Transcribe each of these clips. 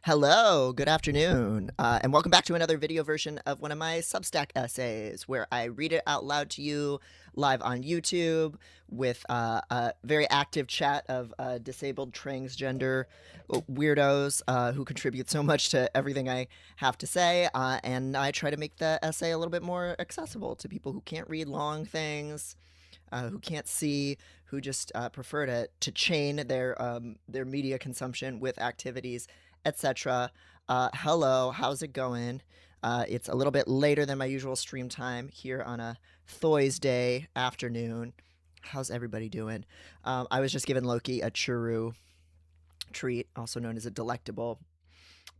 Hello, good afternoon, and welcome back to another video version of one of my Substack essays where I read it out loud to you live on YouTube with a very active chat of disabled transgender weirdos who contribute so much to everything I have to say, and I try to make the essay a little bit more accessible to people who can't read long things, who can't see, who just prefer to chain their media consumption with activities, etc. Hello, how's it going? It's a little bit later than my usual stream time here on a Thursday afternoon. How's everybody doing? I was just giving Loki a churu treat, also known as a delectable,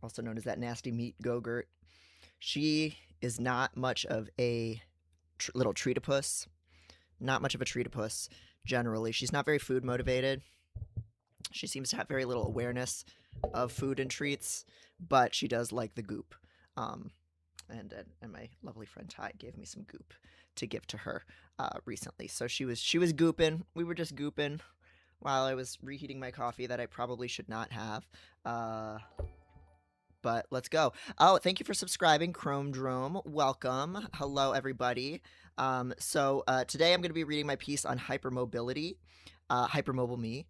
also known as that nasty meat go-gurt. She is not much of a little treatopus. Not much of a treatopus generally. She's not very food motivated. She seems to have very little awareness of food and treats, but she does like the goop. Um, and my lovely friend Ty gave me some goop to give to her recently. So she was gooping. We were just gooping while I was reheating my coffee that I probably should not have. But let's go. Oh, thank you for subscribing, Chrome Drome. Welcome. Hello, everybody. Today I'm going to be reading my piece on hypermobility, hypermobile me.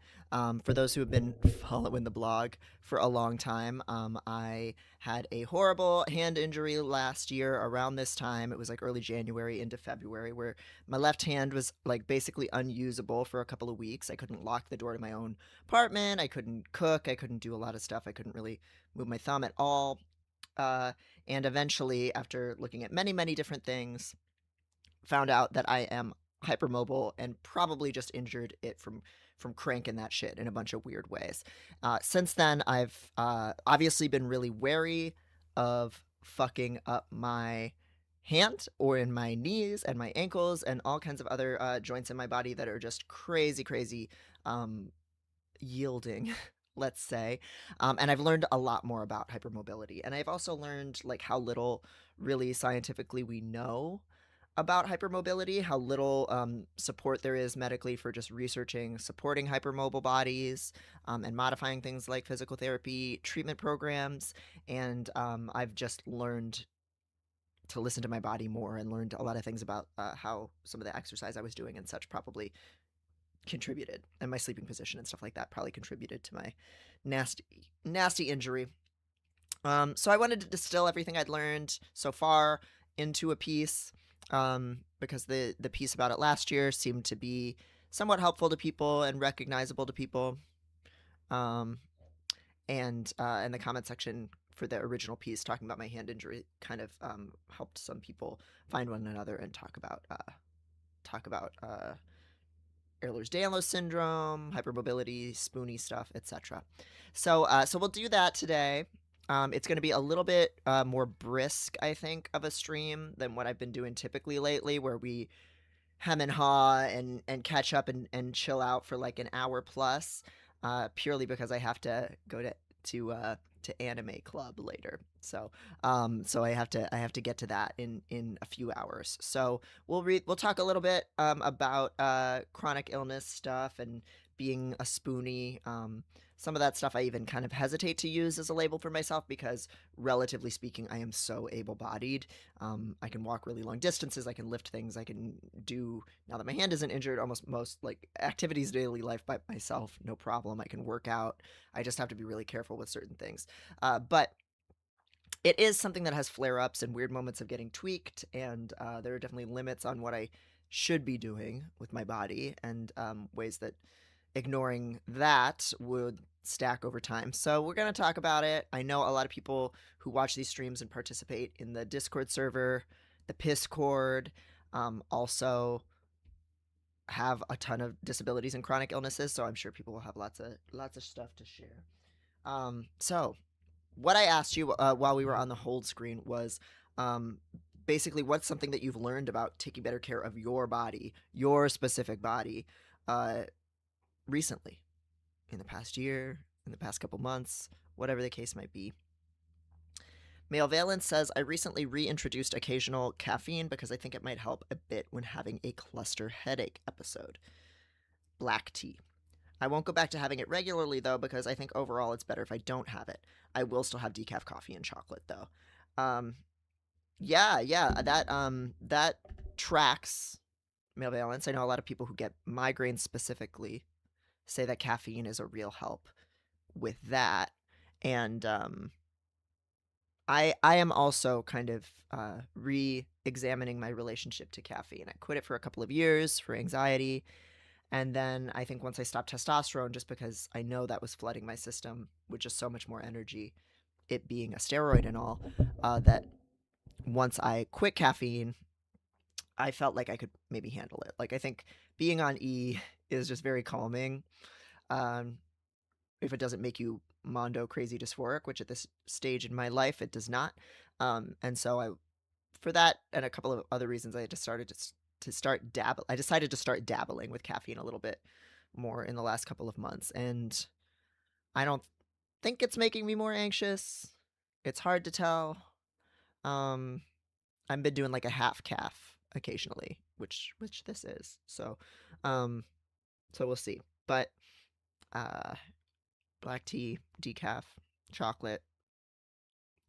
For those who have been following the blog for a long time, I had a horrible hand injury last year around this time. It was like early January into February, where my left hand was like basically unusable for a couple of weeks. I couldn't lock the door to my own apartment. I couldn't cook. I couldn't do a lot of stuff. I couldn't really move my thumb at all. And eventually, after looking at many, many different things, found out that I am hypermobile and probably just injured it from cranking that shit in a bunch of weird ways. Since then, I've obviously been really wary of fucking up my hand or in my knees and my ankles and all kinds of other joints in my body that are just crazy, crazy yielding. Let's say. And I've learned a lot more about hypermobility. And I've also learned like how little really scientifically we know about hypermobility, how little support there is medically for just researching supporting hypermobile bodies and modifying things like physical therapy treatment programs. And I've just learned to listen to my body more and learned a lot of things about how some of the exercise I was doing and such probably contributed, and my sleeping position and stuff like that probably contributed to my nasty injury. So I wanted to distill everything I'd learned so far into a piece, because the piece about it last year seemed to be somewhat helpful to people and recognizable to people. And in the comment section for the original piece talking about my hand injury kind of helped some people find one another and talk about Ehlers-Danlos syndrome, hypermobility, spoony stuff, etc. So we'll do that today. It's going to be a little bit more brisk, I think, of a stream than what I've been doing typically lately, where we hem and haw and catch up and chill out for like an hour plus, purely because I have to go to anime club later. So I have to get to that in a few hours. So we'll talk a little bit about chronic illness stuff and being a spoonie. Some of that stuff I even kind of hesitate to use as a label for myself because, relatively speaking, I am so able-bodied. I can walk really long distances. I can lift things. I can do, now that my hand isn't injured, almost most like activities of daily life by myself, no problem. I can work out. I just have to be really careful with certain things. But it is something that has flare-ups and weird moments of getting tweaked, and there are definitely limits on what I should be doing with my body, and ways that ignoring that would stack over time. So we're going to talk about it. I know a lot of people who watch these streams and participate in the Discord server, the Piscord, also have a ton of disabilities and chronic illnesses, so I'm sure people will have lots of stuff to share. So what I asked you while we were on the hold screen was basically what's something that you've learned about taking better care of your body, your specific body, recently, in the past year, in the past couple months, whatever the case might be. Male Valence says, I recently reintroduced occasional caffeine because I think it might help a bit when having a cluster headache episode. Black tea. I won't go back to having it regularly though because I think overall it's better if I don't have it. I will still have decaf coffee and chocolate though. Um, yeah, yeah, that tracks male balance. I know a lot of people who get migraines specifically say that caffeine is a real help with that. And I am also kind of re-examining my relationship to caffeine. I quit it for a couple of years for anxiety, and then I think once I stopped testosterone, just because I know that was flooding my system with just so much more energy, it being a steroid and all, that once I quit caffeine, I felt like I could maybe handle it. Like I think being on E is just very calming. Um, if it doesn't make you mondo crazy dysphoric, which at this stage in my life it does not. And so I, for that and a couple of other reasons, I just started to start dabble. I decided to start dabbling with caffeine a little bit more in the last couple of months, and I don't think it's making me more anxious. It's hard to tell. Um, I've been doing like a half calf occasionally, which this is. Um, so we'll see. But uh, black tea, decaf, chocolate,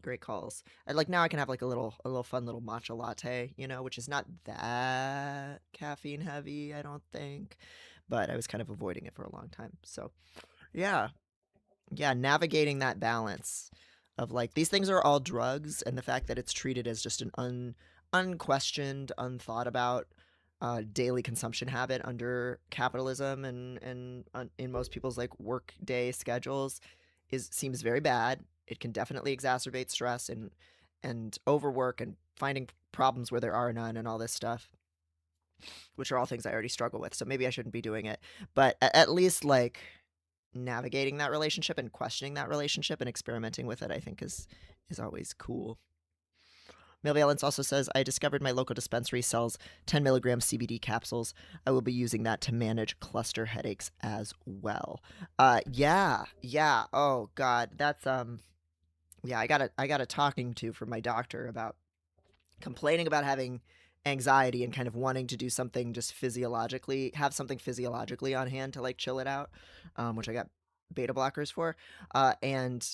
great calls. And like now I can have like a little fun little matcha latte, which is not that caffeine heavy, I don't think. But I was kind of avoiding it for a long time. So yeah, yeah, navigating that balance of like these things are all drugs, and the fact that it's treated as just an unquestioned, unthought about daily consumption habit under capitalism and in most people's like work day schedules is seems very bad. It can definitely exacerbate stress and overwork and finding problems where there are none and all this stuff, which are all things I already struggle with. So maybe I shouldn't be doing it, but at least like navigating that relationship and questioning that relationship and experimenting with it, I think is always cool. Male Valence also says, I discovered my local dispensary sells 10 milligram CBD capsules. I will be using that to manage cluster headaches as well. Yeah, yeah. Oh God, that's yeah. I got a talking to from my doctor about complaining about having anxiety and kind of wanting to do something just physiologically, have something physiologically on hand to like chill it out, which I got beta blockers for, and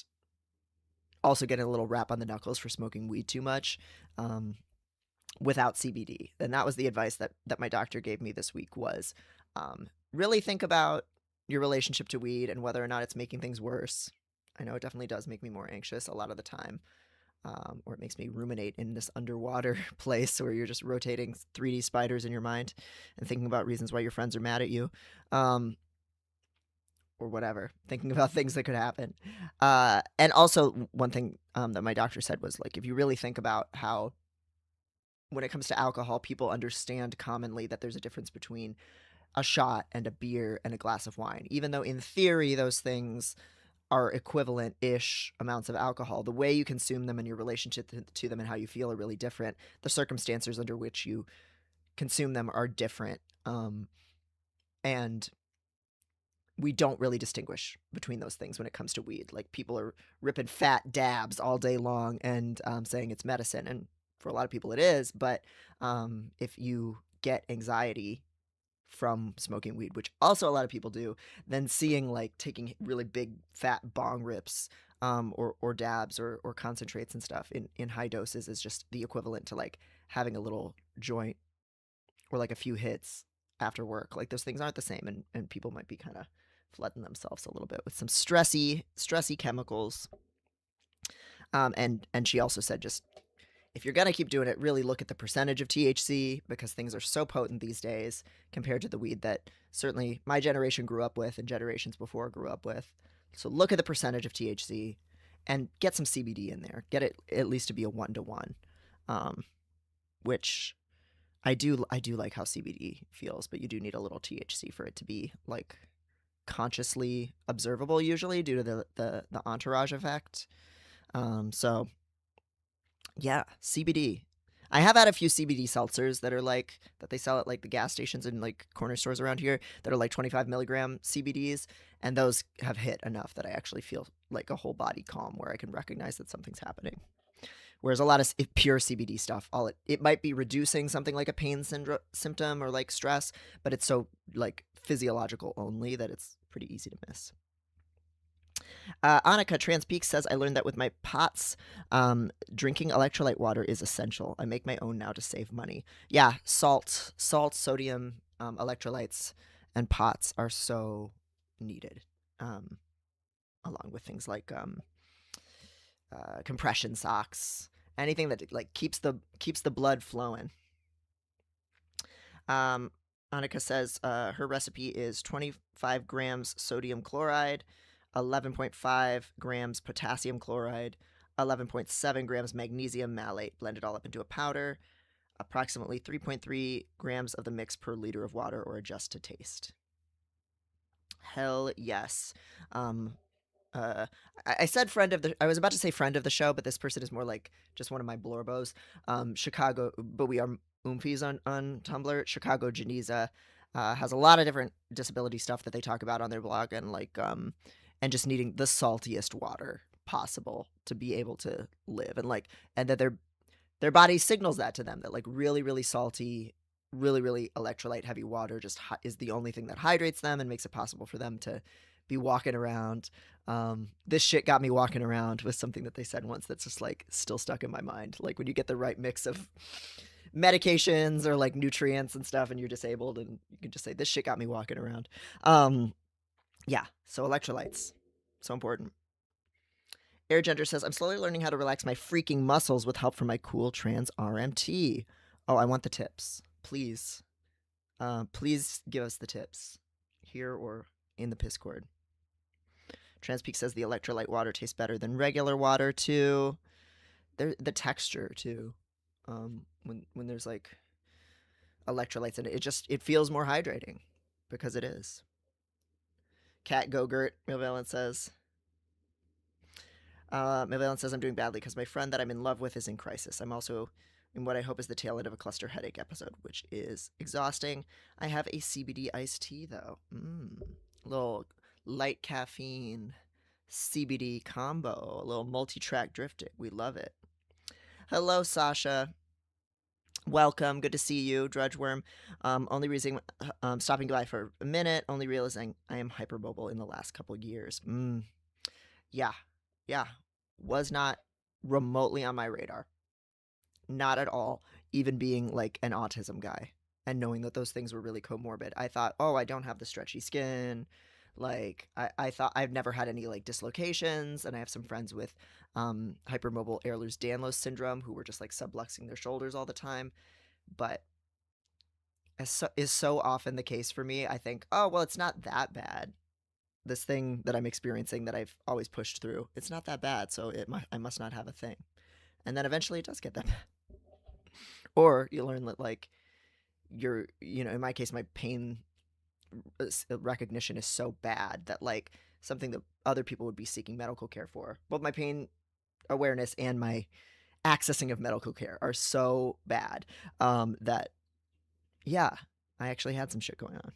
also getting a little rap on the knuckles for smoking weed too much, um, without CBD. And that was the advice that my doctor gave me this week was, really think about your relationship to weed and whether or not it's making things worse. I know it definitely does make me more anxious a lot of the time, or it makes me ruminate in this underwater place where you're just rotating 3D spiders in your mind and thinking about reasons why your friends are mad at you, um, or whatever, thinking about things that could happen. And also, one thing that my doctor said was like, if you really think about how, when it comes to alcohol, people understand commonly that there's a difference between a shot and a beer and a glass of wine, even though in theory those things are equivalent-ish amounts of alcohol. The way you consume them and your relationship to them and how you feel are really different. The circumstances under which you consume them are different, and we don't really distinguish between those things when it comes to weed. Like people are ripping fat dabs all day long and saying it's medicine, and for a lot of people it is. But if you get anxiety from smoking weed, which also a lot of people do, then seeing like taking really big fat bong rips, or dabs or concentrates and stuff in high doses is just the equivalent to like having a little joint or like a few hits after work. Like those things aren't the same, and people might be kind of flooding themselves a little bit with some stressy chemicals. And she also said, just if you're gonna keep doing it, really look at the percentage of THC, because things are so potent these days compared to the weed that certainly my generation grew up with and generations before grew up with. So look at the percentage of THC and get some CBD in there. Get it at least to be a 1-to-1, which I do like how CBD feels, but you do need a little THC for it to be like consciously observable, usually due to the entourage effect. So yeah, CBD. I have had a few CBD seltzers that are like that they sell at like the gas stations and like corner stores around here that are like 25 milligram CBDs, and those have hit enough that I actually feel like a whole body calm where I can recognize that something's happening. Whereas a lot of pure CBD stuff, all it might be reducing something like a pain symptom or like stress, but it's so like physiological only that it's pretty easy to miss. Annika Transpeak says, I learned that with my pots, drinking electrolyte water is essential. I make my own now to save money. Yeah, salt, sodium, electrolytes, and pots are so needed, um, along with things like compression socks, anything that like keeps the blood flowing. Annika says her recipe is 25 grams sodium chloride, 11.5 grams potassium chloride, 11.7 grams magnesium malate, blend it all up into a powder, approximately 3.3 grams of the mix per liter of water, or adjust to taste. Hell yes. Um, uh, I said friend of the. I was about to say friend of the show, but this person is more like just one of my blorbos. Chicago, but we are oomphies on Tumblr. Chicago Janiza has a lot of different disability stuff that they talk about on their blog, and and just needing the saltiest water possible to be able to live, and that their body signals that to them, that like really really salty, really really electrolyte heavy water just is the only thing that hydrates them and makes it possible for them to be walking around. This shit got me walking around with something that they said once that's just like still stuck in my mind. Like when you get the right mix of medications or like nutrients and stuff and you're disabled, and you can just say, this shit got me walking around. Yeah, so electrolytes, so important. Airgender says, I'm slowly learning how to relax my freaking muscles with help from my cool trans RMT. Oh, I want the tips. Please. Please give us the tips here or in the Piscord. Transpeak says the electrolyte water tastes better than regular water too. The texture too. When there's like electrolytes in it, it feels more hydrating because it is. Cat Gogurt, Milvalent says. Milvalent says, I'm doing badly because my friend that I'm in love with is in crisis. I'm also in what I hope is the tail end of a cluster headache episode, which is exhausting. I have a CBD iced tea though. Little light caffeine CBD combo, a little multi-track drifting. We love it. Hello, Sasha. Welcome. Good to see you, Drudgeworm. Only reason stopping by for a minute, only realizing I am hypermobile in the last couple years. Yeah. Yeah. Was not remotely on my radar. Not at all. Even being like an autism guy and knowing that those things were really comorbid. I thought, oh, I don't have the stretchy skin. Like I thought I've never had any like dislocations, and I have some friends with hypermobile Ehlers-Danlos syndrome who were just like subluxing their shoulders all the time. But as is so often the case for me, I think, oh well, it's not that bad. This thing that I'm experiencing that I've always pushed through, it's not that bad, so I must not have a thing. And then eventually it does get that bad. Or you learn that like in my case, my pain recognition is so bad that like something that other people would be seeking medical care for, both my pain awareness and my accessing of medical care are so bad that yeah, I actually had some shit going on.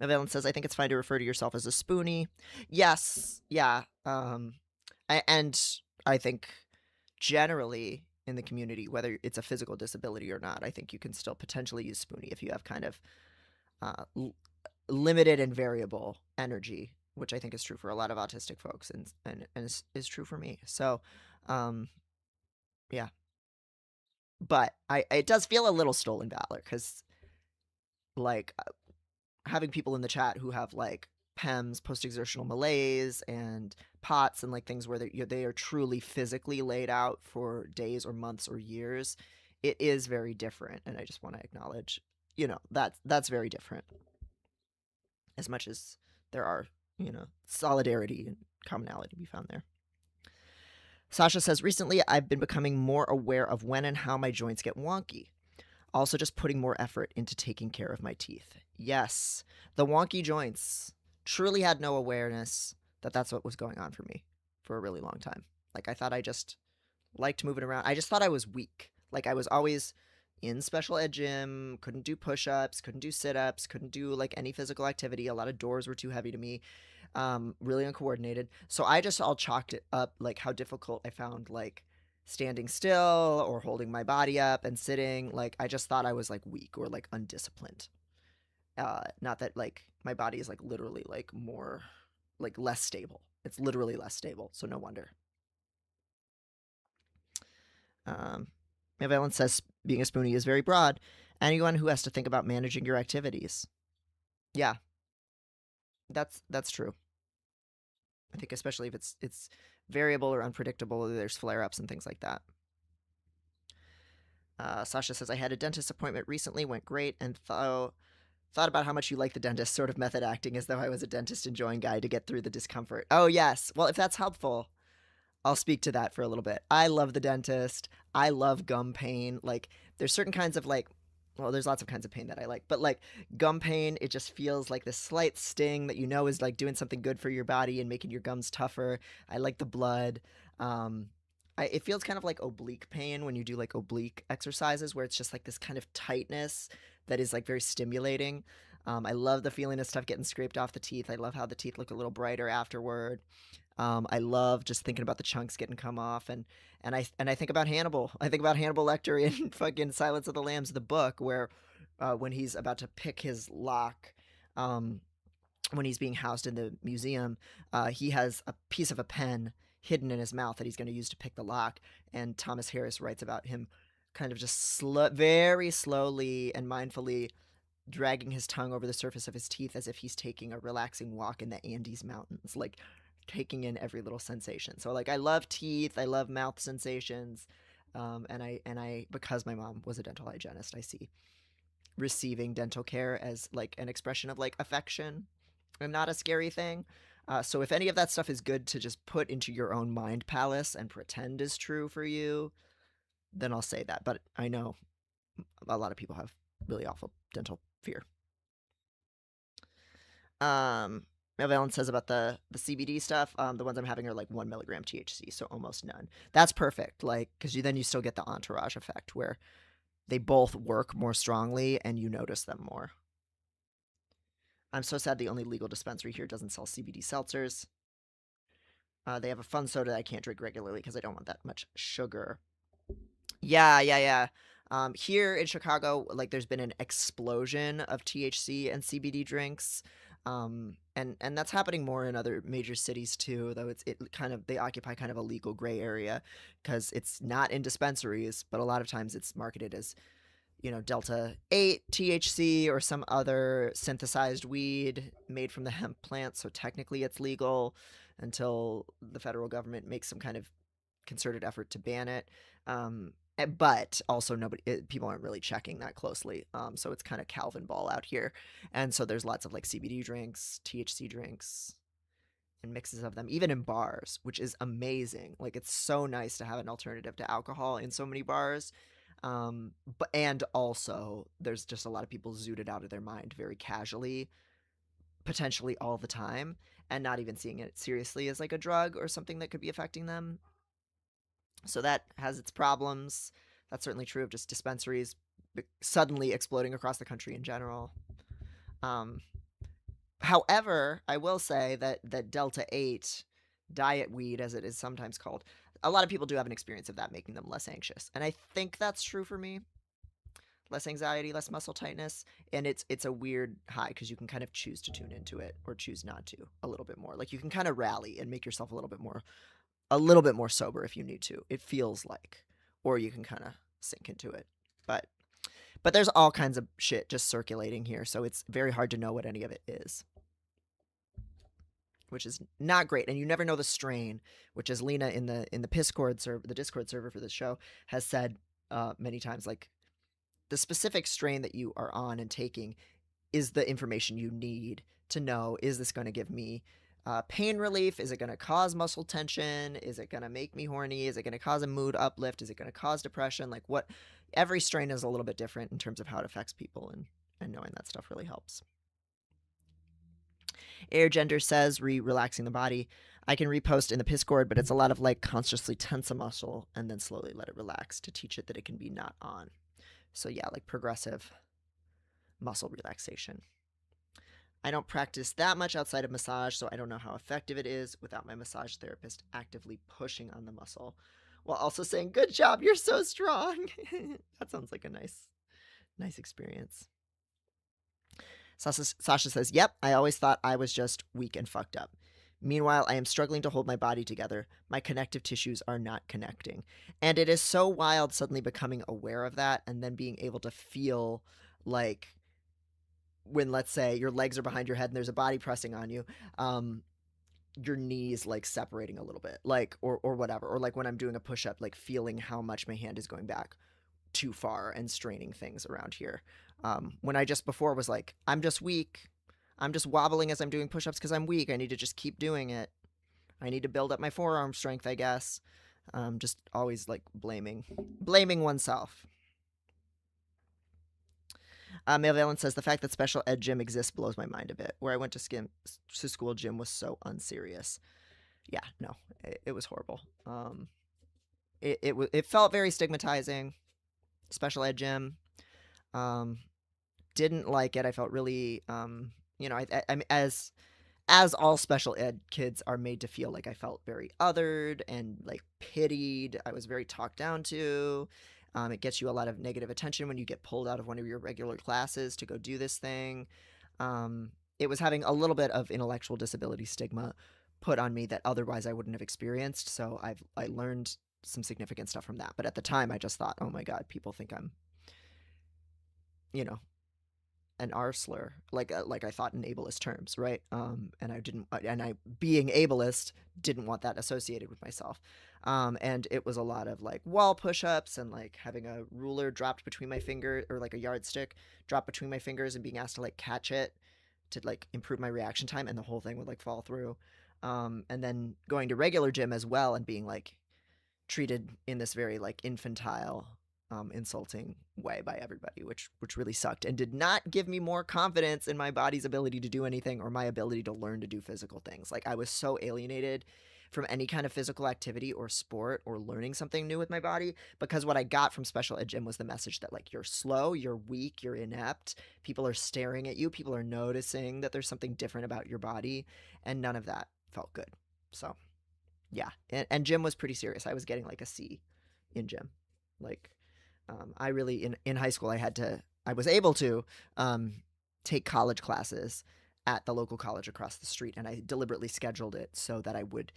Mavellan says, I think it's fine to refer to yourself as a spoonie. Yes, yeah. And I think generally in the community, whether it's a physical disability or not, I think you can still potentially use spoonie if you have kind of limited and variable energy, which I think is true for a lot of autistic folks, and is true for me. So, yeah. But it does feel a little stolen valor because, like, having people in the chat who have like PEMS, post-exertional malaise, and POTS, and like things where they are truly physically laid out for days or months or years, it is very different. And I just want to acknowledge, that's very different. As much as there are, solidarity and commonality to be found there. Sasha says, recently I've been becoming more aware of when and how my joints get wonky. Also just putting more effort into taking care of my teeth. Yes, the wonky joints. Truly had no awareness that that's what was going on for me for a really long time. Like I thought I just liked moving around. I just thought I was weak. Like I was always in special ed gym, couldn't do push-ups, couldn't do sit-ups, couldn't do like any physical activity. A lot of doors were too heavy to me. Really uncoordinated. So I just all chalked it up like how difficult I found like standing still or holding my body up and sitting. Like I just thought I was like weak or like undisciplined. Not that like my body is like literally like more like less stable. It's literally less stable, so no wonder. Um, Valence says being a spoonie is very broad. Anyone who has to think about managing your activities. Yeah, that's true. I think especially if it's variable or unpredictable, there's flare ups and things like that. Sasha says I had a dentist appointment recently, went great, and thought about how much you like the dentist, sort of method acting as though I was a dentist enjoying guy to get through the discomfort. Oh yes, well if that's helpful, I'll speak to that for a little bit. I love the dentist. I love gum pain. Like, there's certain kinds of like, well, there's lots of kinds of pain that I like, but like gum pain, it just feels like this slight sting that you know is like doing something good for your body and making your gums tougher. I like the blood. Um, it feels kind of like oblique pain when you do like oblique exercises where it's just like this kind of tightness that is like very stimulating. I love the feeling of stuff getting scraped off the teeth. I love how the teeth look a little brighter afterward. I love just thinking about the chunks getting come off, and I think about Hannibal. I think about Hannibal Lecter in fucking Silence of the Lambs, the book, where when he's about to pick his lock, um, when he's being housed in the museum, he has a piece of a pen hidden in his mouth that he's going to use to pick the lock. And Thomas Harris writes about him kind of just very slowly and mindfully dragging his tongue over the surface of his teeth as if he's taking a relaxing walk in the Andes Mountains, like taking in every little sensation. So like I love teeth, I love mouth sensations, and I because my mom was a dental hygienist, I see receiving dental care as like an expression of like affection and not a scary thing. So if any of that stuff is good to just put into your own mind palace and pretend is true for you, then I'll say that. But I know a lot of people have really awful dental fear. Valence says about the CBD stuff. The ones I'm having are like 1 milligram THC, so almost none. That's perfect. Like because then you still get the entourage effect where they both work more strongly and you notice them more. I'm so sad the only legal dispensary here doesn't sell CBD seltzers. They have a fun soda that I can't drink regularly because I don't want that much sugar. Yeah, yeah, yeah. Here in Chicago, like there's been an explosion of THC and CBD drinks. And that's happening more in other major cities too, though it kind of they occupy kind of a legal gray area because it's not in dispensaries, but a lot of times it's marketed as, Delta 8 THC or some other synthesized weed made from the hemp plant, so technically it's legal until the federal government makes some kind of concerted effort to ban it. But also people aren't really checking that closely. So it's kind of Calvin ball out here, and so there's lots of like CBD drinks, THC drinks, and mixes of them, even in bars, which is amazing. Like it's so nice to have an alternative to alcohol in so many bars. But and also there's just a lot of people zooted out of their mind very casually, potentially all the time, and not even seeing it seriously as like a drug or something that could be affecting them. So that has its problems. That's certainly true of just dispensaries suddenly exploding across the country in general. Um, However, I will say that Delta 8 diet weed, as it is sometimes called, a lot of people do have an experience of that making them less anxious. And I think that's true for me. Less anxiety, less muscle tightness, and it's a weird high because you can kind of choose to tune into it or choose not to a little bit more. Like you can kind of rally and make yourself a little bit more sober if you need to. It feels like, or you can kind of sink into it. But but there's all kinds of shit just circulating here, so it's very hard to know what any of it is, which is not great. And you never know the strain, which as Lena in the Discord server, the Discord server for this show has said many times, like the specific strain that you are on and taking is the information you need to know, is this going to give me pain relief? Is it going to cause muscle tension? Is it going to make me horny? Is it going to cause a mood uplift? Is it going to cause depression? Like what? Every strain is a little bit different in terms of how it affects people, and knowing that stuff really helps. Air Gender says relaxing the body. I can repost in the Discord, but it's a lot of like consciously tense a muscle and then slowly let it relax to teach it that it can be not on. So yeah, like progressive muscle relaxation. I don't practice that much outside of massage, so I don't know how effective it is without my massage therapist actively pushing on the muscle while also saying, "Good job, you're so strong." That sounds like a nice experience. Sasha says, "Yep, I always thought I was just weak and fucked up. Meanwhile, I am struggling to hold my body together. My connective tissues are not connecting." And it is so wild suddenly becoming aware of that and then being able to feel like when, let's say, your legs are behind your head and there's a body pressing on you, um, your knees like separating a little bit, like, or whatever, or like when I'm doing a push up, like feeling how much my hand is going back too far and straining things around here. When I just before was like, I'm just weak. I'm just wobbling as I'm doing push ups because I'm weak. I need to just keep doing it. I need to build up my forearm strength, I guess. Just always like blaming oneself. Male Valen says the fact that special ed gym exists blows my mind a bit. Where I went to school, gym was so unserious. Yeah, no, it was horrible. It felt very stigmatizing. Special ed gym. Um, didn't like it. I felt really, I'm as all special ed kids are made to feel, like I felt very othered and like pitied. I was very talked down to. It gets you a lot of negative attention when you get pulled out of one of your regular classes to go do this thing. Um, it was having a little bit of intellectual disability stigma put on me that otherwise I wouldn't have experienced. So I learned some significant stuff from that. But at the time, I just thought, oh my god, people think I'm, you know, an R slur, like I thought in ableist terms, right? And I didn't, and I being ableist didn't want that associated with myself. And it was a lot of like wall push-ups and like having a ruler dropped between my finger or like a yardstick dropped between my fingers and being asked to like catch it to like improve my reaction time, and the whole thing would like fall through. And then going to regular gym as well and being like treated in this very like infantile, insulting way by everybody, which really sucked and did not give me more confidence in my body's ability to do anything or my ability to learn to do physical things. Like I was so alienated from any kind of physical activity or sport or learning something new with my body because what I got from special ed gym was the message that like you're slow, you're weak, you're inept, people are staring at you, people are noticing that there's something different about your body, and none of that felt good. So yeah, and gym was pretty serious. I was getting like a C in gym. Like, I really in high school I was able to um, take college classes at the local college across the street, and I deliberately scheduled it so that I would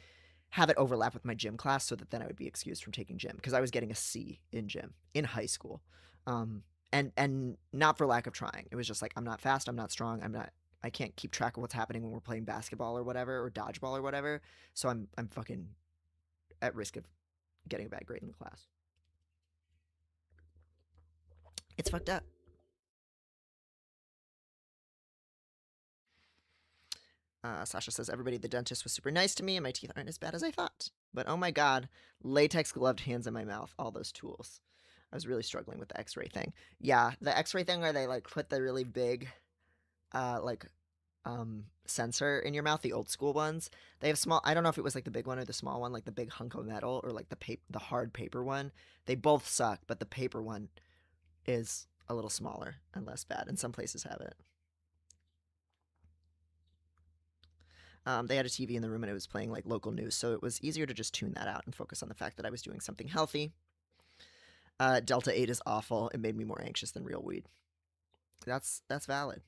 have it overlap with my gym class, so that then I would be excused from taking gym because I was getting a C in gym in high school, um, and not for lack of trying. It was just like I'm not fast, I'm not strong, I can't keep track of what's happening when we're playing basketball or whatever or dodgeball or whatever. So I'm fucking at risk of getting a bad grade in the class. It's fucked up. Sasha says everybody at the dentist was super nice to me, and my teeth aren't as bad as I thought. But oh my god, latex gloved hands in my mouth, all those tools. I was really struggling with the X-ray thing. Yeah, the X-ray thing where they like put the really big, like sensor in your mouth, the old school ones. They have small. I don't know if it was like the big one or the small one, like the big hunk of metal or like the hard paper one. They both suck, but the paper one is a little smaller and less bad, and some places have it. They had a TV in the room and it was playing like local news, so it was easier to just tune that out and focus on the fact that I was doing something healthy. Delta 8 is awful. It made me more anxious than real weed. That's valid.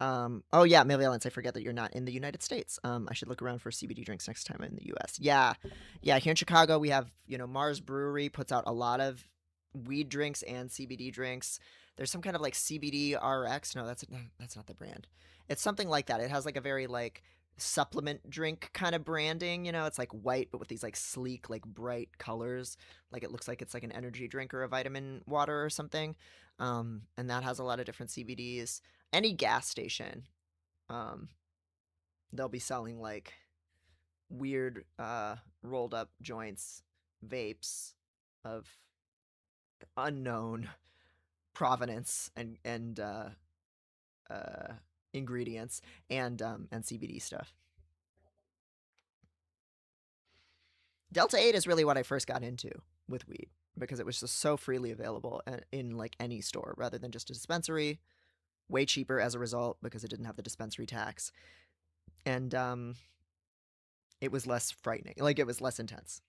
Oh yeah, Malvalence, I forget that you're not in the United States. I should look around for CBD drinks next time I'm in the US. Yeah. Yeah, here in Chicago we have, Mars Brewery puts out a lot of weed drinks and CBD drinks. There's some kind of like CBD RX. No, that's not the brand. It's something like that. It has like a very like supplement drink kind of branding, it's like white but with these like sleek like bright colors. Like it looks like it's like an energy drink or a vitamin water or something. And that has a lot of different CBDs. Any gas station, um, they'll be selling like weird rolled up joints, vapes of unknown provenance and uh, ingredients and CBD stuff. Delta 8 is really what I first got into with weed because it was just so freely available in like any store rather than just a dispensary. Way cheaper as a result because it didn't have the dispensary tax, and it was less frightening. Like it was less intense.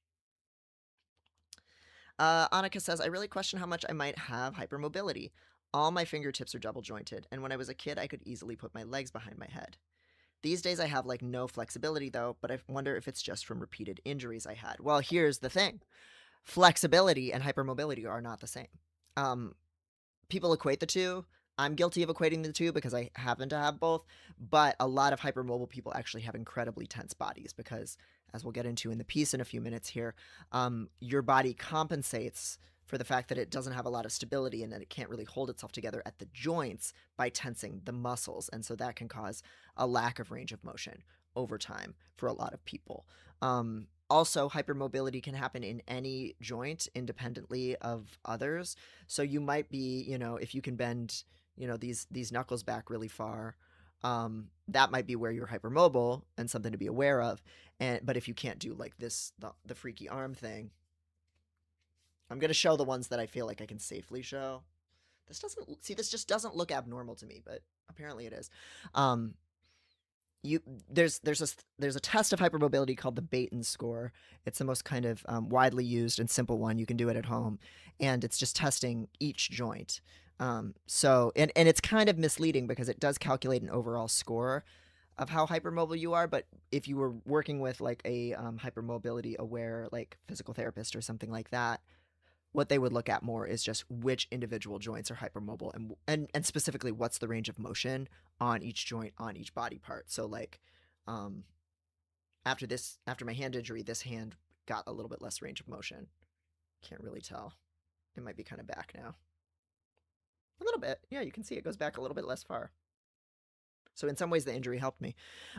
Annika says, I really question how much I might have hypermobility. All my fingertips are double jointed, and when I was a kid, I could easily put my legs behind my head. These days, I have like no flexibility though, but I wonder if it's just from repeated injuries I had. Well, here's the thing: flexibility and hypermobility are not the same. Um, People equate the two. I'm guilty of equating the two because I happen to have both, but a lot of hypermobile people actually have incredibly tense bodies because, as we'll get into in the piece in a few minutes here, your body compensates for the fact that it doesn't have a lot of stability and that it can't really hold itself together at the joints by tensing the muscles. And so that can cause a lack of range of motion over time for a lot of people. Also, hypermobility can happen in any joint independently of others. So you might be, if you can bend, these knuckles back really far, that might be where you're hypermobile and something to be aware of. But if you can't do like this, the freaky arm thing, I'm gonna show the ones that I feel like I can safely show. This just doesn't look abnormal to me, but apparently it is. Um, you there's a test of hypermobility called the Baton score. It's the most kind of widely used and simple one. You can do it at home, and it's just testing each joint. And it's kind of misleading because it does calculate an overall score of how hypermobile you are. But if you were working with like a hypermobility aware like physical therapist or something like that, what they would look at more is just which individual joints are hypermobile and specifically what's the range of motion on each joint on each body part. So like um after my hand injury, this hand got a little bit less range of motion. Can't really tell. It might be kind of back now. A little bit. Yeah, you can see it goes back a little bit less far. So in some ways, the injury helped me,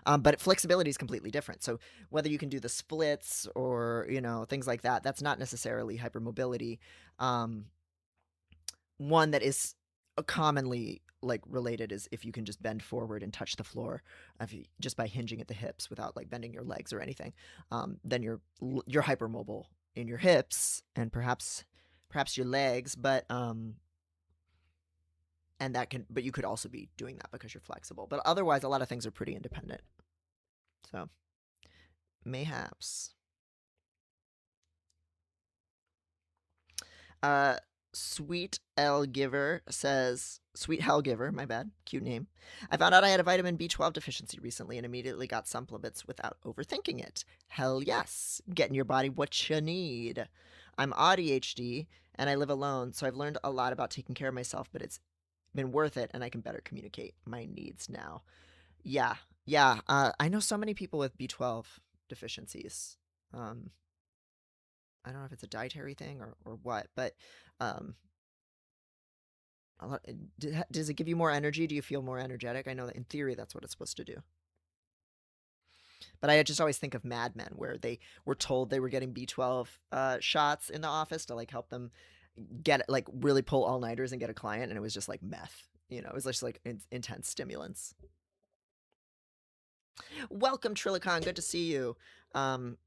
but flexibility is completely different. So whether you can do the splits or things like that, that's not necessarily hypermobility. Um, One that is commonly like related is if you can just bend forward and touch the floor, just by hinging at the hips without like bending your legs or anything, then you're hypermobile in your hips and perhaps your legs, but you could also be doing that because you're flexible. But otherwise, a lot of things are pretty independent. So mayhaps. Uh, Sweet L Giver says, Sweet Hell Giver, my bad, cute name. I found out I had a vitamin B12 deficiency recently and immediately got supplements without overthinking it. Hell yes, getting your body what you need. I'm ADHD and I live alone, so I've learned a lot about taking care of myself, but it's been worth it and I can better communicate my needs now. Yeah, yeah. I know so many people with B12 deficiencies. Um, I don't know if it's a dietary thing or what, but um, a lot, does it give you more energy? Do you feel more energetic? I know that in theory that's what it's supposed to do. But I just always think of Mad Men, where they were told they were getting B12 shots in the office to like help them get like really pull all nighters and get a client, and it was just like meth. It was just like intense stimulants. Welcome, Trilicon. Good to see you. Um,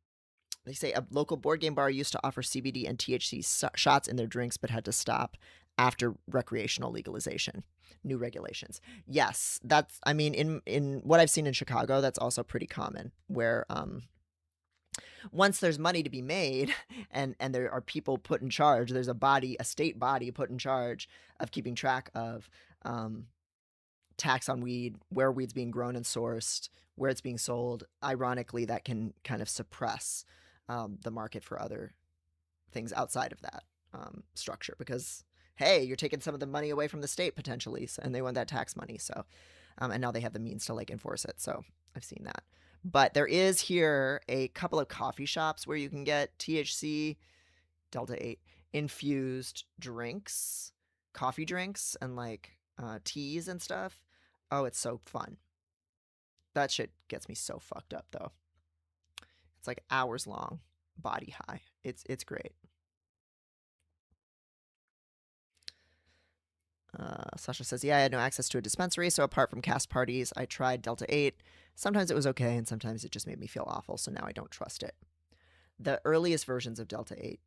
They say a local board game bar used to offer CBD and THC shots in their drinks, but had to stop after recreational legalization. New regulations. Yes, that's. I mean, in what I've seen in Chicago, that's also pretty common. Where once there's money to be made, and there are people put in charge, there's a state body put in charge of keeping track of tax on weed, where weed's being grown and sourced, where it's being sold. Ironically, that can kind of suppress the market for other things outside of that structure because, hey, you're taking some of the money away from the state potentially, and they want that tax money. So, and now they have the means to like enforce it. So I've seen that. But there is here a couple of coffee shops where you can get THC Delta 8 infused drinks, coffee drinks, and like teas and stuff. Oh, it's so fun. That shit gets me so fucked up though. It's like hours long, body high. It's great. Sasha says, "Yeah, I had no access to a dispensary, so apart from cast parties, I tried Delta 8. Sometimes it was okay, and sometimes it just made me feel awful, so now I don't trust it. The earliest versions of Delta 8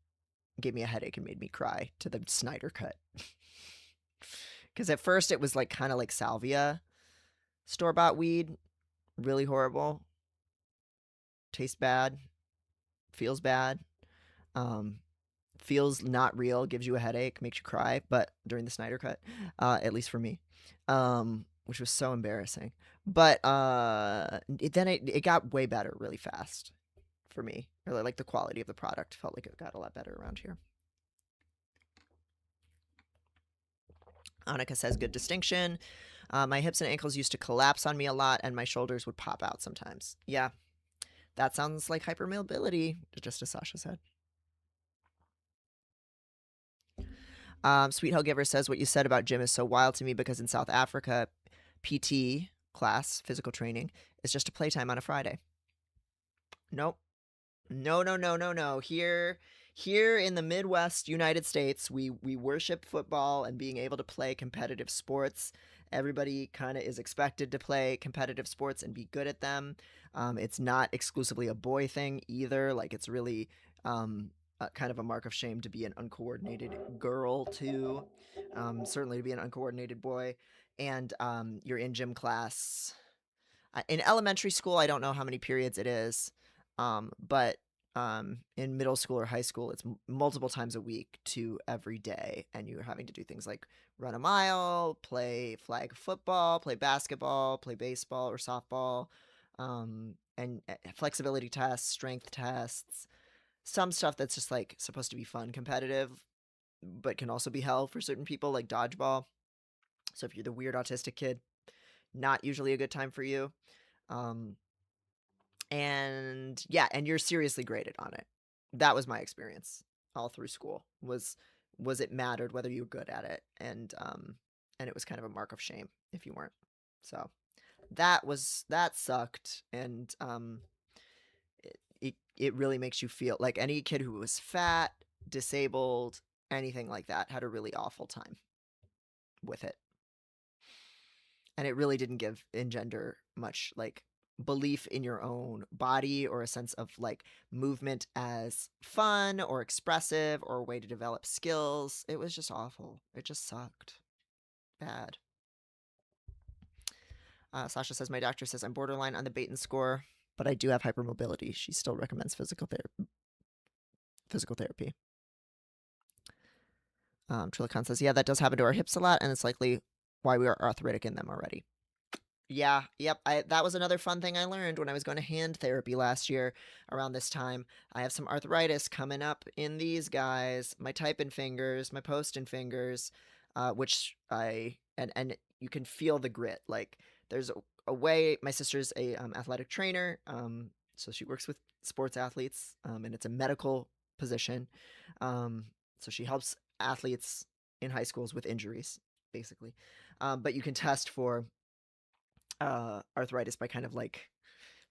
gave me a headache and made me cry to the Snyder cut. Because at first it was like kind of like salvia, store bought weed, really horrible, tastes bad, feels bad. Um, feels not real, gives you a headache, makes you cry, but during the Snyder Cut, at least for me, which was so embarrassing. But then it got way better really fast for me. Or like the quality of the product felt like it got a lot better around here. Annika says, good distinction. My hips and ankles used to collapse on me a lot, and my shoulders would pop out sometimes. Yeah, that sounds like hypermobility, just as Sasha said. Sweet Hell Giver says, what you said about gym is so wild to me because in South Africa, PT class, physical training, is just a playtime on a Friday. Nope. No, no, no, no, no. Here in the Midwest United States, we worship football and being able to play competitive sports. Everybody kind of is expected to play competitive sports and be good at them. It's not exclusively a boy thing either. Like it's really kind of a mark of shame to be an uncoordinated girl too. Certainly to be an uncoordinated boy. And you're in gym class in elementary school. I don't know how many periods it is, but in middle school or high school, it's multiple times a week to every day, and you're having to do things like run a mile, play flag football, play basketball, play baseball or softball, and flexibility tests, strength tests, some stuff that's just like supposed to be fun, competitive, but can also be hell for certain people, like dodgeball. So if you're the weird autistic kid, not usually a good time for you. Um, and yeah, and you're seriously graded on it. That was my experience all through school. Was it mattered whether you were good at it, and it was kind of a mark of shame if you weren't. So that sucked, and it really makes you feel like any kid who was fat, disabled, anything like that had a really awful time with it. And it really didn't engender much like belief in your own body or a sense of like movement as fun or expressive or a way to develop skills. It was just awful. It just sucked. Bad. Sasha says, my doctor says I'm borderline on the Baton score, but I do have hypermobility. She still recommends physical therapy. Trilicon says, yeah, that does happen to our hips a lot, and it's likely why we are arthritic in them already. Yeah, yep. That was another fun thing I learned when I was going to hand therapy last year around this time. I have some arthritis coming up in these guys, my typing fingers, my posting fingers, which and you can feel the grit. Like there's a way. My sister's a athletic trainer, so she works with sports athletes, and it's a medical position. So she helps athletes in high schools with injuries, basically. But you can test for arthritis by kind of like,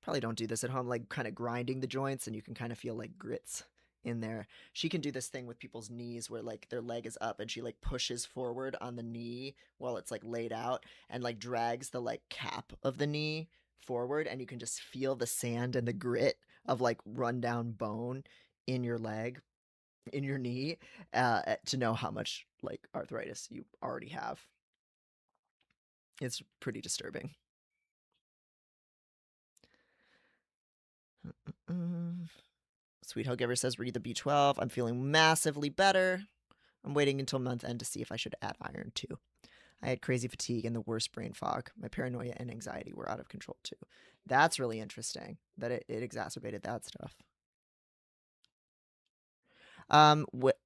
probably don't do this at home, like kind of grinding the joints, and you can kind of feel like grits in there. She can do this thing with people's knees where like their leg is up and she like pushes forward on the knee while it's like laid out and like drags the like cap of the knee forward, and you can just feel the sand and the grit of like rundown bone in your leg, in your knee, to know how much like arthritis you already have. It's pretty disturbing. Sweet Hug Giver says, read the B12. I'm feeling massively better. I'm waiting until month end to see if I should add iron too. I had crazy fatigue and the worst brain fog. My paranoia and anxiety were out of control too. That's really interesting that it exacerbated that stuff.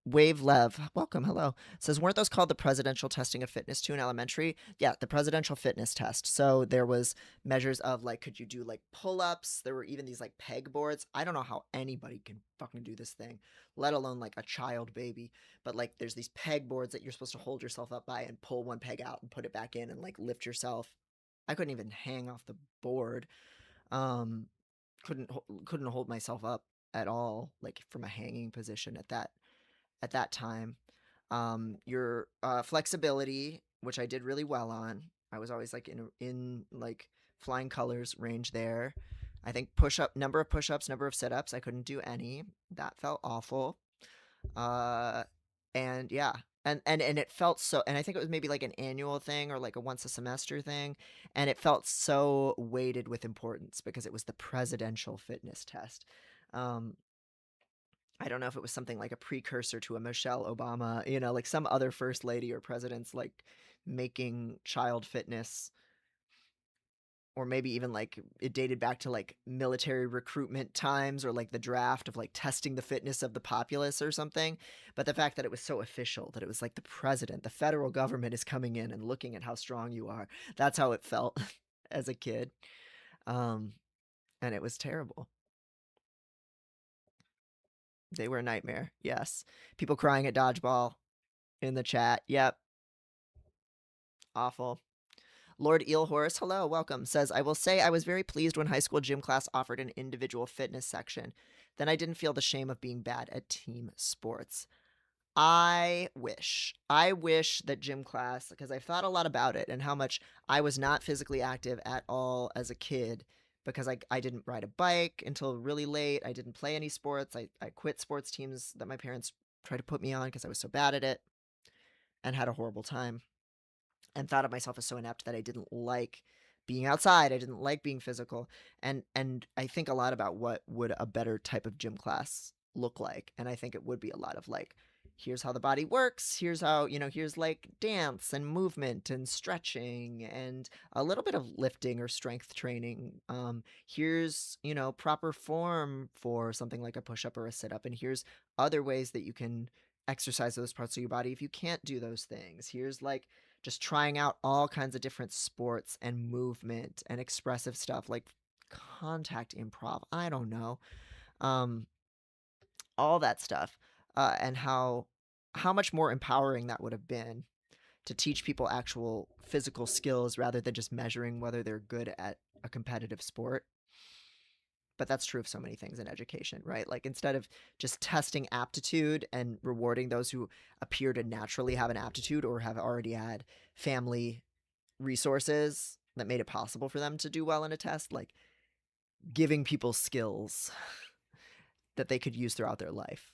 Wave Lev, welcome, hello. Says, weren't those called the presidential testing of fitness too in elementary? Yeah, the presidential fitness test. So there was measures of like, could you do like pull-ups? There were even these like peg boards. I don't know how anybody can fucking do this thing, let alone like a child baby. But like, there's these peg boards that you're supposed to hold yourself up by and pull one peg out and put it back in and like lift yourself. I couldn't even hang off the board. Um, couldn't hold myself up at all, like from a hanging position at that time. Your flexibility, which I did really well on. I was always like in like flying colors range there. I think number of push ups, number of sit ups. I couldn't do any. That felt awful. Uh, and yeah, and it felt so. And I think it was maybe like an annual thing or like a once a semester thing. And it felt so weighted with importance because it was the presidential fitness test. Um, I don't know if it was something like a precursor to a Michelle Obama, like some other first lady or presidents like making child fitness, or maybe even like it dated back to like military recruitment times or like the draft of like testing the fitness of the populace or something. But the fact that it was so official, that it was like the president, the federal government is coming in and looking at how strong you are. That's how it felt as a kid. Um, and it was terrible. They were a nightmare. Yes. People crying at dodgeball in the chat. Yep. Awful. Lord Eelhorse, hello, welcome, says, I will say I was very pleased when high school gym class offered an individual fitness section. Then I didn't feel the shame of being bad at team sports. I wish. I wish that gym class, because I've thought a lot about it and how much I was not physically active at all as a kid because I didn't ride a bike until really late. I didn't play any sports. I quit sports teams that my parents tried to put me on because I was so bad at it and had a horrible time, and thought of myself as so inept that I didn't like being outside. I didn't like being physical. And I think a lot about what would a better type of gym class look like. And I think it would be a lot of like, here's how the body works. Here's how, here's like dance and movement and stretching and a little bit of lifting or strength training. Here's, proper form for something like a push up or a sit up. And here's other ways that you can exercise those parts of your body if you can't do those things. Here's like just trying out all kinds of different sports and movement and expressive stuff like contact improv. I don't know. Um, all that stuff. And how much more empowering that would have been to teach people actual physical skills rather than just measuring whether they're good at a competitive sport. But that's true of so many things in education, right? Like instead of just testing aptitude and rewarding those who appear to naturally have an aptitude or have already had family resources that made it possible for them to do well in a test, like giving people skills that they could use throughout their life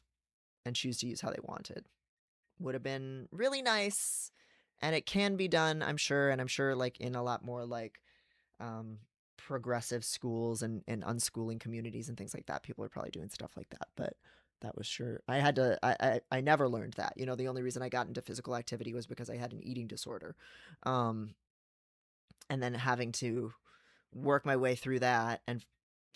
and choose to use how they wanted would have been really nice. And it can be done, I'm sure. And I'm sure like in a lot more like um, progressive schools and unschooling communities and things like that, people are probably doing stuff like that. But that was sure. I never learned that. The only reason I got into physical activity was because I had an eating disorder. Um, and then having to work my way through that and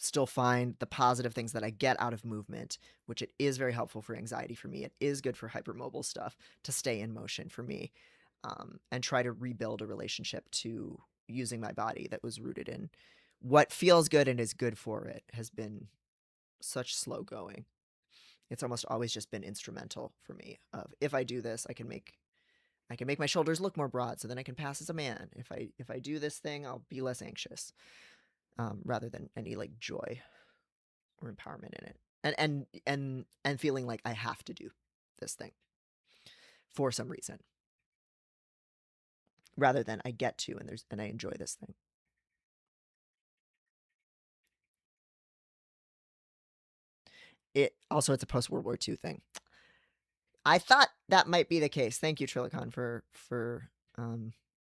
still find the positive things that I get out of movement, which it is very helpful for anxiety for me. It is good for hypermobile stuff to stay in motion for me, and try to rebuild a relationship to using my body that was rooted in what feels good and is good for it has been such slow going. It's almost always just been instrumental for me of if I do this, I can make my shoulders look more broad so then I can pass as a man. If I do this thing, I'll be less anxious, rather than any like joy or empowerment in it. And feeling like I have to do this thing for some reason rather than I get to and I enjoy this thing. It's a post World War II thing. I thought that might be the case. Thank you, Trilicon, for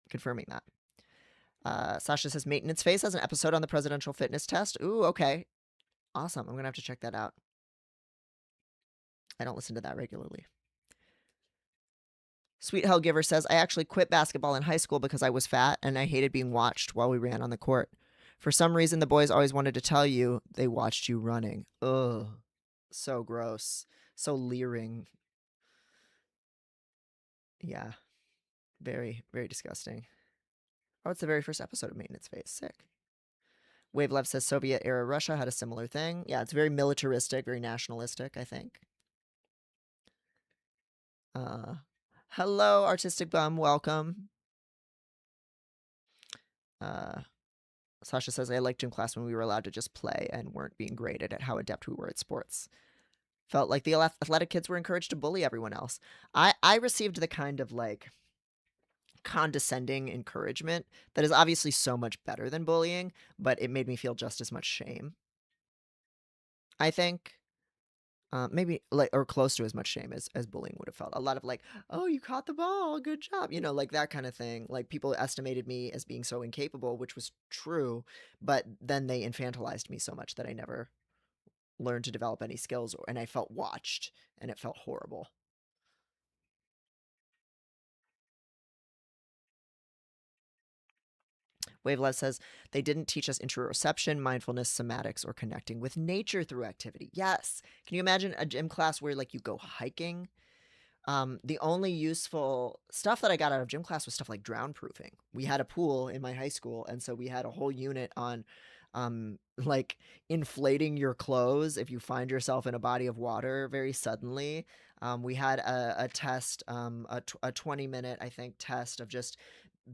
confirming that. Sasha says maintenance phase has an episode on the presidential fitness test. Ooh, okay. Awesome. I'm gonna have to check that out. I don't listen to that regularly. Sweet Hell Giver says, I actually quit basketball in high school because I was fat and I hated being watched while we ran on the court. For some reason, the boys always wanted to tell you they watched you running. Ugh. So gross. So leering. Yeah. Very, very disgusting. Oh, it's the very first episode of Maintenance Phase. Sick. Wave Love says Soviet era Russia had a similar thing. Yeah, it's very militaristic, very nationalistic, I think. Uh, hello, Artistic Bum. Welcome. Sasha says, I liked gym class when we were allowed to just play and weren't being graded at how adept we were at sports. Felt like the athletic kids were encouraged to bully everyone else. I received the kind of like condescending encouragement that is obviously so much better than bullying, but it made me feel just as much shame, I think. Maybe like or close to as much shame as bullying would have felt. A lot of like, oh, you caught the ball, good job, like that kind of thing. Like people estimated me as being so incapable, which was true, but then they infantilized me so much that I never learn to develop any skills, and I felt watched, and it felt horrible. Wavelev says they didn't teach us interoception, mindfulness, somatics, or connecting with nature through activity. Yes. Can you imagine a gym class where like you go hiking? The only useful stuff that I got out of gym class was stuff like drown proofing. We had a pool in my high school, and so we had a whole unit on like inflating your clothes if you find yourself in a body of water very suddenly. We had a test, a 20-minute, I think, test of just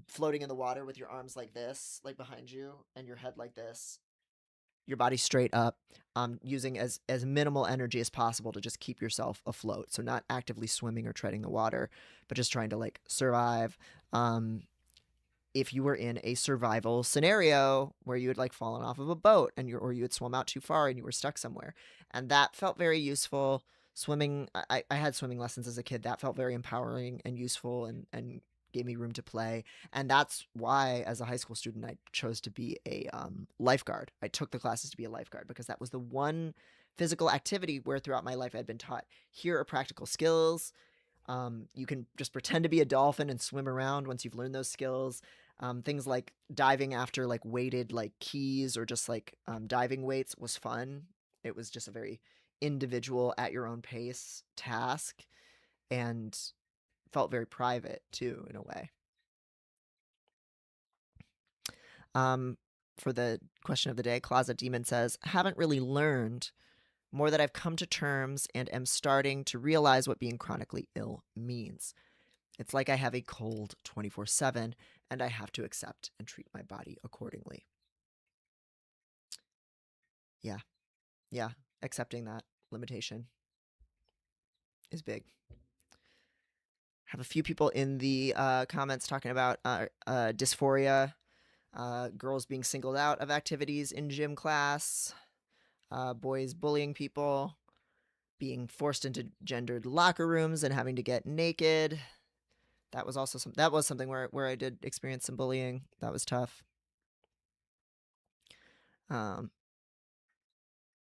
floating in the water with your arms like this, like behind you, and your head like this, your body straight up, using as minimal energy as possible to just keep yourself afloat. So not actively swimming or treading the water, but just trying to like survive. If you were in a survival scenario where you had like fallen off of a boat or you had swum out too far and you were stuck somewhere, and that felt very useful. Swimming, I had swimming lessons as a kid. That felt very empowering and useful, and gave me room to play. And that's why, as a high school student, I chose to be a lifeguard. I took the classes to be a lifeguard because that was the one physical activity where throughout my life I'd been taught, here are practical skills. You can just pretend to be a dolphin and swim around once you've learned those skills. Things like diving after like weighted like keys or just like diving weights was fun. It was just a very individual, at your own pace task, and felt very private too, in a way. For the question of the day, Closet Demon says, haven't really learned, more that I've come to terms and am starting to realize what being chronically ill means. It's like I have a cold 24/7 and I have to accept and treat my body accordingly. Yeah. Yeah. Accepting that limitation is big. Have a few people in the comments talking about dysphoria, girls being singled out of activities in gym class, boys bullying people, being forced into gendered locker rooms and having to get naked. That was also something where I did experience some bullying. That was tough.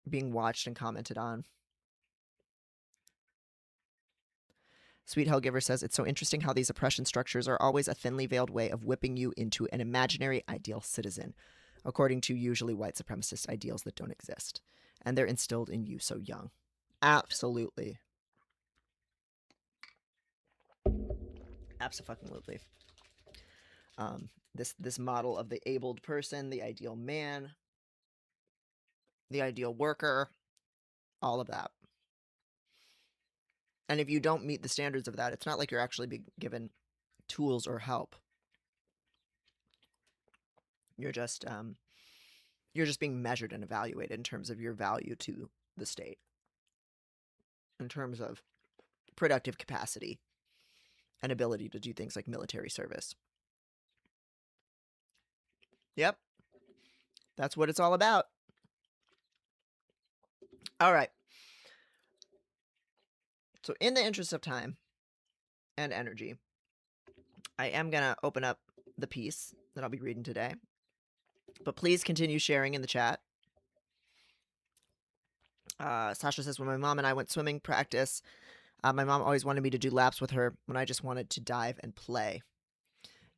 Being watched and commented on. Sweet Hellgiver says, it's so interesting how these oppression structures are always a thinly veiled way of whipping you into an imaginary ideal citizen, according to usually white supremacist ideals that don't exist. And they're instilled in you so young. Absolutely. Abso-fucking-lutely. This model of the abled person, the ideal man, the ideal worker, all of that. And if you don't meet the standards of that, it's not like you're actually being given tools or help. You're just being measured and evaluated in terms of your value to the state, in terms of productive capacity and ability to do things like military service. Yep. That's what it's all about. All right. So in the interest of time and energy, I am going to open up the piece that I'll be reading today. But please continue sharing in the chat. Sasha says, when my mom and I went swimming practice, my mom always wanted me to do laps with her when I just wanted to dive and play.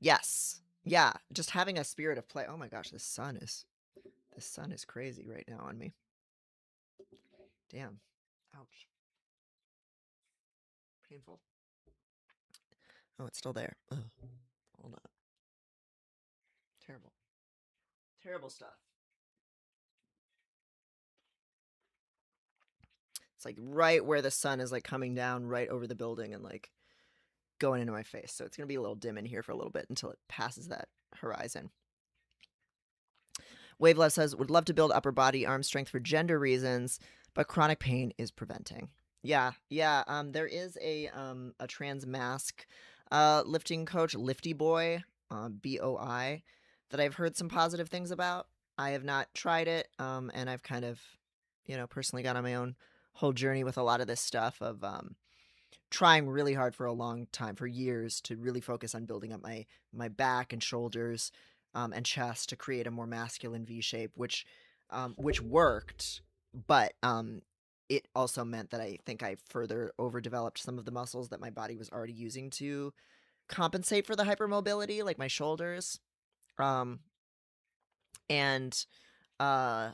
Yes. Yeah. Just having a spirit of play. Oh my gosh, the sun is crazy right now on me. Damn. Ouch. Painful. Oh, it's still there. Ugh. Hold on. Terrible. Terrible stuff. It's like right where the sun is like coming down right over the building and like going into my face. So it's going to be a little dim in here for a little bit until it passes that horizon. Wavelev says, would love to build upper body arm strength for gender reasons, but chronic pain is preventing. Yeah. There is a trans mask lifting coach, Lifty Boy, BOI, that I've heard some positive things about. I have not tried it, and I've kind of, personally gone on my own whole journey with a lot of this stuff of trying really hard for a long time, for years, to really focus on building up my back and shoulders and chest to create a more masculine V shape, which worked, but it also meant that I think I further overdeveloped some of the muscles that my body was already using to compensate for the hypermobility, like my shoulders. Um, and uh,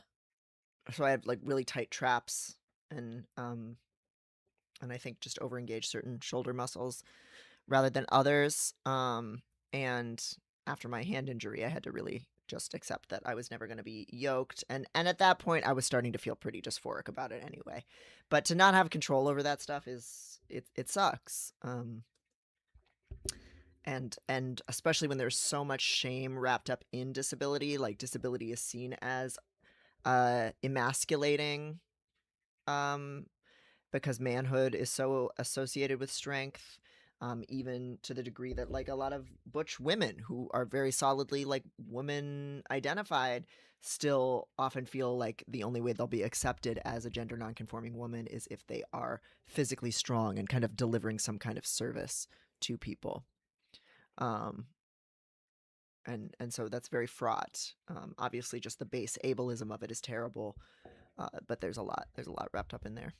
so I had like really tight traps, and I think just overengaged certain shoulder muscles rather than others. And after my hand injury, I had to really just accept that I was never going to be yoked. And at that point, I was starting to feel pretty dysphoric about it anyway. But to not have control over that stuff it sucks. And especially when there's so much shame wrapped up in disability, like disability is seen as emasculating, um, because manhood is so associated with strength, even to the degree that like a lot of butch women who are very solidly like woman identified still often feel like the only way they'll be accepted as a gender nonconforming woman is if they are physically strong and kind of delivering some kind of service to people. Um, and so that's very fraught. Obviously, just the base ableism of it is terrible, but there's a lot wrapped up in there.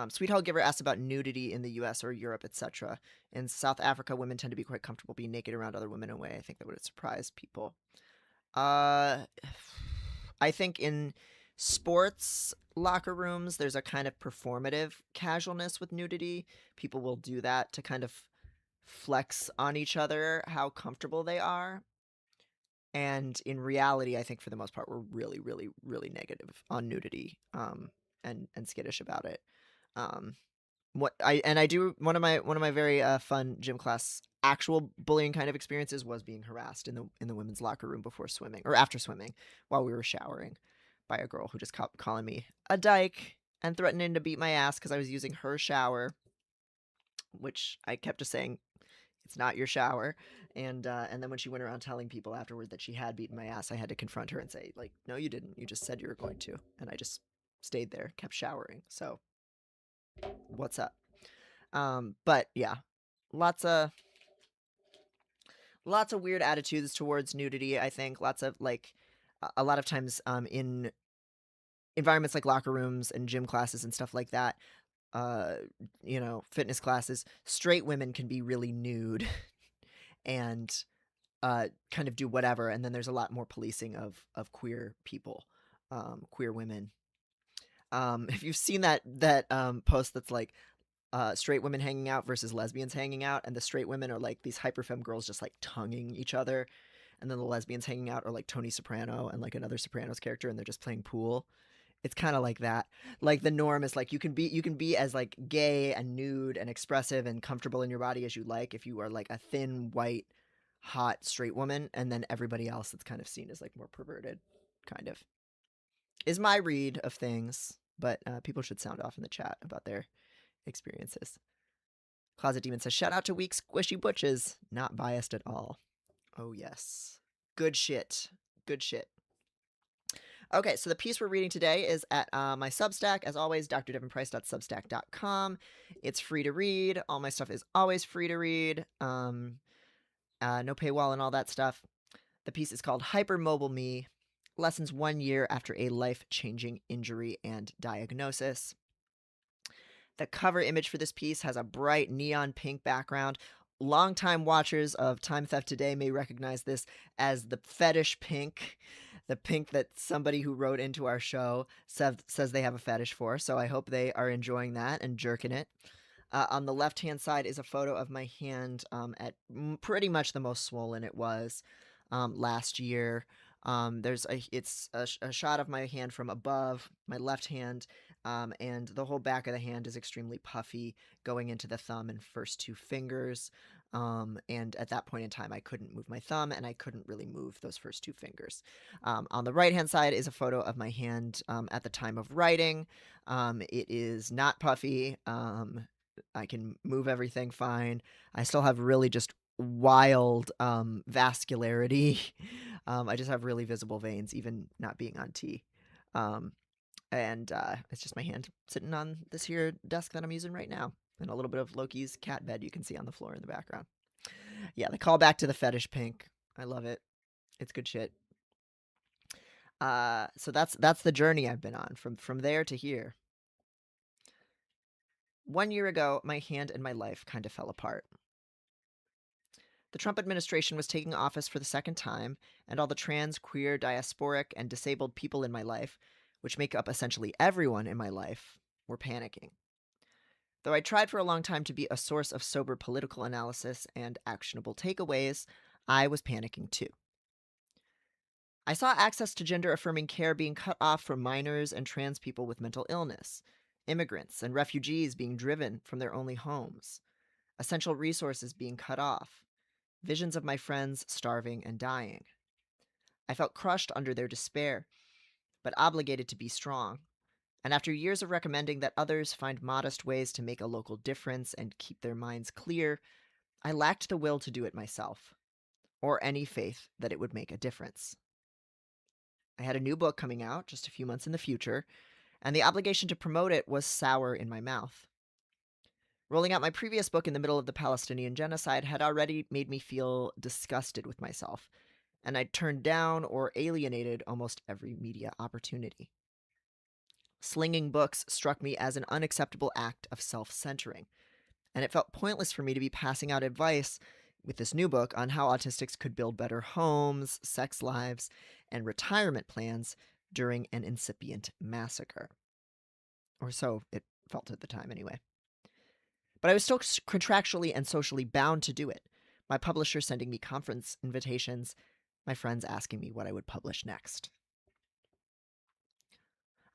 Sweet Hell Giver asked about nudity in the U.S. or Europe, etc. In South Africa, women tend to be quite comfortable being naked around other women in a way I think that would surprise people. Uh, I think in sports locker rooms, there's a kind of performative casualness with nudity. People will do that to kind of flex on each other how comfortable they are. And in reality, I think for the most part, we're really, really, really negative on nudity, and skittish about it. Um, I do one of my very fun gym class actual bullying kind of experiences was being harassed in the women's locker room before swimming or after swimming while we were showering by a girl who just kept calling me a dyke and threatening to beat my ass because I was using her shower, which I kept just saying it's not your shower. And then when she went around telling people afterward that she had beaten my ass, I had to confront her and say, like, no, you didn't. You just said you were going to. And I just stayed there, kept showering. So what's up? But yeah, lots of lots of weird attitudes towards nudity. I think lots of like a lot of times in environments like locker rooms and gym classes and stuff like that. Uh, fitness classes, straight women can be really nude and kind of do whatever, and then there's a lot more policing of queer people, queer women. If you've seen that post that's like straight women hanging out versus lesbians hanging out, and the straight women are like these hyperfemme girls just like tonguing each other, and then the lesbians hanging out are like Tony Soprano and like another Sopranos character, and they're just playing pool. It's kind of like that. Like the norm is like you can be as like gay and nude and expressive and comfortable in your body as you like if you are like a thin white hot straight woman, and then everybody else that's kind of seen as like more perverted, kind of is my read of things. But people should sound off in the chat about their experiences. Closet Demon says, shout out to weak squishy butches. Not biased at all. Oh, yes. Good shit. Good shit. Okay, so the piece we're reading today is at my Substack. As always, drdevinprice.substack.com. It's free to read. All my stuff is always free to read. No paywall and all that stuff. The piece is called Hypermobile Me, Lessons 1 year after a life-changing injury and diagnosis. The cover image for this piece has a bright neon pink background. Longtime watchers of Time Theft Today may recognize this as the fetish pink, the pink that somebody who wrote into our show says they have a fetish for. So I hope they are enjoying that and jerking it. On the left-hand side is a photo of my hand at pretty much the most swollen it was last year. It's a shot of my hand from above, my left hand, and the whole back of the hand is extremely puffy, going into the thumb and first two fingers. And at that point in time, I couldn't move my thumb, and I couldn't really move those first two fingers. On the right-hand side is a photo of my hand at the time of writing. It is not puffy. I can move everything fine. I still have really just wild vascularity. I just have really visible veins, even not being on T. Um, and it's just my hand sitting on this here desk that I'm using right now, and a little bit of Loki's cat bed you can see on the floor in the background. Yeah, the callback to the fetish pink. I love it. It's good shit. So that's the journey I've been on from there to here. 1 year ago, my hand and my life kind of fell apart. The Trump administration was taking office for the second time, and all the trans, queer, diasporic, and disabled people in my life, which make up essentially everyone in my life, were panicking. Though I tried for a long time to be a source of sober political analysis and actionable takeaways, I was panicking too. I saw access to gender affirming care being cut off from minors and trans people with mental illness, immigrants and refugees being driven from their only homes, essential resources being cut off, visions of my friends starving and dying. I felt crushed under their despair, but obligated to be strong. And after years of recommending that others find modest ways to make a local difference and keep their minds clear, I lacked the will to do it myself, or any faith that it would make a difference. I had a new book coming out just a few months in the future, and the obligation to promote it was sour in my mouth. Rolling out my previous book in the middle of the Palestinian genocide had already made me feel disgusted with myself, and I'd turned down or alienated almost every media opportunity. Slinging books struck me as an unacceptable act of self centering, and it felt pointless for me to be passing out advice with this new book on how autistics could build better homes, sex lives, and retirement plans during an incipient massacre. Or so it felt at the time, anyway. But I was still contractually and socially bound to do it. My publisher sending me conference invitations, my friends asking me what I would publish next.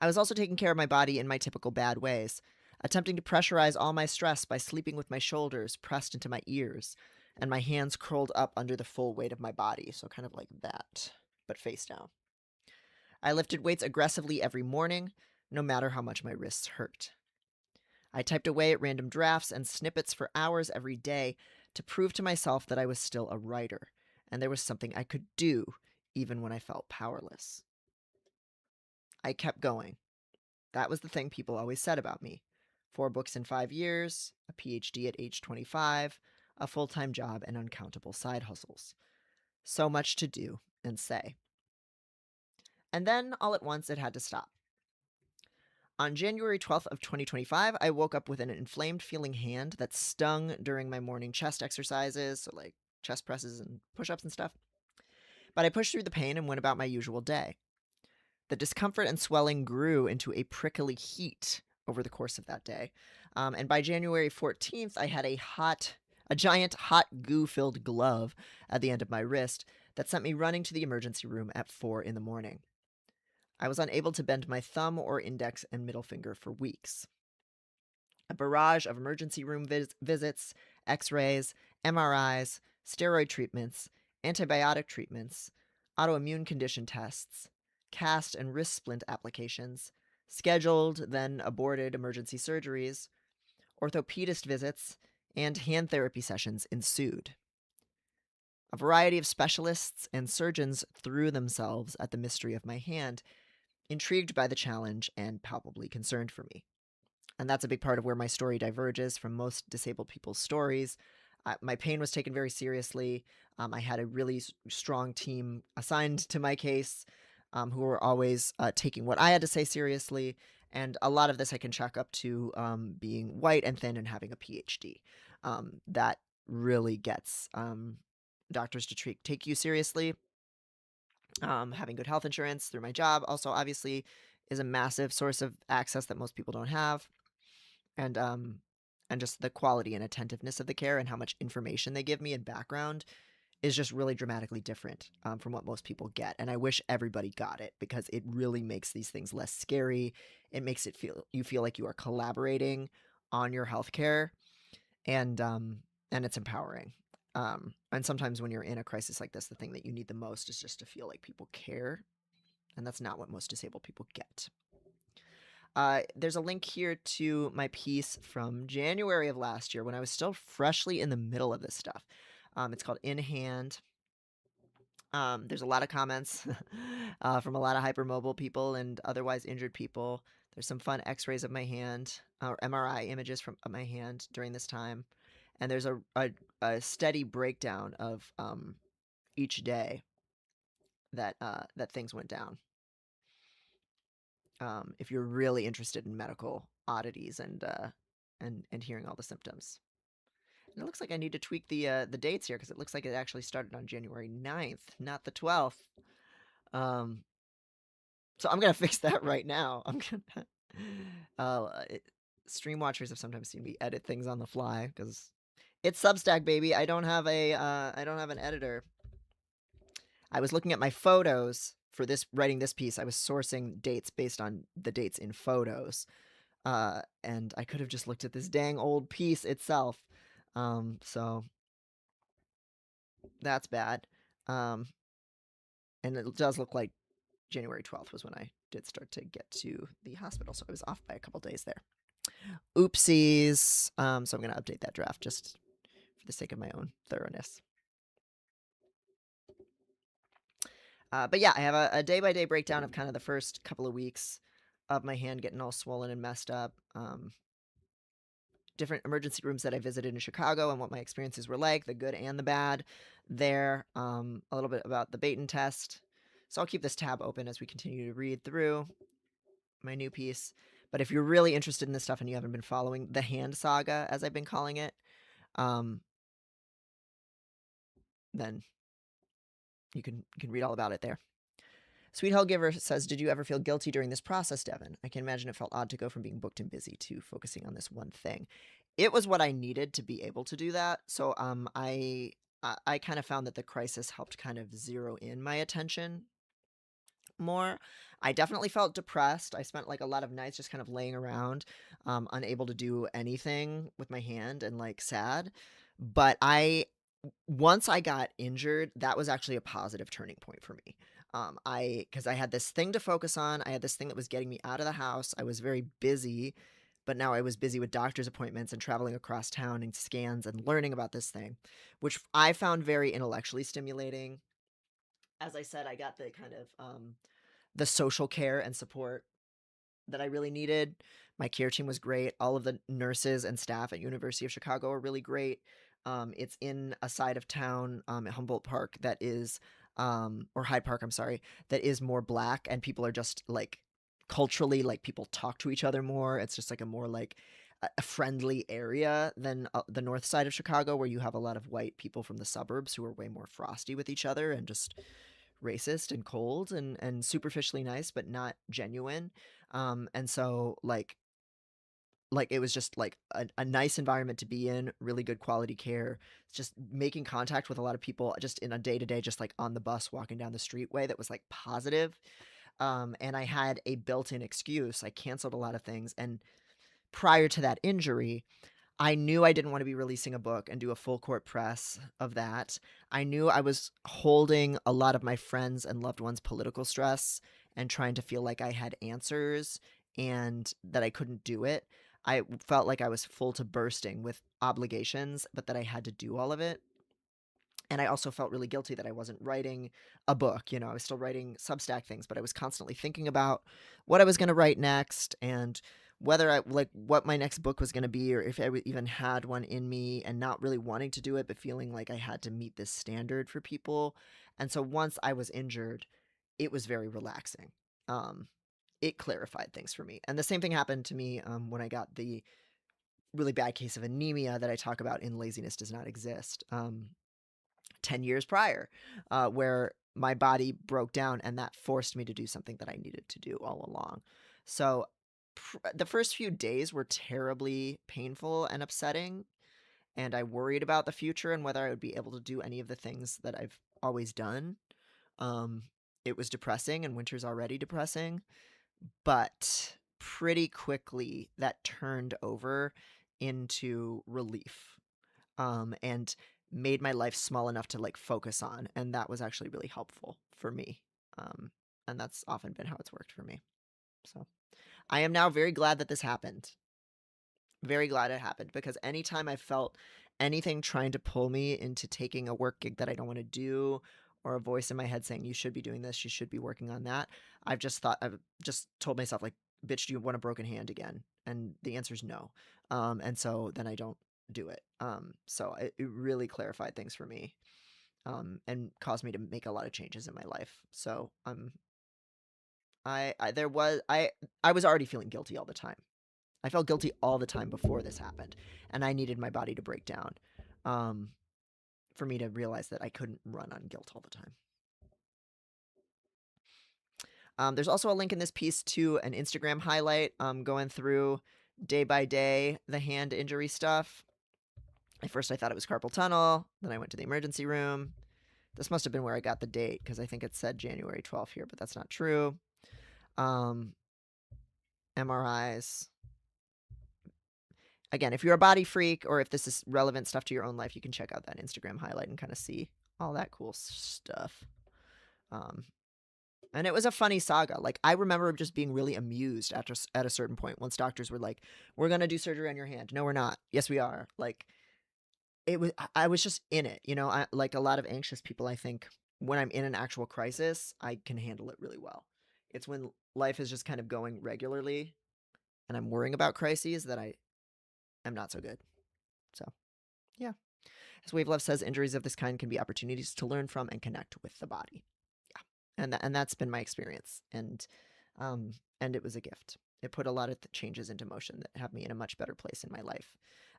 I was also taking care of my body in my typical bad ways, attempting to pressurize all my stress by sleeping with my shoulders pressed into my ears and my hands curled up under the full weight of my body, so kind of like that, but face down. I lifted weights aggressively every morning, no matter how much my wrists hurt. I typed away at random drafts and snippets for hours every day to prove to myself that I was still a writer, and there was something I could do, even when I felt powerless. I kept going. That was the thing people always said about me. 4 books in 5 years, a PhD at age 25, a full-time job, and uncountable side hustles. So much to do and say. And then, all at once, it had to stop. On January 12th of 2025, I woke up with an inflamed feeling hand that stung during my morning chest exercises, so like chest presses and push-ups and stuff. But I pushed through the pain and went about my usual day. The discomfort and swelling grew into a prickly heat over the course of that day. And by January 14th, I had a giant hot goo-filled glove at the end of my wrist that sent me running to the emergency room at 4 in the morning. I was unable to bend my thumb or index and middle finger for weeks. A barrage of emergency room visits, x-rays, MRIs, steroid treatments, antibiotic treatments, autoimmune condition tests, cast and wrist splint applications, scheduled, then aborted emergency surgeries, orthopedist visits, and hand therapy sessions ensued. A variety of specialists and surgeons threw themselves at the mystery of my hand, intrigued by the challenge and palpably concerned for me. And that's a big part of where my story diverges from most disabled people's stories. My pain was taken very seriously. I had a really strong team assigned to my case who were always taking what I had to say seriously. And a lot of this I can chalk up to being white and thin and having a PhD. That really gets doctors to take you seriously. Having good health insurance through my job also obviously is a massive source of access that most people don't have. And just the quality and attentiveness of the care and how much information they give me and background is just really dramatically different from what most people get. And I wish everybody got it because it really makes these things less scary. It makes you feel like you are collaborating on your healthcare, and it's empowering. And sometimes when you're in a crisis like this, the thing that you need the most is just to feel like people care, and that's not what most disabled people get. There's a link here to my piece from January of last year when I was still freshly in the middle of this stuff. It's called In Hand. There's a lot of comments from a lot of hypermobile people and otherwise injured people. There's some fun x-rays of my hand, or MRI images of my hand during this time. And there's a steady breakdown of each day that things went down. if you're really interested in medical oddities and hearing all the symptoms. And it looks like I need to tweak the dates here because it looks like it actually started on January 9th, not the 12th. Um, so I'm gonna fix that right now. I'm gonna. It, stream watchers have sometimes seen me edit things on the fly because it's Substack, baby. I don't have an editor. I was looking at my photos for this writing this piece. I was sourcing dates based on the dates in photos, and I could have just looked at this dang old piece itself. So that's bad. Um, and it does look like January 12th was when I did start to get to the hospital, so I was off by a couple days there. Oopsies. So I'm gonna update that draft just for the sake of my own thoroughness. But yeah, I have a day-by-day breakdown of kind of the first couple of weeks of my hand getting all swollen and messed up. Different emergency rooms that I visited in Chicago and what my experiences were like, the good and the bad there. A little bit about the Baton test. So I'll keep this tab open as we continue to read through my new piece. But if you're really interested in this stuff and you haven't been following the hand saga, as I've been calling it, then you can read all about it there. Sweet Hell Giver says, "Did you ever feel guilty during this process, Devin? I can imagine it felt odd to go from being booked and busy to focusing on this one thing." It was what I needed to be able to do that. So I kind of found that the crisis helped kind of zero in my attention more. I definitely felt depressed. I spent like a lot of nights just kind of laying around, unable to do anything with my hand and like sad. But once I got injured, that was actually a positive turning point for me. Because I had this thing to focus on. I had this thing that was getting me out of the house. I was very busy, but now I was busy with doctor's appointments and traveling across town and scans and learning about this thing, which I found very intellectually stimulating. As I said, I got the kind of the social care and support that I really needed. My care team was great. All of the nurses and staff at University of Chicago are really great. It's in a side of town at Humboldt Park that is, or Hyde Park, I'm sorry, that is more black, and people are just like culturally, like people talk to each other more. It's just like a more like a friendly area than the north side of Chicago, where you have a lot of white people from the suburbs who are way more frosty with each other and just racist and cold and superficially nice but not genuine. And so like it was just like a nice environment to be in, really good quality care, just making contact with a lot of people just in a day-to-day, just like on the bus walking down the street way, that was like positive. And I had a built-in excuse. I canceled a lot of things, and prior to that injury, I knew I didn't want to be releasing a book and do a full court press of that. I knew I was holding a lot of my friends and loved ones' political stress and trying to feel like I had answers and that I couldn't do it. I felt like I was full to bursting with obligations, but that I had to do all of it. And I also felt really guilty that I wasn't writing a book. You know, I was still writing Substack things, but I was constantly thinking about what I was going to write next and whether I like what my next book was going to be, or if I even had one in me, and not really wanting to do it, but feeling like I had to meet this standard for people. And so once I was injured, it was very relaxing. Um, it clarified things for me. And the same thing happened to me when I got the really bad case of anemia that I talk about in Laziness Does Not Exist. 10 years prior, where my body broke down, and that forced me to do something that I needed to do all along. So the first few days were terribly painful and upsetting, and I worried about the future and whether I would be able to do any of the things that I've always done. Um, it was depressing, and winter's already depressing, but pretty quickly that turned over into relief, and made my life small enough to like focus on, and that was actually really helpful for me. Um, and that's often been how it's worked for me. So I am now very glad that this happened. Very glad it happened, because anytime I felt anything trying to pull me into taking a work gig that I don't want to do, or a voice in my head saying you should be doing this, you should be working on that, I've just told myself like, bitch, do you want a broken hand again? And the answer is no. And so then I don't do it. So it really clarified things for me, and caused me to make a lot of changes in my life. So I was already feeling guilty all the time. I felt guilty all the time before this happened, and I needed my body to break down, um, for me to realize that I couldn't run on guilt all the time. There's also a link in this piece to an Instagram highlight, going through day by day the hand injury stuff. At first, I thought it was carpal tunnel. Then I went to the emergency room. This must have been where I got the date because I think it said January 12th here, but that's not true. MRIs. Again, if you're a body freak or if this is relevant stuff to your own life, you can check out that Instagram highlight and kind of see all that cool stuff. And it was a funny saga. Like, I remember just being really amused at a certain point once doctors were like, "We're gonna do surgery on your hand." No, we're not. Yes, we are. Like, I was just in it. Like a lot of anxious people, I think when I'm in an actual crisis, I can handle it really well. It's when life is just kind of going regularly and I'm worrying about crises that I am not so good. So, yeah. As Wave Love says, injuries of this kind can be opportunities to learn from and connect with the body. Yeah. And that's been my experience. And it was a gift. It put a lot of changes into motion that have me in a much better place in my life.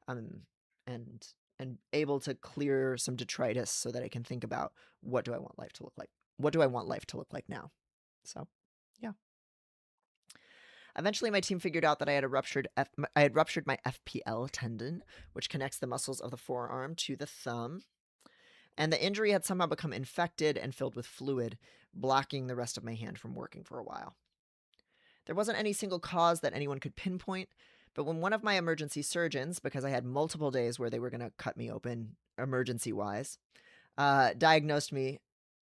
And and able to clear some detritus so that I can think about what do I want life to look like? What do I want life to look like now? So, yeah. Eventually, my team figured out that I had ruptured my FPL tendon, which connects the muscles of the forearm to the thumb, and the injury had somehow become infected and filled with fluid, blocking the rest of my hand from working for a while. There wasn't any single cause that anyone could pinpoint, but when one of my emergency surgeons, because I had multiple days where they were going to cut me open emergency-wise, diagnosed me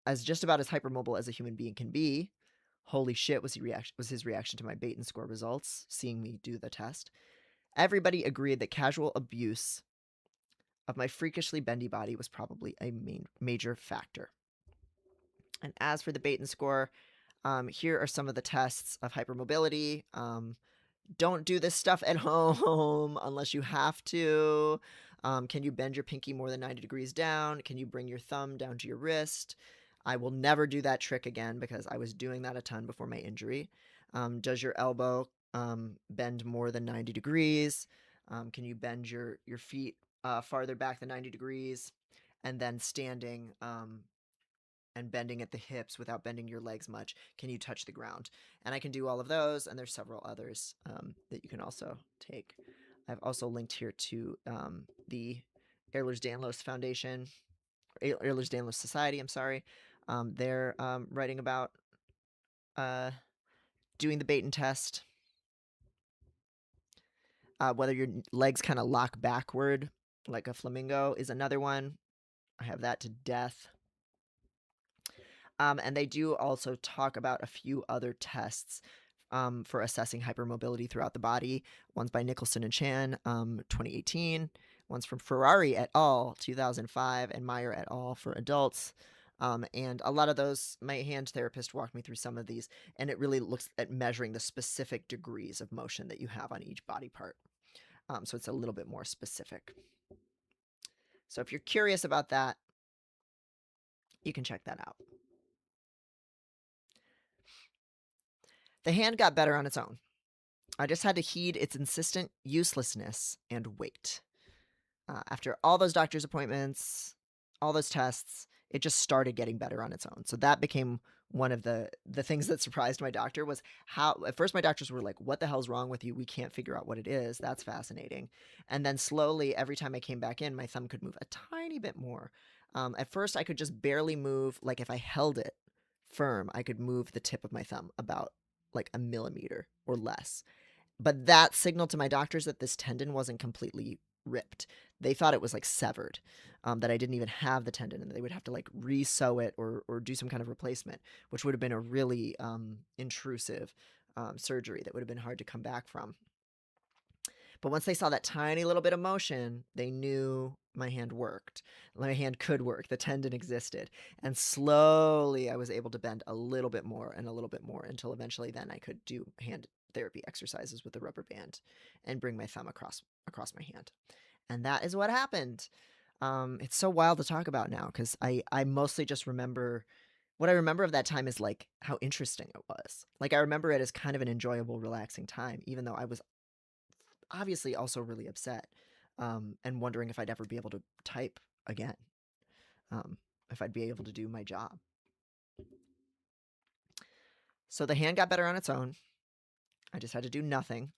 as just about as hypermobile as a human being can be. Holy shit was his reaction to my bait and score results, seeing me do the test. Everybody agreed that casual abuse of my freakishly bendy body was probably a major factor. And as for the bait and score, here are some of the tests of hypermobility. Don't do this stuff at home unless you have to. Can you bend your pinky more than 90 degrees down? Can you bring your thumb down to your wrist? I will never do that trick again because I was doing that a ton before my injury. Does your elbow bend more than 90 degrees? Can you bend your feet farther back than 90 degrees? And then standing and bending at the hips without bending your legs much, can you touch the ground? And I can do all of those, and there's several others that you can also take. I've also linked here to the Ehlers-Danlos Foundation, Ehlers-Danlos Society, I'm sorry. They're writing about doing the Baton test, whether your legs kind of lock backward like a flamingo is another one. I have that to death. And they do also talk about a few other tests for assessing hypermobility throughout the body. One's by Nicholson and Chan, 2018. One's from Ferrari et al., 2005, and Meyer et al. For adults. And a lot of those, my hand therapist walked me through some of these, and it really looks at measuring the specific degrees of motion that you have on each body part. So it's a little bit more specific. So if you're curious about that, you can check that out. The hand got better on its own. I just had to heed its insistent uselessness and wait. After all those doctor's appointments, all those tests, it just started getting better on its own. So that became one of the things that surprised my doctor was how, at first my doctors were like, what the hell's wrong with you? We can't figure out what it is. That's fascinating. And then slowly, every time I came back in, my thumb could move a tiny bit more. At first, I could just barely move. Like if I held it firm, I could move the tip of my thumb about like a millimeter or less. But that signaled to my doctors that this tendon wasn't completely ripped. They thought it was like severed, that I didn't even have the tendon and they would have to like re-sew it or do some kind of replacement, which would have been a really intrusive surgery that would have been hard to come back from. But once they saw that tiny little bit of motion, they knew my hand worked. My hand could work. The tendon existed. And slowly I was able to bend a little bit more and a little bit more until eventually then I could do hand therapy exercises with the rubber band and bring my thumb across my hand. And that is what happened. It's so wild to talk about now because I mostly just remember what I remember of that time is, like, how interesting it was. Like, I remember it as kind of an enjoyable, relaxing time, even though I was obviously also really upset, and wondering if I'd ever be able to type again, um, if I'd be able to do my job. So the hand got better on its own. I just had to do nothing.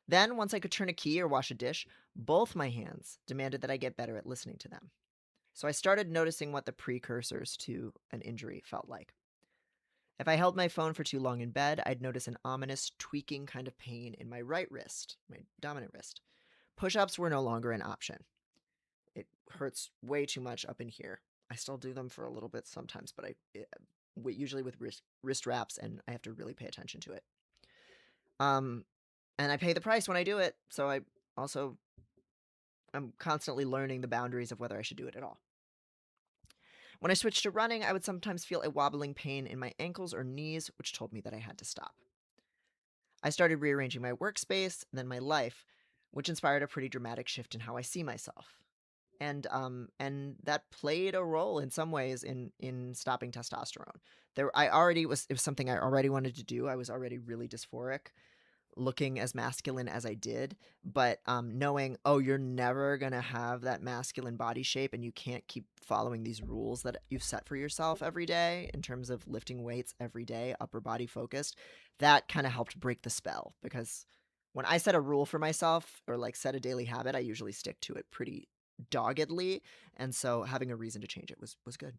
Then, once I could turn a key or wash a dish, both my hands demanded that I get better at listening to them. So I started noticing what the precursors to an injury felt like. If I held my phone for too long in bed, I'd notice an ominous tweaking kind of pain in my right wrist, my dominant wrist. Push ups were no longer an option. It hurts way too much up in here. I still do them for a little bit sometimes, but usually with wrist wraps, and I have to really pay attention to it. And I pay the price when I do it, so I'm constantly learning the boundaries of whether I should do it at all. When I switched to running, I would sometimes feel a wobbling pain in my ankles or knees, which told me that I had to stop. I started rearranging my workspace, then my life, which inspired a pretty dramatic shift in how I see myself. And that played a role in some ways in stopping testosterone. It was something I already wanted to do. I was already really dysphoric, looking as masculine as I did, but knowing, oh, you're never gonna have that masculine body shape, and you can't keep following these rules that you've set for yourself every day in terms of lifting weights every day, upper body focused. That kind of helped break the spell, because when I set a rule for myself or like set a daily habit, I usually stick to it pretty doggedly, and so having a reason to change it was good.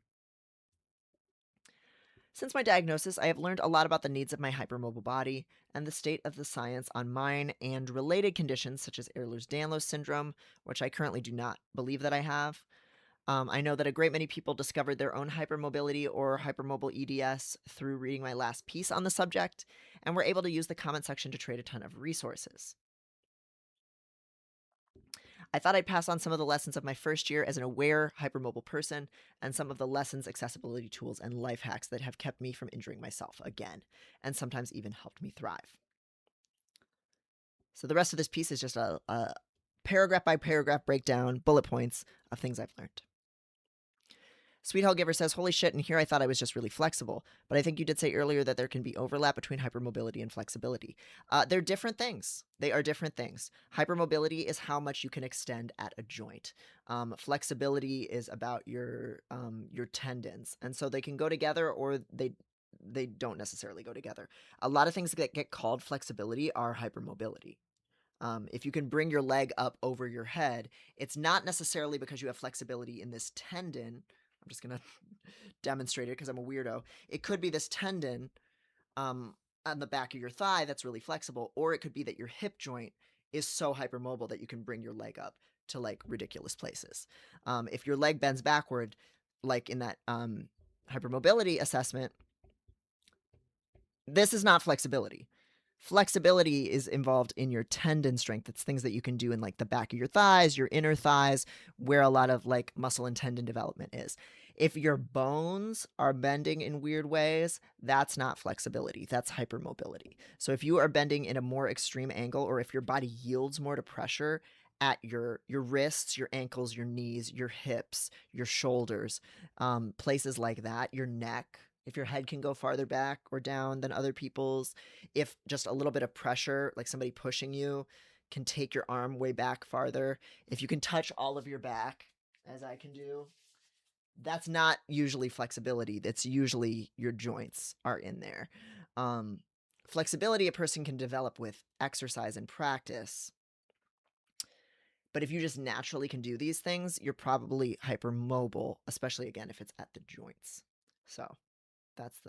Since my diagnosis, I have learned a lot about the needs of my hypermobile body and the state of the science on mine and related conditions such as Ehlers-Danlos syndrome, which I currently do not believe that I have. I know that a great many people discovered their own hypermobility or hypermobile EDS through reading my last piece on the subject, and were able to use the comment section to trade a ton of resources. I thought I'd pass on some of the lessons of my first year as an aware, hypermobile person, and some of the lessons, accessibility tools, and life hacks that have kept me from injuring myself again, and sometimes even helped me thrive. So the rest of this piece is just a paragraph by paragraph breakdown, bullet points of things I've learned. Sweet Hell Giver says, holy shit, and here I thought I was just really flexible. But I think you did say earlier that there can be overlap between hypermobility and flexibility. They're different things. They are different things. Hypermobility is how much you can extend at a joint. Flexibility is about your tendons. And so they can go together, or they don't necessarily go together. A lot of things that get called flexibility are hypermobility. If you can bring your leg up over your head, it's not necessarily because you have flexibility in this tendon. I'm just going to demonstrate it because I'm a weirdo. It could be this tendon on the back of your thigh that's really flexible, or it could be that your hip joint is so hypermobile that you can bring your leg up to like ridiculous places. If your leg bends backward, like in that hypermobility assessment, this is not flexibility. Flexibility is involved in your tendon strength. It's things that you can do in like the back of your thighs, your inner thighs, where a lot of like muscle and tendon development is. If your bones are bending in weird ways, that's not flexibility. That's hypermobility. So if you are bending in a more extreme angle, or if your body yields more to pressure at your wrists, your ankles, your knees, your hips, your shoulders, places like that, your neck, if your head can go farther back or down than other people's, if just a little bit of pressure, like somebody pushing you, can take your arm way back farther, if you can touch all of your back, as I can do, that's not usually flexibility. That's usually your joints are in there. Um, Flexibility a person can develop with exercise and practice. But if you just naturally can do these things, you're probably hypermobile, especially again if it's at the joints. So that's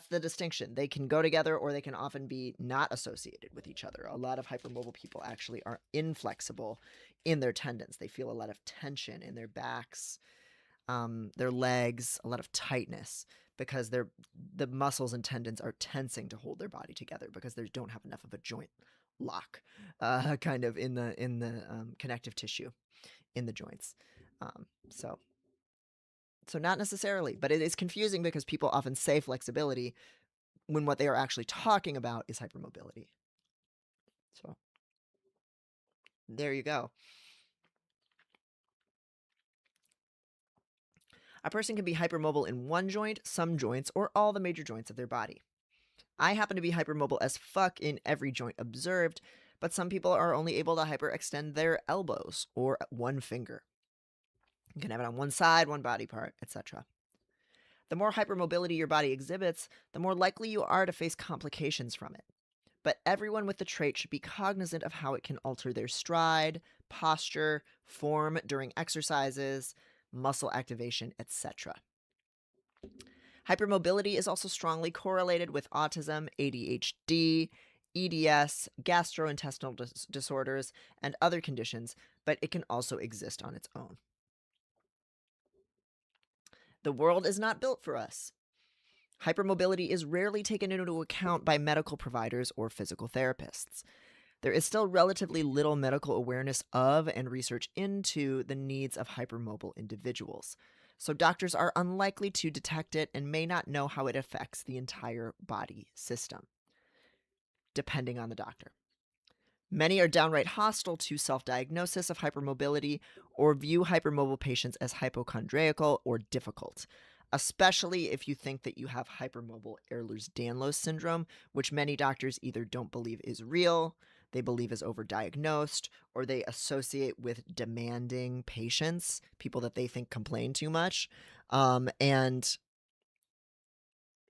the distinction. They can go together, or they can often be not associated with each other. A lot of hypermobile people actually are inflexible in their tendons. They feel a lot of tension in their backs, their legs, a lot of tightness, because the muscles and tendons are tensing to hold their body together because they don't have enough of a joint lock, kind of in the connective tissue in the joints. Um, so so not necessarily, but it is confusing because people often say flexibility when what they are actually talking about is hypermobility. So there you go. A person can be hypermobile in one joint, some joints, or all the major joints of their body. I happen to be hypermobile as fuck in every joint observed, but some people are only able to hyperextend their elbows or one finger. You can have it on one side, one body part, etc. The more hypermobility your body exhibits, the more likely you are to face complications from it. But everyone with the trait should be cognizant of how it can alter their stride, posture, form during exercises, muscle activation, etc. Hypermobility is also strongly correlated with autism, ADHD, EDS, gastrointestinal disorders, and other conditions, but it can also exist on its own. The world is not built for us. Hypermobility is rarely taken into account by medical providers or physical therapists. There is still relatively little medical awareness of and research into the needs of hypermobile individuals. So doctors are unlikely to detect it and may not know how it affects the entire body system, depending on the doctor. Many are downright hostile to self-diagnosis of hypermobility or view hypermobile patients as hypochondriacal or difficult, especially if you think that you have hypermobile Ehlers-Danlos syndrome, which many doctors either don't believe is real, they believe is overdiagnosed, or they associate with demanding patients, people that they think complain too much. And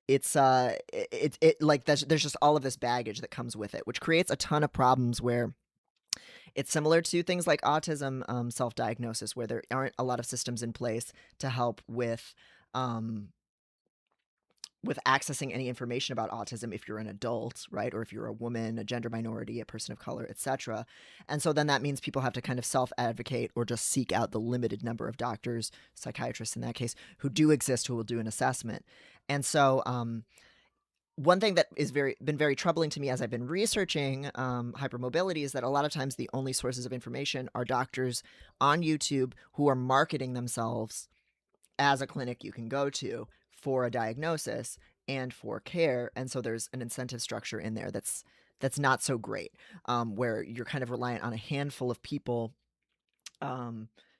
it's like there's just all of this baggage that comes with it, which creates a ton of problems where it's similar to things like autism self-diagnosis, where there aren't a lot of systems in place to help um, with accessing any information about autism if you're an adult, right? Or if you're a woman, a gender minority, a person of color, etc. And so then that means people have to kind of self-advocate or just seek out the limited number of doctors, psychiatrists in that case, who do exist, who will do an assessment. And so one thing that is been very troubling to me as I've been researching hypermobility is that a lot of times the only sources of information are doctors on YouTube who are marketing themselves as a clinic you can go to for a diagnosis and for care. And so there's an incentive structure in there that's not so great, where you're kind of reliant on a handful of people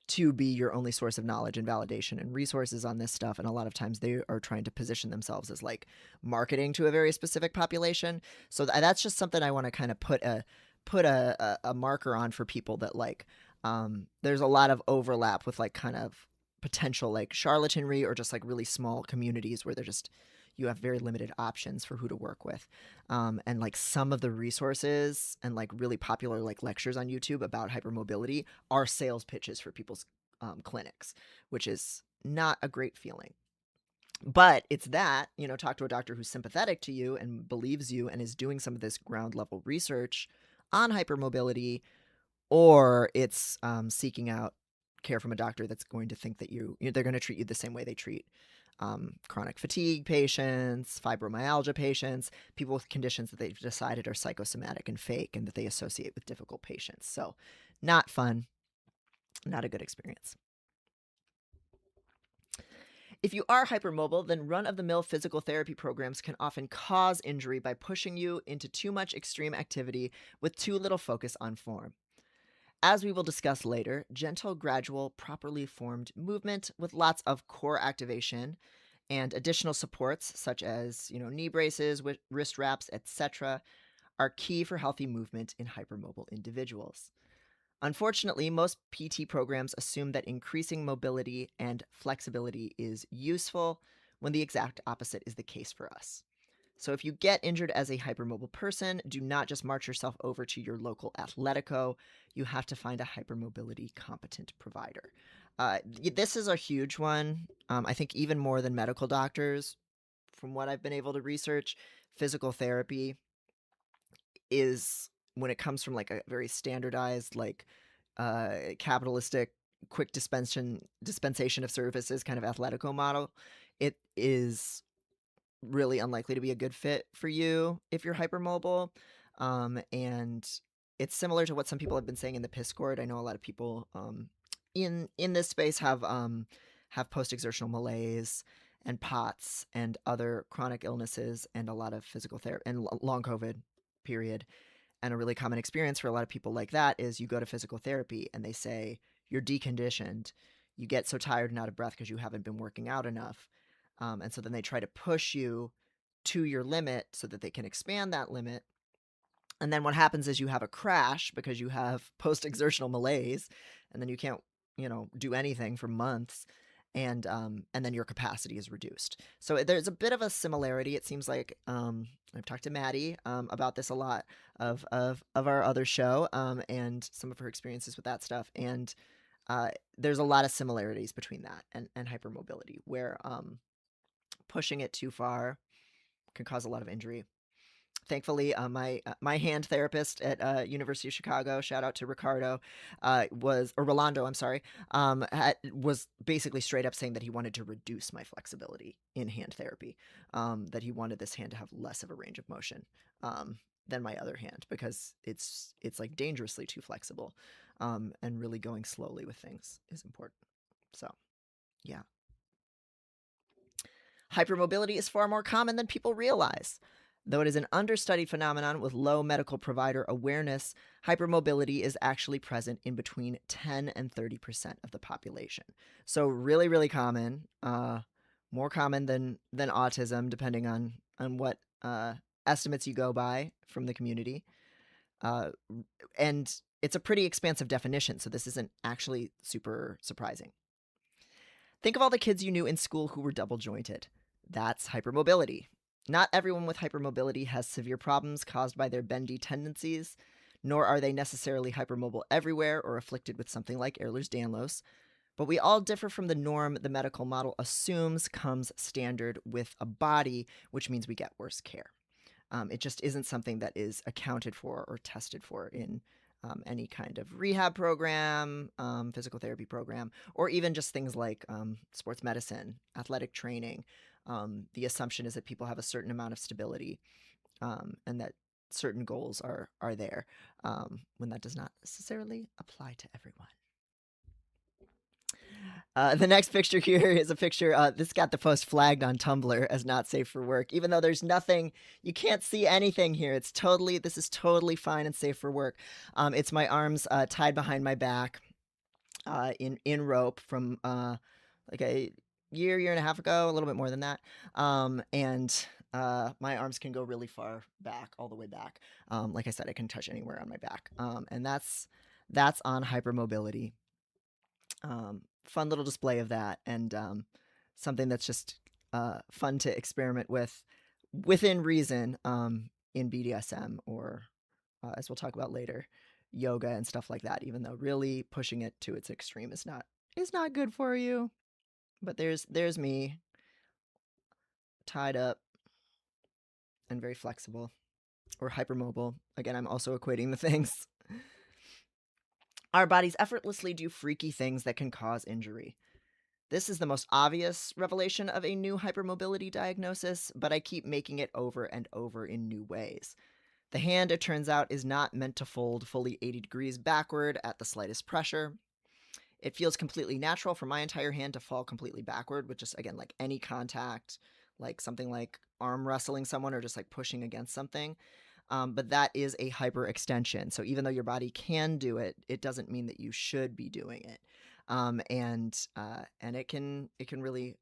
to be your only source of knowledge and validation and resources on this stuff. And a lot of times they are trying to position themselves as like marketing to a very specific population. So that's just something I want to kind of put a marker on for people, that like there's a lot of overlap with like kind of potential like charlatanry or just like really small communities where they're just, you have very limited options for who to work with. And like some of the resources and like really popular like lectures on YouTube about hypermobility are sales pitches for people's clinics, which is not a great feeling. But it's that, you know, talk to a doctor who's sympathetic to you and believes you and is doing some of this ground level research on hypermobility, or it's seeking out care from a doctor that's going to think that they're going to treat you the same way they treat chronic fatigue patients, fibromyalgia patients, people with conditions that they've decided are psychosomatic and fake and that they associate with difficult patients. So not fun, not a good experience. If you are hypermobile, then run-of-the-mill physical therapy programs can often cause injury by pushing you into too much extreme activity with too little focus on form. As we will discuss later, gentle, gradual, properly formed movement with lots of core activation and additional supports such as, knee braces, wrist wraps, etc., are key for healthy movement in hypermobile individuals. Unfortunately, most PT programs assume that increasing mobility and flexibility is useful, when the exact opposite is the case for us. So if you get injured as a hypermobile person, do not just march yourself over to your local Athletico. You have to find a hypermobility competent provider. This is a huge one. I think even more than medical doctors, from what I've been able to research, physical therapy is, when it comes from like a very standardized, like capitalistic, quick dispensation of services kind of Athletico model, it is really unlikely to be a good fit for you if you're hypermobile. And it's similar to what some people have been saying in the Discord. I know a lot of people in this space have post-exertional malaise and POTS and other chronic illnesses and a lot of physical therapy and long COVID period. And a really common experience for a lot of people like that is you go to physical therapy and they say, you're deconditioned, you get so tired and out of breath because you haven't been working out enough. And so then they try to push you to your limit so that they can expand that limit. And then what happens is you have a crash because you have post-exertional malaise, and then you can't, do anything for months, and then your capacity is reduced. So there's a bit of a similarity. It seems like I've talked to Maddie about this a lot of our other show, and some of her experiences with that stuff, and there's a lot of similarities between that and hypermobility, where pushing it too far can cause a lot of injury. Thankfully, my hand therapist at University of Chicago, shout out to Ricardo, Rolando, I'm sorry, was basically straight up saying that he wanted to reduce my flexibility in hand therapy, that he wanted this hand to have less of a range of motion than my other hand because it's like dangerously too flexible, and really going slowly with things is important. So, yeah. Hypermobility is far more common than people realize. Though it is an understudied phenomenon with low medical provider awareness, hypermobility is actually present in between 10 and 30% of the population. So really, really common, more common than autism, depending on what estimates you go by from the community. And it's a pretty expansive definition, so this isn't actually super surprising. Think of all the kids you knew in school who were double jointed. That's hypermobility. Not everyone with hypermobility has severe problems caused by their bendy tendencies, nor are they necessarily hypermobile everywhere or afflicted with something like Ehlers-Danlos, but we all differ from the norm the medical model assumes comes standard with a body, which means we get worse care. It just isn't something that is accounted for or tested for in any kind of rehab program, physical therapy program, or even just things like sports medicine, athletic training. The assumption is that people have a certain amount of stability, and that certain goals are there, when that does not necessarily apply to everyone. The next picture here is a picture, this got the post flagged on Tumblr as not safe for work, even though there's nothing, you can't see anything here. This is totally fine and safe for work. It's my arms tied behind my back in rope from like a year and a half ago, a little bit more than that. And my arms can go really far back, all the way back. Like I said, I can touch anywhere on my back. And that's on hypermobility. Fun little display of that, and something that's just fun to experiment with within reason, in BDSM, or as we'll talk about later, yoga and stuff like that, even though really pushing it to its extreme is not good for you. But there's me tied up and very flexible, or hypermobile. Again, I'm also equating the things. Our bodies effortlessly do freaky things that can cause injury. This is the most obvious revelation of a new hypermobility diagnosis, but I keep making it over and over in new ways. The hand, it turns out, is not meant to fold fully 80 degrees backward at the slightest pressure. It feels completely natural for my entire hand to fall completely backward with just, again, like any contact, like something like arm wrestling someone or just like pushing against something. But that is a hyperextension. So even though your body can do it, it doesn't mean that you should be doing it. And it can really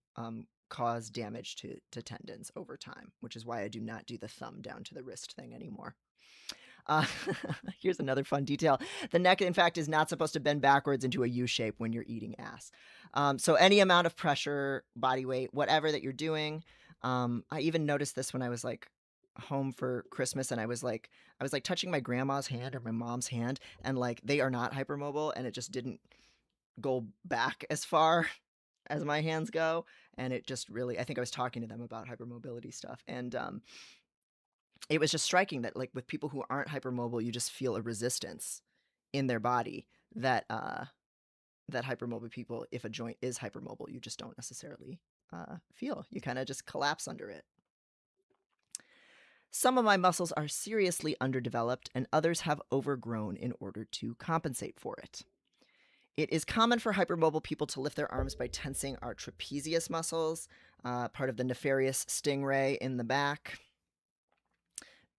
cause damage to tendons over time, which is why I do not do the thumb down to the wrist thing anymore. Here's another fun detail. The neck, in fact, is not supposed to bend backwards into a U shape when you're eating ass. So any amount of pressure, body weight, whatever that you're doing. I even noticed this when I was like home for Christmas, and I was like touching my grandma's hand or my mom's hand, and like they are not hypermobile, and it just didn't go back as far as my hands go, and it just really, I think I was talking to them about hypermobility stuff, and it was just striking that like with people who aren't hypermobile, you just feel a resistance in their body that that hypermobile people, if a joint is hypermobile, you just don't necessarily feel. You kind of just collapse under it. Some of my muscles are seriously underdeveloped, and others have overgrown in order to compensate for it. It is common for hypermobile people to lift their arms by tensing our trapezius muscles, part of the nefarious stingray in the back.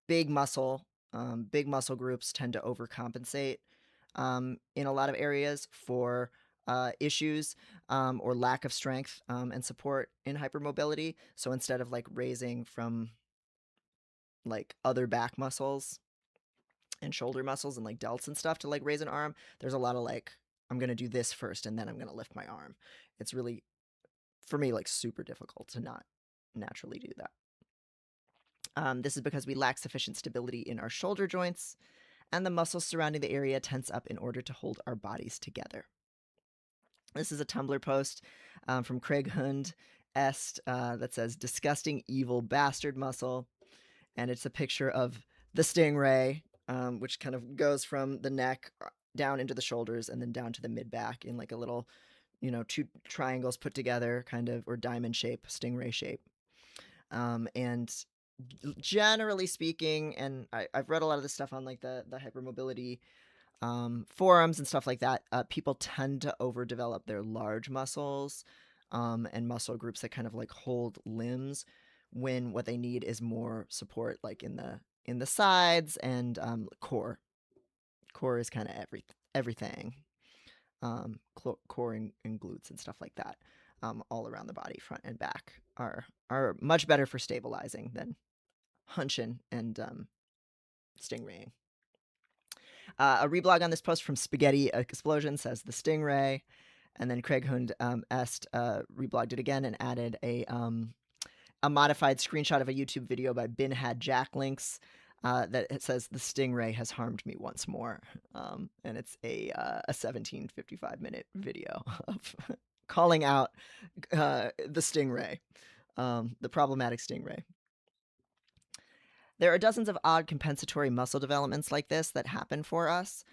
Big muscle groups tend to overcompensate in a lot of areas for issues or lack of strength and support in hypermobility. So instead of like raising from like other back muscles and shoulder muscles and like delts and stuff to like raise an arm, there's a lot of like, I'm going to do this first and then I'm going to lift my arm. It's really, for me, like super difficult to not naturally do that. This is because we lack sufficient stability in our shoulder joints, and the muscles surrounding the area tense up in order to hold our bodies together. This is a Tumblr post from Craig Hund Est that says, "Disgusting, evil, bastard muscle." And it's a picture of the stingray, which kind of goes from the neck down into the shoulders and then down to the mid back in like a little, two triangles put together, kind of, or diamond shape, stingray shape. And generally speaking, and I've read a lot of this stuff on like the hypermobility forums and stuff like that, people tend to overdevelop their large muscles and muscle groups that kind of like hold limbs when what they need is more support like in the sides and core. Core is kind of everything. Core and glutes and stuff like that, all around the body, front and back, are much better for stabilizing than hunching and stingraying. A reblog on this post from Spaghetti Explosion says the stingray, and then Craig Hund Est reblogged it again and added a modified screenshot of a YouTube video by Bin Had Jack Links that it says the stingray has harmed me once more, and it's a 17:55-minute video of calling out the stingray, the problematic stingray. There are dozens of odd compensatory muscle developments like this that happen for us.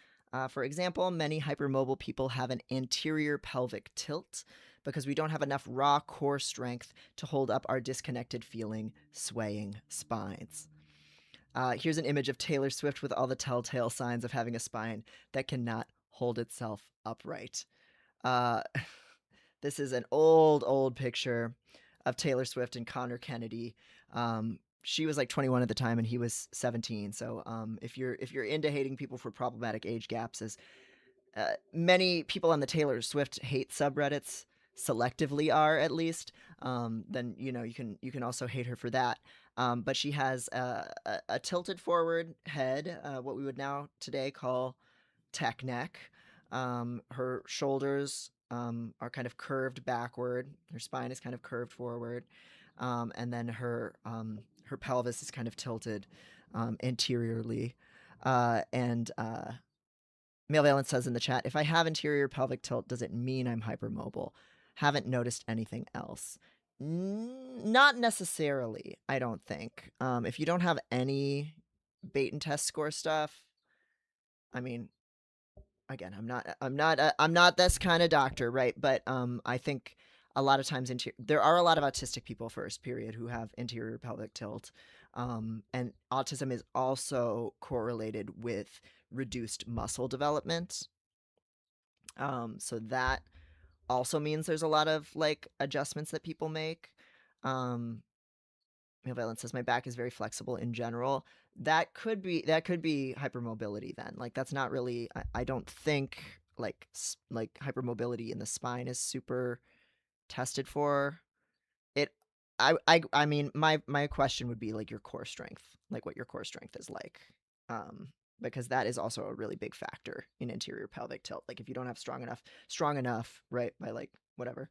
For example, many hypermobile people have an anterior pelvic tilt because we don't have enough raw core strength to hold up our disconnected feeling, swaying spines. Here's an image of Taylor Swift with all the telltale signs of having a spine that cannot hold itself upright. This is an old picture of Taylor Swift and Connor Kennedy. She was like 21 at the time and he was 17. So if you're into hating people for problematic age gaps, as many people on the Taylor Swift hate subreddits selectively are, at least, then you can also hate her for that. But she has a tilted forward head, what we would now today call tech neck. Her shoulders are kind of curved backward. Her spine is kind of curved forward, and then her pelvis is kind of tilted anteriorly. And Male Valence says in the chat, if I have anterior pelvic tilt, does it mean I'm hypermobile? Haven't noticed anything else. Not necessarily, I don't think. If you don't have any bait and test score stuff, I mean, again, I'm not this kind of doctor, right? But I think a lot of times there are a lot of autistic people first, period, who have anterior pelvic tilt. And autism is also correlated with reduced muscle development. So that also means there's a lot of like adjustments that people make. Male Valence says my back is very flexible in general. That could be hypermobility then. Like that's not really. I don't think like hypermobility in the spine is super tested for it. I mean my question would be like your core strength, like what your core strength is like. Because that is also a really big factor in anterior pelvic tilt. Like if you don't have strong enough, right, by like whatever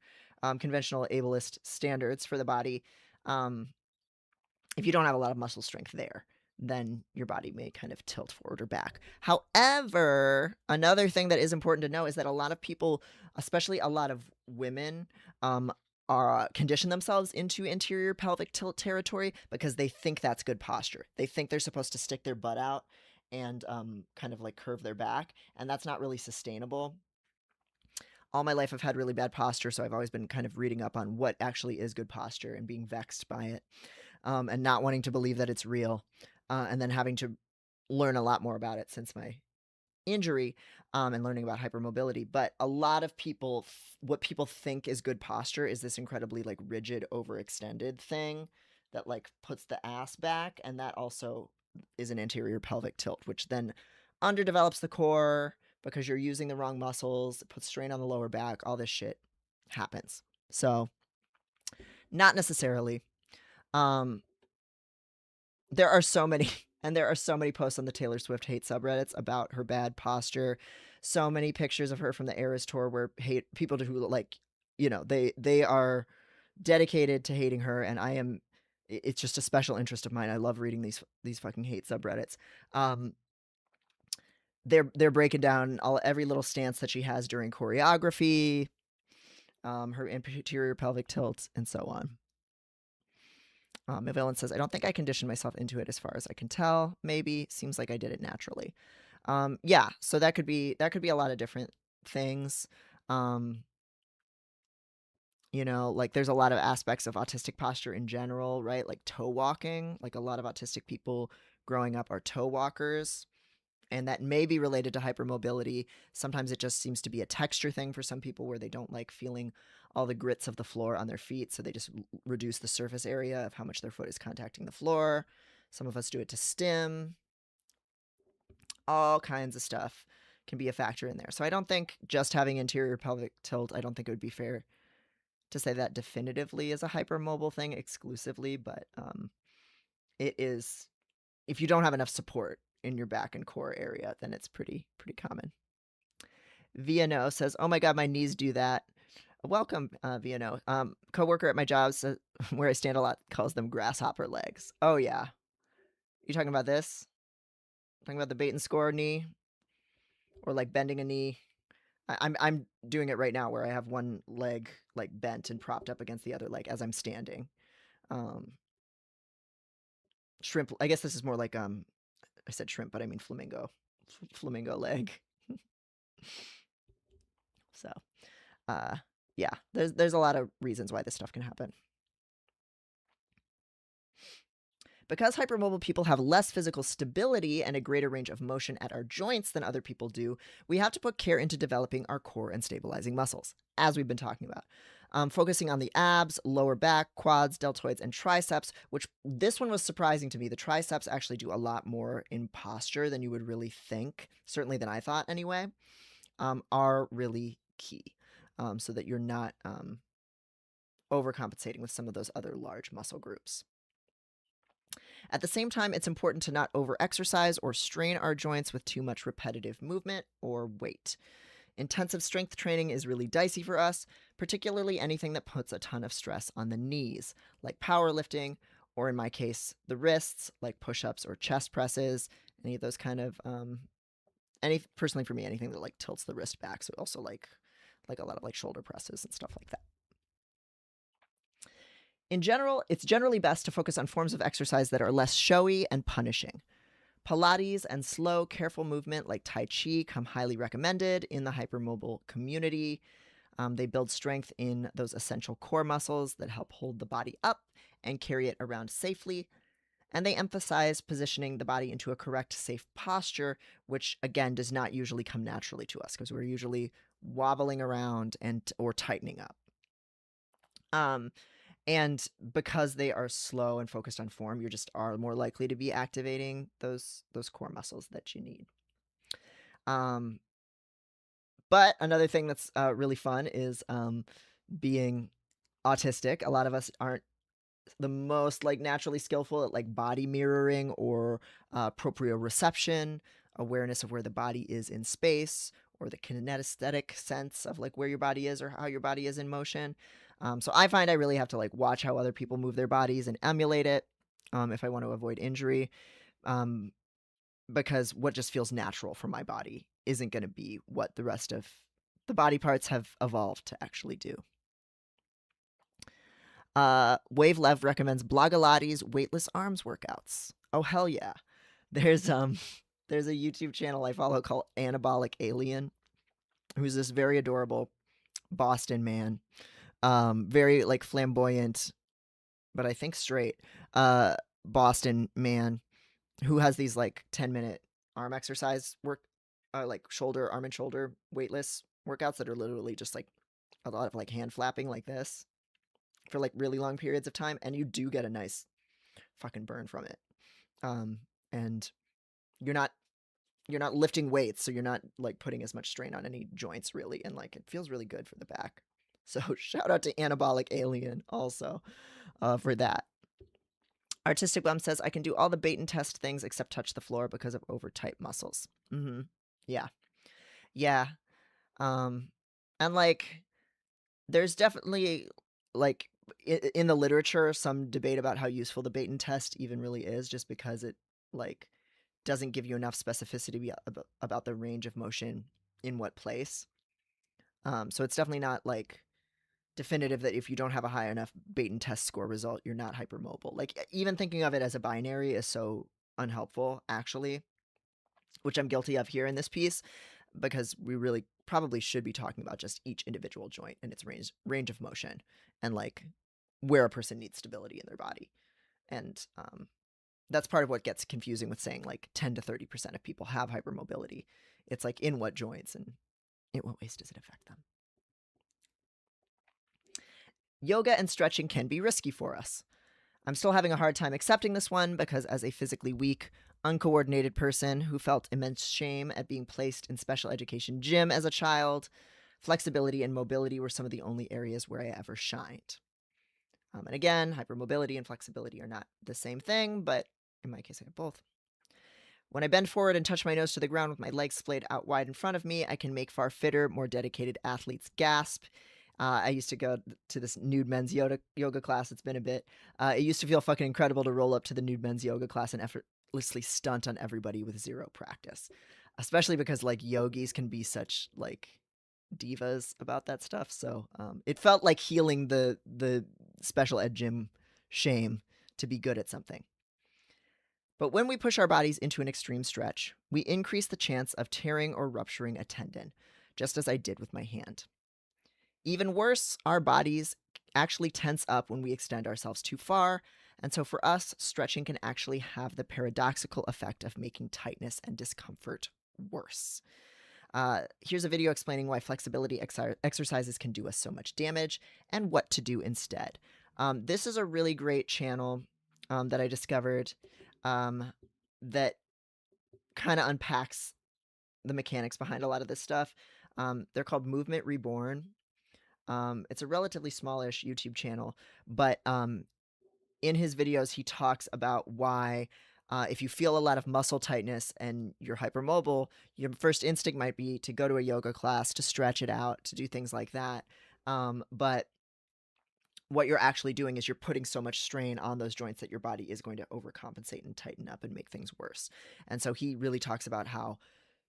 conventional ableist standards for the body, if you don't have a lot of muscle strength there, then your body may kind of tilt forward or back. However, another thing that is important to know is that a lot of people, especially a lot of women, condition themselves into anterior pelvic tilt territory because they think that's good posture. They think they're supposed to stick their butt out and kind of like curve their back, and that's not really sustainable. All my life I've had really bad posture, so I've always been kind of reading up on what actually is good posture and being vexed by it, and not wanting to believe that it's real, and then having to learn a lot more about it since my injury, and learning about hypermobility. But a lot of people, what people think is good posture is this incredibly like rigid, overextended thing that like puts the ass back, and that also is an anterior pelvic tilt, which then underdevelops the core because you're using the wrong muscles, it puts strain on the lower back, all this shit happens. So, not necessarily. Um, there are so many and there are so many posts on the Taylor Swift hate subreddits about her bad posture. So many pictures of her from the Eras tour where hate people who like, they are dedicated to hating her, and it's just a special interest of mine. I love reading these fucking hate subreddits. They're breaking down every little stance that she has during choreography, her interior pelvic tilt, and so on. Evelyn says, I don't think I conditioned myself into it as far as I can tell. Maybe. Seems like I did it naturally. Yeah, so that could be a lot of different things. Like there's a lot of aspects of autistic posture in general, right? Like toe walking. Like a lot of autistic people growing up are toe walkers. And that may be related to hypermobility. Sometimes it just seems to be a texture thing for some people where they don't like feeling all the grits of the floor on their feet, so they just reduce the surface area of how much their foot is contacting the floor. Some of us do it to stim. All kinds of stuff can be a factor in there. So I don't think just having interior pelvic tilt, I don't think it would be fair to say that definitively is a hypermobile thing exclusively, but it is. If you don't have enough support in your back and core area, then it's pretty common. VNO says, "Oh my god, my knees do that." Welcome, VNO. Coworker at my job says, where I stand a lot, calls them grasshopper legs. Oh yeah, you talking about this? Talking about the bait and score knee, or like bending a knee? I'm doing it right now, where I have one leg like bent and propped up against the other leg as I'm standing. Shrimp. I guess this is more like I said shrimp, but I mean flamingo. Flamingo leg. So, yeah, there's a lot of reasons why this stuff can happen. Because hypermobile people have less physical stability and a greater range of motion at our joints than other people do, we have to put care into developing our core and stabilizing muscles, as we've been talking about. Focusing on the abs, lower back, quads, deltoids, and triceps, which this one was surprising to me. The triceps actually do a lot more in posture than you would really think, certainly than I thought anyway, are really key, so that you're not overcompensating with some of those other large muscle groups. At the same time, it's important to not overexercise or strain our joints with too much repetitive movement or weight. Intensive strength training is really dicey for us, particularly anything that puts a ton of stress on the knees, like powerlifting, or in my case, the wrists, like push-ups or chest presses, any of those kind of, personally for me, anything that like tilts the wrist back, so also like a lot of like shoulder presses and stuff like that. In general, it's generally best to focus on forms of exercise that are less showy and punishing. Pilates and slow, careful movement like Tai Chi come highly recommended in the hypermobile community. They build strength in those essential core muscles that help hold the body up and carry it around safely. And they emphasize positioning the body into a correct, safe posture, which again does not usually come naturally to us because we're usually wobbling around or tightening up. And because they are slow and focused on form, you just are more likely to be activating those core muscles that you need. But another thing that's really fun is being autistic. A lot of us aren't the most like naturally skillful at like body mirroring or proprioception, awareness of where the body is in space, or the kinesthetic sense of like where your body is or how your body is in motion. So I find I really have to like watch how other people move their bodies and emulate it if I want to avoid injury, because what just feels natural for my body isn't going to be what the rest of the body parts have evolved to actually do. Wave Lev recommends Blogilates weightless arms workouts. Oh hell yeah! There's a YouTube channel I follow called Anabolic Alien, who's this very adorable Boston man, very like flamboyant, but I think straight, Boston man who has these like 10-minute arm exercise like arm and shoulder weightless workouts that are literally just like a lot of like hand flapping like this for like really long periods of time, and you do get a nice fucking burn from it. And you're not you're not lifting weights, so you're not like putting as much strain on any joints really, and like it feels really good for the back. So shout out to Anabolic Alien also for that. Artistic Bum says I can do all the bait and test things except touch the floor because of over tight muscles. Yeah, yeah. Um, and like there's definitely like in the literature some debate about how useful the bait and test even really is, just because it like doesn't give you enough specificity about the range of motion in what place. So it's definitely not like definitive that if you don't have a high enough bait and test score result, you're not hypermobile. Like even thinking of it as a binary is so unhelpful, actually, which I'm guilty of here in this piece, because we really probably should be talking about just each individual joint and its range of motion, and like where a person needs stability in their body. And that's part of what gets confusing with saying like 10 to 30% of people have hypermobility. It's like in what joints and in what ways does it affect them? Yoga and stretching can be risky for us. I'm still having a hard time accepting this one because, as a physically weak, uncoordinated person who felt immense shame at being placed in special education gym as a child, flexibility and mobility were some of the only areas where I ever shined. And again, hypermobility and flexibility are not the same thing, but in my case, I have both. When I bend forward and touch my nose to the ground with my legs splayed out wide in front of me, I can make far fitter, more dedicated athletes gasp. I used to go to this nude men's yoga class. It's been a bit. It used to feel fucking incredible to roll up to the nude men's yoga class and effortlessly stunt on everybody with zero practice, especially because like yogis can be such like divas about that stuff. So it felt like healing the special ed gym shame to be good at something. But when we push our bodies into an extreme stretch, we increase the chance of tearing or rupturing a tendon, just as I did with my hand. Even worse, our bodies actually tense up when we extend ourselves too far, and so for us, stretching can actually have the paradoxical effect of making tightness and discomfort worse. Here's a video explaining why flexibility exercises can do us so much damage and what to do instead. This is a really great channel that I discovered that kind of unpacks the mechanics behind a lot of this stuff. They're called Movement Reborn. It's a relatively smallish YouTube channel, but in his videos, he talks about why if you feel a lot of muscle tightness and you're hypermobile, your first instinct might be to go to a yoga class, to stretch it out, to do things like that. But what you're actually doing is you're putting so much strain on those joints that your body is going to overcompensate and tighten up and make things worse. And so he really talks about how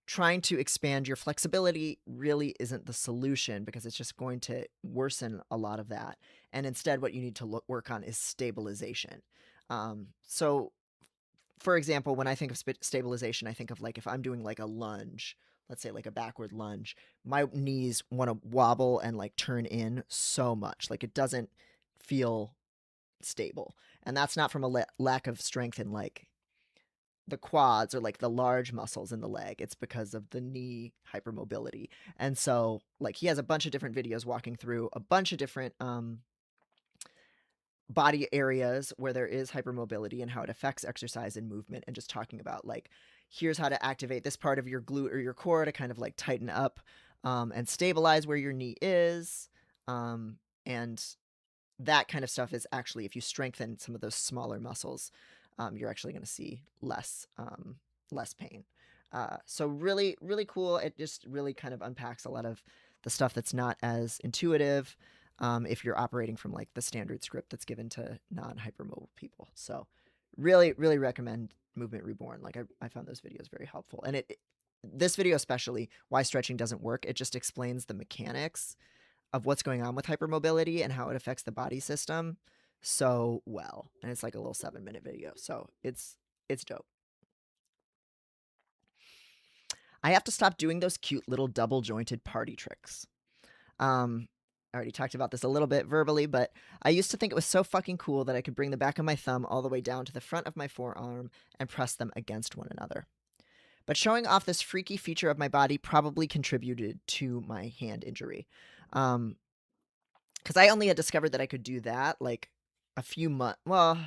trying to expand your flexibility really isn't the solution, because it's just going to worsen a lot of that. And instead, what you need to work on is stabilization. So, for example, when I think of stabilization, I think of like if I'm doing like a lunge, let's say like a backward lunge, my knees want to wobble and like turn in so much. Like it doesn't feel stable. And that's not from a lack of strength in like the quads or like the large muscles in the leg. It's because of the knee hypermobility. And so like he has a bunch of different videos walking through a bunch of different body areas where there is hypermobility and how it affects exercise and movement, and just talking about like here's how to activate this part of your glute or your core to kind of like tighten up and stabilize where your knee is. And that kind of stuff is actually, if you strengthen some of those smaller muscles, you're actually going to see less pain. So really, really cool. It just really kind of unpacks a lot of the stuff that's not as intuitive if you're operating from like the standard script that's given to non-hypermobile people. So really, really recommend Movement Reborn. Like I found those videos very helpful. And this video especially, why stretching doesn't work, it just explains the mechanics of what's going on with hypermobility and how it affects the body system so well. And it's like a little 7-minute video. So it's dope. I have to stop doing those cute little double jointed party tricks. I already talked about this a little bit verbally, but I used to think it was so fucking cool that I could bring the back of my thumb all the way down to the front of my forearm and press them against one another. But showing off this freaky feature of my body probably contributed to my hand injury. Because I only had discovered that I could do that like a few months. Well,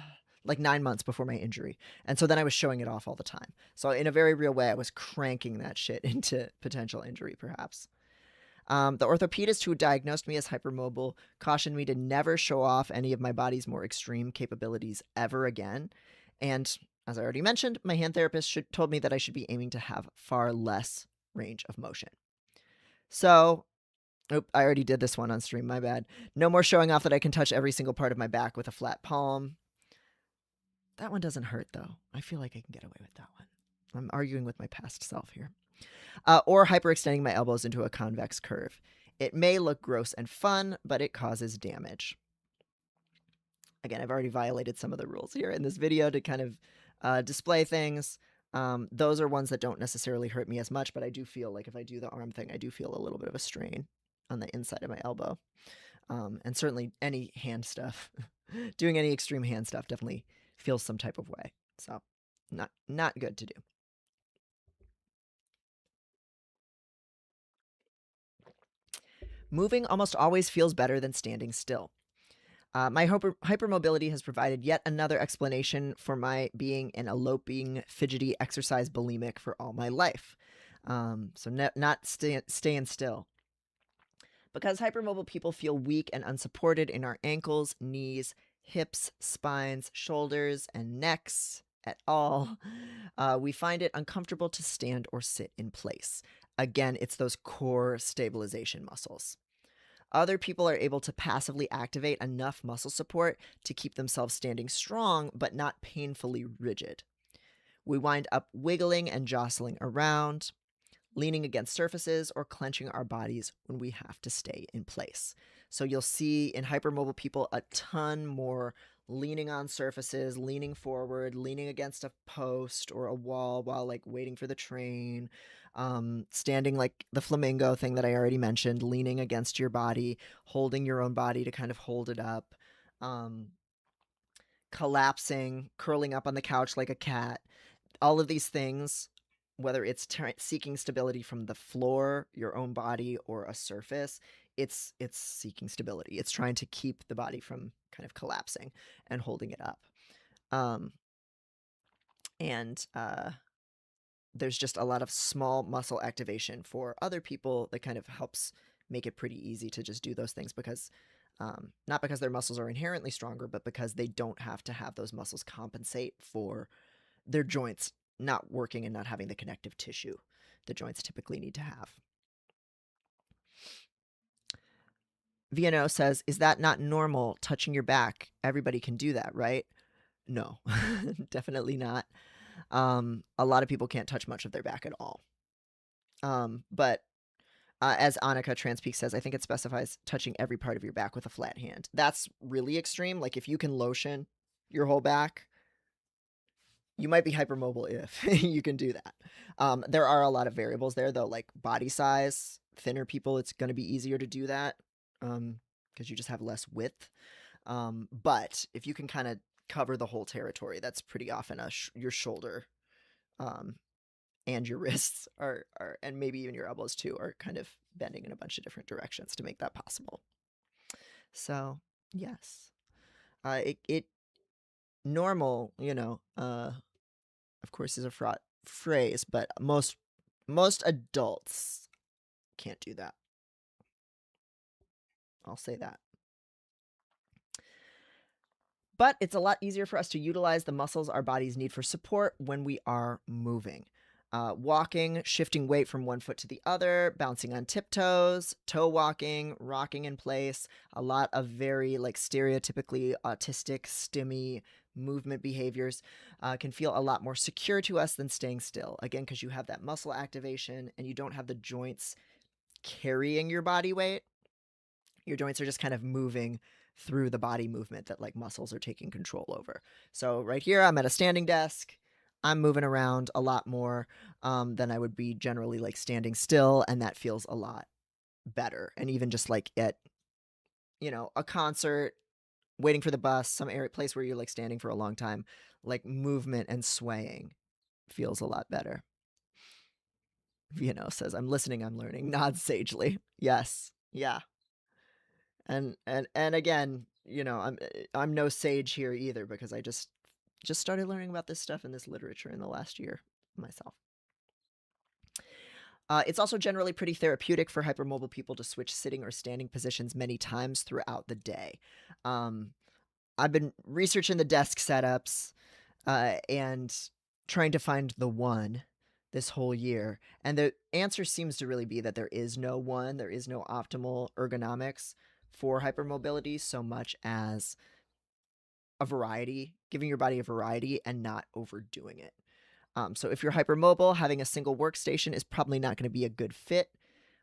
like 9 months before my injury. And so then I was showing it off all the time. So in a very real way, I was cranking that shit into potential injury, perhaps. The orthopedist who diagnosed me as hypermobile cautioned me to never show off any of my body's more extreme capabilities ever again. And as I already mentioned, my hand therapist told me that I should be aiming to have far less range of motion. So, I already did this one on stream, my bad. No more showing off that I can touch every single part of my back with a flat palm. That one doesn't hurt, though. I feel like I can get away with that one. I'm arguing with my past self here. Or hyperextending my elbows into a convex curve. It may look gross and fun, but it causes damage. Again, I've already violated some of the rules here in this video to kind of display things. Those are ones that don't necessarily hurt me as much, but I do feel like if I do the arm thing, I do feel a little bit of a strain on the inside of my elbow. And certainly any hand stuff, doing any extreme hand stuff definitely feels some type of way. So not good to do. Moving almost always feels better than standing still. My hypermobility has provided yet another explanation for my being an eloping, fidgety, exercise bulimic for all my life. So not staying still. Because hypermobile people feel weak and unsupported in our ankles, knees, hips, spines, shoulders, and necks at all, we find it uncomfortable to stand or sit in place. Again, it's those core stabilization muscles. Other people are able to passively activate enough muscle support to keep themselves standing strong, but not painfully rigid. We wind up wiggling and jostling around, leaning against surfaces, or clenching our bodies when we have to stay in place. So you'll see in hypermobile people a ton more leaning on surfaces, leaning forward, leaning against a post or a wall while like waiting for the train, standing like the flamingo thing that I already mentioned, leaning against your body, holding your own body to kind of hold it up, collapsing, curling up on the couch like a cat. All of these things, whether it's seeking stability from the floor, your own body, or a surface, it's seeking stability. It's trying to keep the body from kind of collapsing and holding it up. And there's just a lot of small muscle activation for other people that kind of helps make it pretty easy to just do those things because not because their muscles are inherently stronger, but because they don't have to have those muscles compensate for their joints not working and not having the connective tissue the joints typically need to have. VNO says, is that not normal, touching your back? Everybody can do that, right? No, definitely not. A lot of people can't touch much of their back at all. But as Annika Transpeak says, I think it specifies touching every part of your back with a flat hand. That's really extreme. Like if you can lotion your whole back, you might be hypermobile if you can do that. There are a lot of variables there, though, like body size. Thinner people, it's going to be easier to do that because you just have less width. But if you can kind of cover the whole territory, that's pretty often your shoulder and your wrists are, and maybe even your elbows too, are kind of bending in a bunch of different directions to make that possible. So, yes. It normal, of course, is a fraught phrase, but most adults can't do that. I'll say that. But it's a lot easier for us to utilize the muscles our bodies need for support when we are moving. Walking, shifting weight from one foot to the other, bouncing on tiptoes, toe walking, rocking in place, a lot of very like stereotypically autistic, stimmy movement behaviors can feel a lot more secure to us than staying still. Again, because you have that muscle activation and you don't have the joints carrying your body weight. Your joints are just kind of moving through the body movement that like muscles are taking control over. So right here, I'm at a standing desk. I'm moving around a lot more than I would be generally like standing still, and that feels a lot better. And even just like at, a concert, waiting for the bus, some place where you're like standing for a long time, like movement and swaying feels a lot better. Says, I'm listening, I'm learning, nods sagely. Yes. Yeah. And again, I'm no sage here either because I just just started learning about this stuff and this literature in the last year myself. It's also generally pretty therapeutic for hypermobile people to switch sitting or standing positions many times throughout the day. Um, I've been researching the desk setups and trying to find the one this whole year. And the answer seems to really be that there is no one, there is no optimal ergonomics for hypermobility so much as a variety, giving your body a variety and not overdoing it. So if you're hypermobile, having a single workstation is probably not going to be a good fit.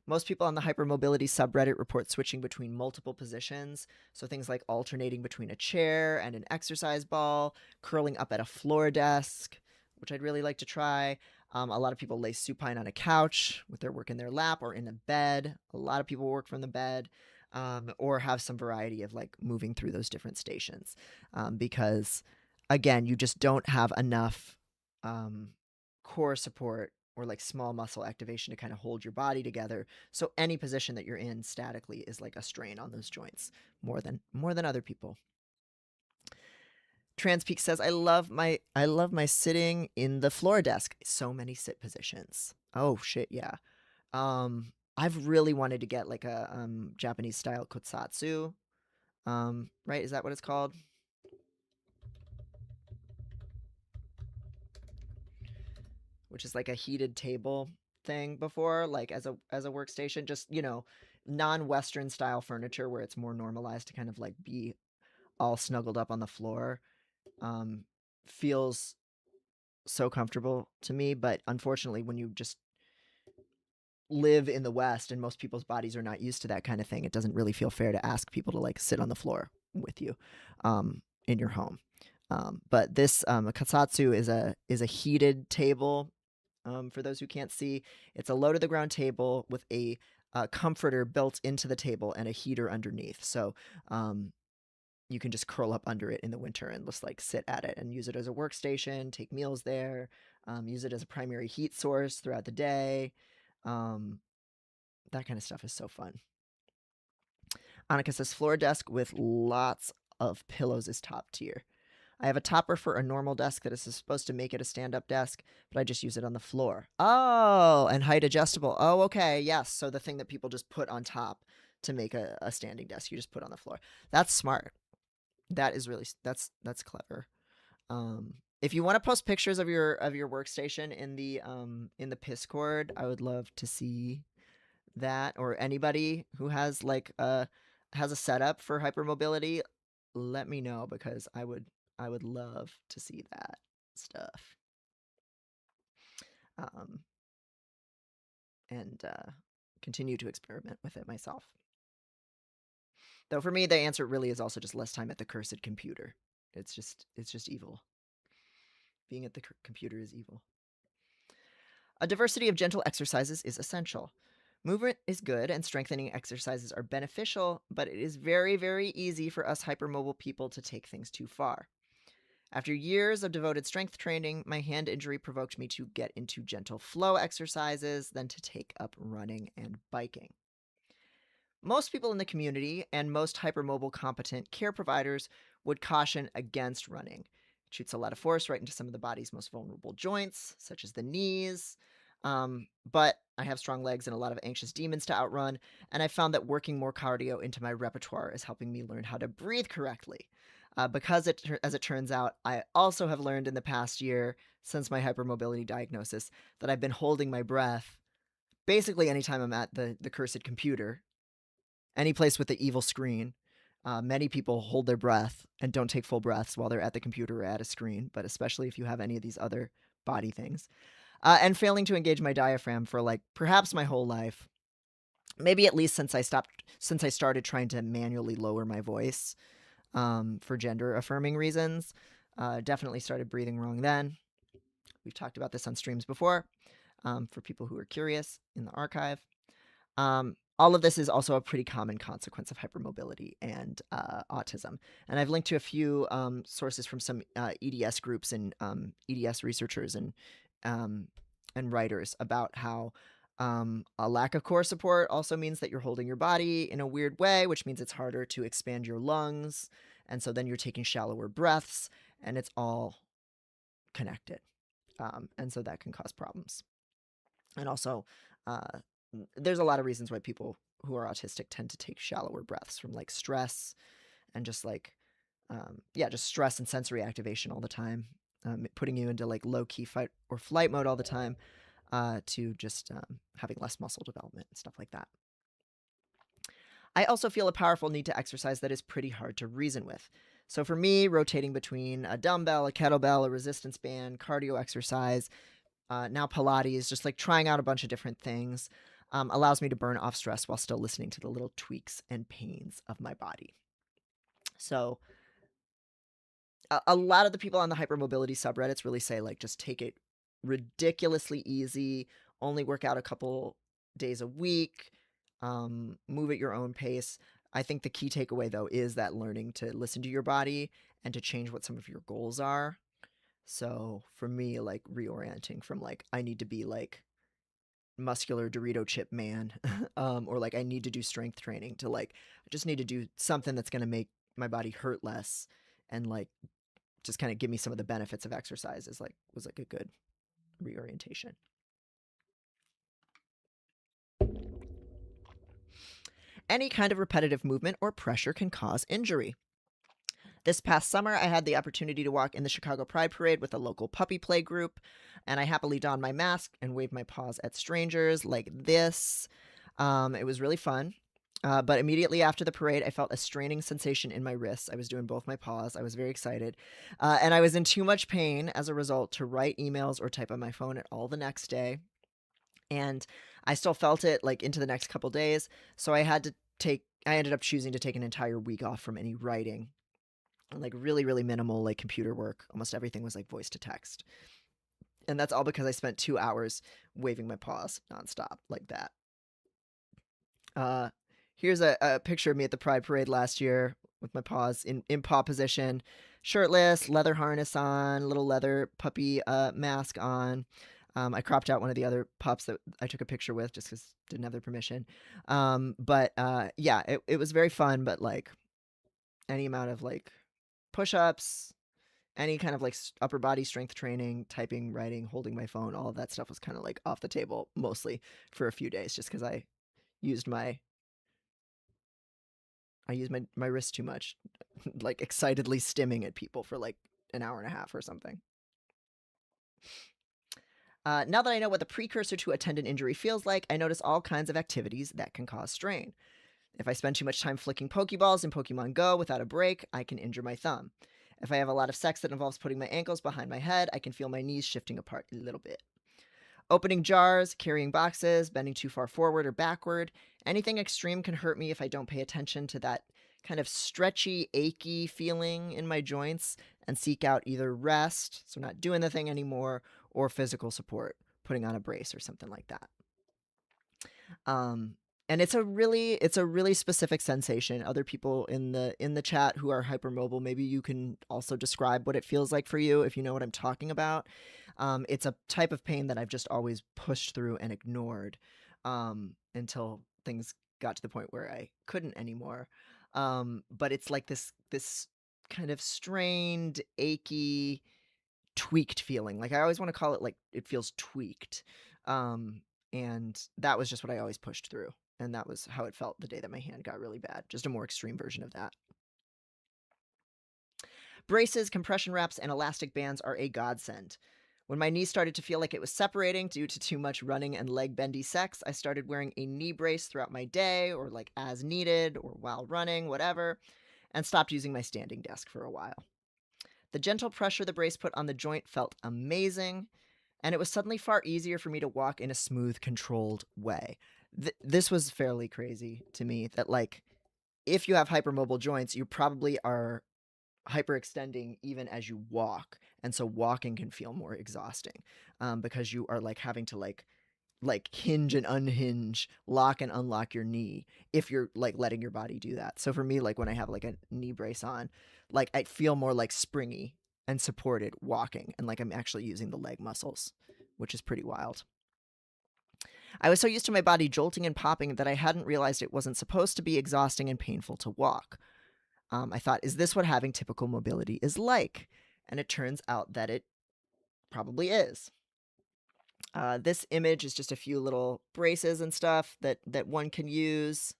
Most people on the hypermobility subreddit report switching between multiple positions. So things like alternating between a chair and an exercise ball, curling up at a floor desk, which I'd really like to try. A lot of people lay supine on a couch with their work in their lap or in a bed. A lot of people work from the bed, or have some variety of like moving through those different stations, because again, you just don't have enough core support or like small muscle activation to kind of hold your body together. So any position that you're in statically is like a strain on those joints more than other people. Transpeak says, I love my sitting in the floor desk. So many sit positions. Oh shit, yeah. I've really wanted to get like a Japanese style kotsatsu. Right? Is that what it's called? Which is like a heated table thing before, like as a workstation, just, you know, non-Western style furniture where it's more normalized to kind of like be all snuggled up on the floor. Feels so comfortable to me, but unfortunately when you just live in the West and most people's bodies are not used to that kind of thing, it doesn't really feel fair to ask people to like sit on the floor with you in your home. But this katsatsu is a heated table. For those who can't see, it's a low to the ground table with a comforter built into the table and a heater underneath. So you can just curl up under it in the winter and just like sit at it and use it as a workstation, take meals there, use it as a primary heat source throughout the day. That kind of stuff is so fun. Annika says floor desk with lots of pillows is top tier. I have a topper for a normal desk that is supposed to make it a stand-up desk, but I just use it on the floor. Oh, and height adjustable. Oh, okay, yes. So the thing that people just put on top to make a standing desk, you just put on the floor. That's smart. That is really that's clever. If you want to post pictures of your workstation in the Discord, I would love to see that, or anybody who has like has a setup for hypermobility, let me know because I would love to see that stuff. And continue to experiment with it myself. Though for me, the answer really is also just less time at the cursed computer. It's just evil. Being at the computer is evil. A diversity of gentle exercises is essential. Movement is good and strengthening exercises are beneficial, but it is very, very easy for us hypermobile people to take things too far. After years of devoted strength training, my hand injury provoked me to get into gentle flow exercises, then to take up running and biking. Most people in the community and most hypermobile competent care providers would caution against running. It shoots a lot of force right into some of the body's most vulnerable joints, such as the knees. But I have strong legs and a lot of anxious demons to outrun, and I found that working more cardio into my repertoire is helping me learn how to breathe correctly. Because as it turns out, I also have learned in the past year, since my hypermobility diagnosis, that I've been holding my breath basically anytime I'm at the cursed computer, any place with the evil screen. Many people hold their breath and don't take full breaths while they're at the computer or at a screen, but especially if you have any of these other body things. And failing to engage my diaphragm for like perhaps my whole life. Maybe at least since I started trying to manually lower my voice for gender affirming reasons. Definitely started breathing wrong then. We've talked about this on streams before, for people who are curious in the archive. All of this is also a pretty common consequence of hypermobility and autism. And I've linked to a few sources from some EDS groups and EDS researchers and writers about how a lack of core support also means that you're holding your body in a weird way, which means it's harder to expand your lungs. And so then you're taking shallower breaths, and it's all connected. And so that can cause problems. And also, uh, there's a lot of reasons why people who are autistic tend to take shallower breaths from like stress and just like, just stress and sensory activation all the time, putting you into like low key fight or flight mode all the time, to just having less muscle development and stuff like that. I also feel a powerful need to exercise that is pretty hard to reason with. So for me, rotating between a dumbbell, a kettlebell, a resistance band, cardio exercise, now Pilates, just like trying out a bunch of different things, allows me to burn off stress while still listening to the little tweaks and pains of my body. So a lot of the people on the hypermobility subreddits really say like just take it ridiculously easy, only work out a couple days a week, move at your own pace. I think the key takeaway though is that learning to listen to your body and to change what some of your goals are. So for me, like reorienting from like I need to be like muscular Dorito chip man, or like I need to do strength training to like I just need to do something that's gonna make my body hurt less and like just kind of give me some of the benefits of exercise is like was like a good reorientation. Any kind of repetitive movement or pressure can cause injury. This past summer, I had the opportunity to walk in the Chicago Pride Parade with a local puppy play group, and I happily donned my mask and waved my paws at strangers like this. It was really fun. But immediately after the parade, I felt a straining sensation in my wrists. I was doing both my paws. I was very excited. And I was in too much pain as a result to write emails or type on my phone at all the next day. And I still felt it like into the next couple days. So I ended up choosing to take an entire week off from any writing. Like really, really minimal like computer work. Almost everything was like voice to text. And that's all because I spent 2 hours waving my paws nonstop like that. Uh, Here's a picture of me at the Pride Parade last year with my paws in paw position, shirtless, leather harness on, little leather puppy mask on. I cropped out one of the other pups that I took a picture with just because didn't have their permission. It was very fun, but like any amount of like push-ups, any kind of like upper body strength training, typing, writing, holding my phone, all of that stuff was kind of like off the table mostly for a few days just because used my I used my wrist too much, like excitedly stimming at people for like an hour and a half or something. Now that I know what the precursor to a tendon injury feels like, I notice all kinds of activities that can cause strain. If I spend too much time flicking Pokeballs in Pokemon Go without a break, I can injure my thumb. If I have a lot of sex that involves putting my ankles behind my head, I can feel my knees shifting apart a little bit. Opening jars, carrying boxes, bending too far forward or backward, anything extreme can hurt me if I don't pay attention to that kind of stretchy, achy feeling in my joints and seek out either rest, so not doing the thing anymore, or physical support, putting on a brace or something like that. Um, and it's a really specific sensation. Other people in the chat who are hypermobile, maybe you can also describe what it feels like for you if you know what I'm talking about. It's a type of pain that I've just always pushed through and ignored until things got to the point where I couldn't anymore. But it's like this kind of strained, achy, tweaked feeling. Like I always want to call it like it feels tweaked. Um, and that was just what I always pushed through. And that was how it felt the day that my hand got really bad. Just a more extreme version of that. Braces, compression wraps, and elastic bands are a godsend. When my knee started to feel like it was separating due to too much running and leg bendy sex, I started wearing a knee brace throughout my day or like as needed or while running, whatever, and stopped using my standing desk for a while. The gentle pressure the brace put on the joint felt amazing, and it was suddenly far easier for me to walk in a smooth, controlled way. This was fairly crazy to me that, like, if you have hypermobile joints, you probably are hyperextending even as you walk. And so walking can feel more exhausting because you are like having to like hinge and unhinge, lock and unlock your knee if you're like letting your body do that. So for me, like when I have like a knee brace on, like I feel more like springy and supported walking and like I'm actually using the leg muscles, which is pretty wild. I was so used to my body jolting and popping that I hadn't realized it wasn't supposed to be exhausting and painful to walk. I thought, is this what having typical mobility is like? And it turns out that it probably is. This image is just a few little braces and stuff that one can use.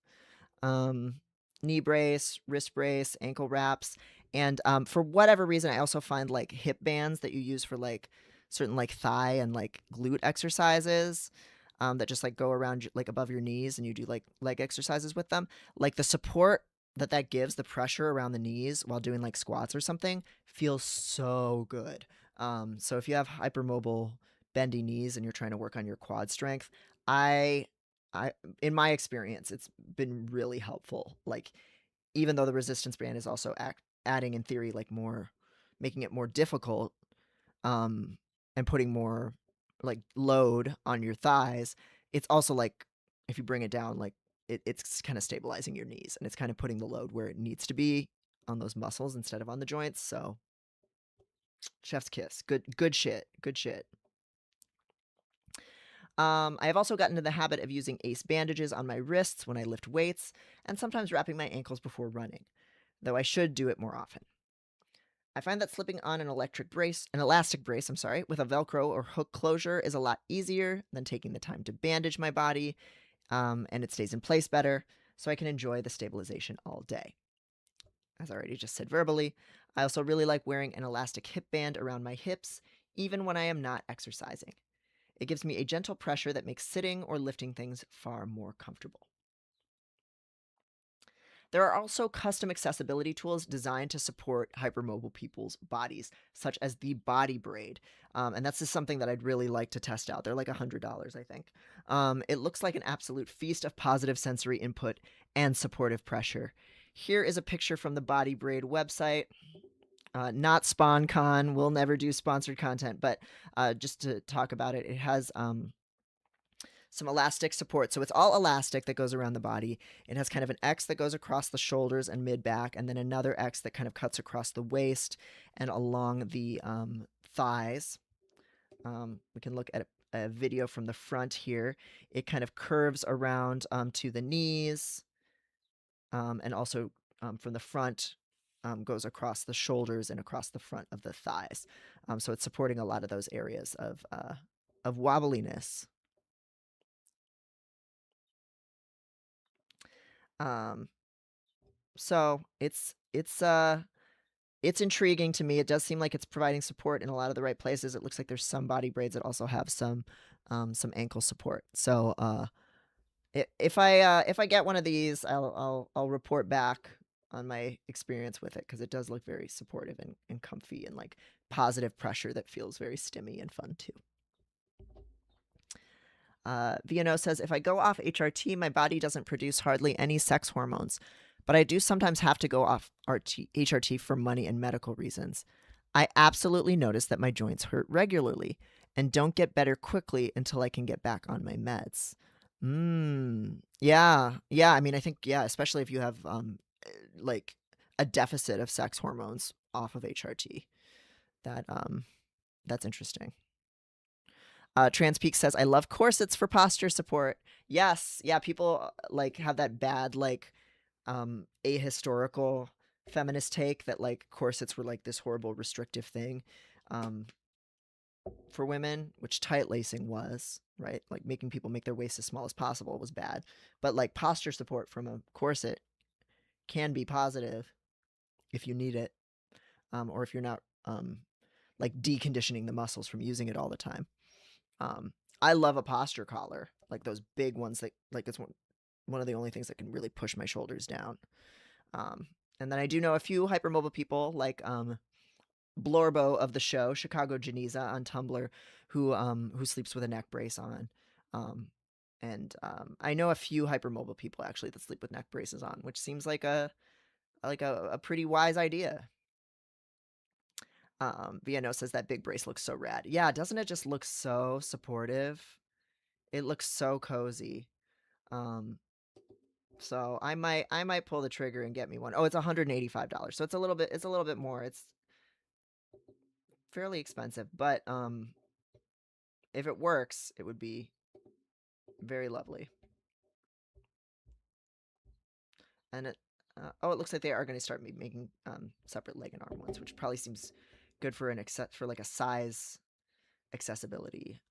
Um, knee brace, wrist brace, ankle wraps, and for whatever reason, I also find like hip bands that you use for like certain like thigh and like glute exercises. That just like go around like above your knees and you do like leg exercises with them. Like the support that gives, the pressure around the knees while doing like squats or something feels so good. So if you have hypermobile bendy knees and you're trying to work on your quad strength, I I in my experience, it's been really helpful. Like even though the resistance band is also adding in theory like more, making it more difficult, um, and putting more like load on your thighs, it's also like if you bring it down, like it's kind of stabilizing your knees and it's kind of putting the load where it needs to be on those muscles instead of on the joints. So chef's kiss, good shit, good shit. I have also gotten into the habit of using ace bandages on my wrists when I lift weights, and sometimes wrapping my ankles before running, though I should do it more often. I find that slipping on an elastic brace, with a Velcro or hook closure is a lot easier than taking the time to bandage my body, and it stays in place better, so I can enjoy the stabilization all day. As I already just said verbally, I also really like wearing an elastic hip band around my hips, even when I am not exercising. It gives me a gentle pressure that makes sitting or lifting things far more comfortable. There are also custom accessibility tools designed to support hypermobile people's bodies, such as the Body Braid. And that's just something that I'd really like to test out. They're like $100, I think. It looks like an absolute feast of positive sensory input and supportive pressure. Here is a picture from the Body Braid website. Not SpawnCon. We'll never do sponsored content, but just to talk about it, it has some elastic support. So it's all elastic that goes around the body. It has kind of an X that goes across the shoulders and mid back, and then another X that kind of cuts across the waist and along the thighs. We can look at a video from the front here. It kind of curves around to the knees, and also from the front goes across the shoulders and across the front of the thighs. So it's supporting a lot of those areas of wobbliness. Um, so it's intriguing to me. It does seem like it's providing support in a lot of the right places. It looks like there's some body braids that also have some ankle support. So if I get one of these, I'll report back on my experience with it because it does look very supportive and comfy and like positive pressure that feels very stimmy and fun too. VNO says, if I go off HRT, my body doesn't produce hardly any sex hormones, but I do sometimes have to go off HRT for money and medical reasons. I absolutely notice that my joints hurt regularly and don't get better quickly until I can get back on my meds. Yeah. Yeah. I mean, I think, yeah, especially if you have like a deficit of sex hormones off of HRT. That's interesting. Transpeak says, I love corsets for posture support. Yes, yeah, people like have that bad, like, ahistorical feminist take that like corsets were like this horrible restrictive thing um, for women, which tight lacing was, right? Like making people make their waist as small as possible was bad. But like posture support from a corset can be positive if you need it, or if you're not like deconditioning the muscles from using it all the time. Um, I love a posture collar, like those big ones that like it's one of the only things that can really push my shoulders down. Um, and then I do know a few hypermobile people like Blorbo of the show, Chicago Geneza on Tumblr, who sleeps with a neck brace on. Um, and I know a few hypermobile people actually that sleep with neck braces on, which seems like a pretty wise idea. VNO says that big brace looks so rad. Yeah, doesn't it just look so supportive? It looks so cozy. Um, so I might pull the trigger and get me one. Oh, it's $185. So it's a little bit more. It's fairly expensive, but if it works, it would be very lovely. And it looks like they are going to start making separate leg and arm ones, which probably seems good for like a size accessibility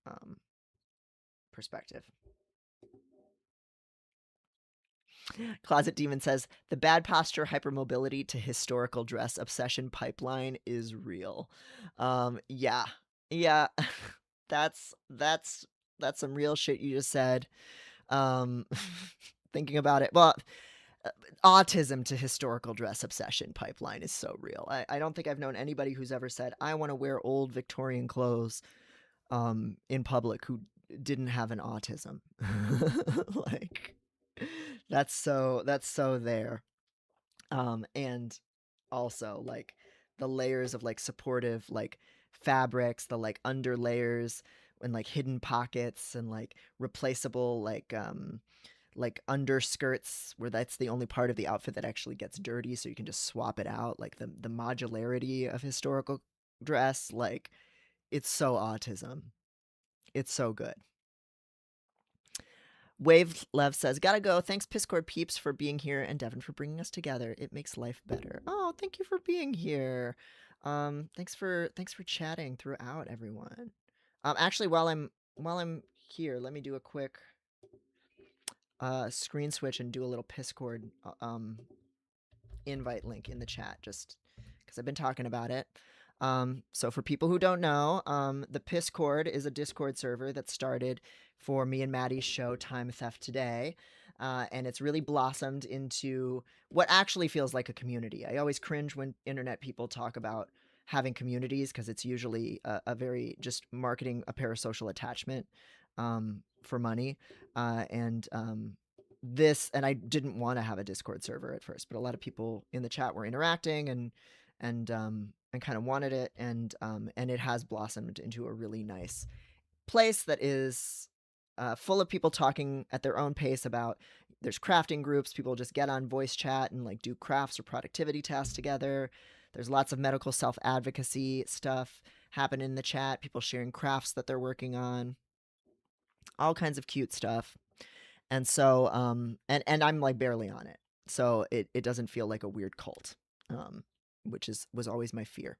perspective. Closet Demon says the bad posture hypermobility to historical dress obsession pipeline is real. Yeah, yeah, that's that's some real shit you just said. Um, thinking about it, well, autism to historical dress obsession pipeline is so real. I don't think I've known anybody who's ever said I want to wear old Victorian clothes in public who didn't have an autism. Like that's so there. And also like the layers of like supportive like fabrics, the like under layers and like hidden pockets and like replaceable like underskirts where that's the only part of the outfit that actually gets dirty so you can just swap it out, like the modularity of historical dress, like it's so autism. It's so good. Wave Lev says, "Gotta go. Thanks, Piscord peeps, for being here, and Devin for bringing us together. It makes life better." Oh, thank you for being here. Thanks for chatting throughout, everyone. Actually, while I'm here, let me do a quick screen switch and do a little Piscord invite link in the chat, just because I've been talking about it. So for people who don't know, the Piscord is a Discord server that started for me and Maddie's show Time Theft Today. And it's really blossomed into what actually feels like a community. I always cringe when internet people talk about having communities because it's usually a very just marketing a parasocial attachment for money. And I didn't want to have a Discord server at first, but a lot of people in the chat were interacting and kind of wanted it, and it has blossomed into a really nice place that is full of people talking at their own pace about. There's crafting groups, people just get on voice chat and like do crafts or productivity tasks together. There's lots of medical self-advocacy stuff happen in the chat, people sharing crafts that they're working on, all kinds of cute stuff. And so and I'm like barely on it, so it doesn't feel like a weird cult, which was always my fear.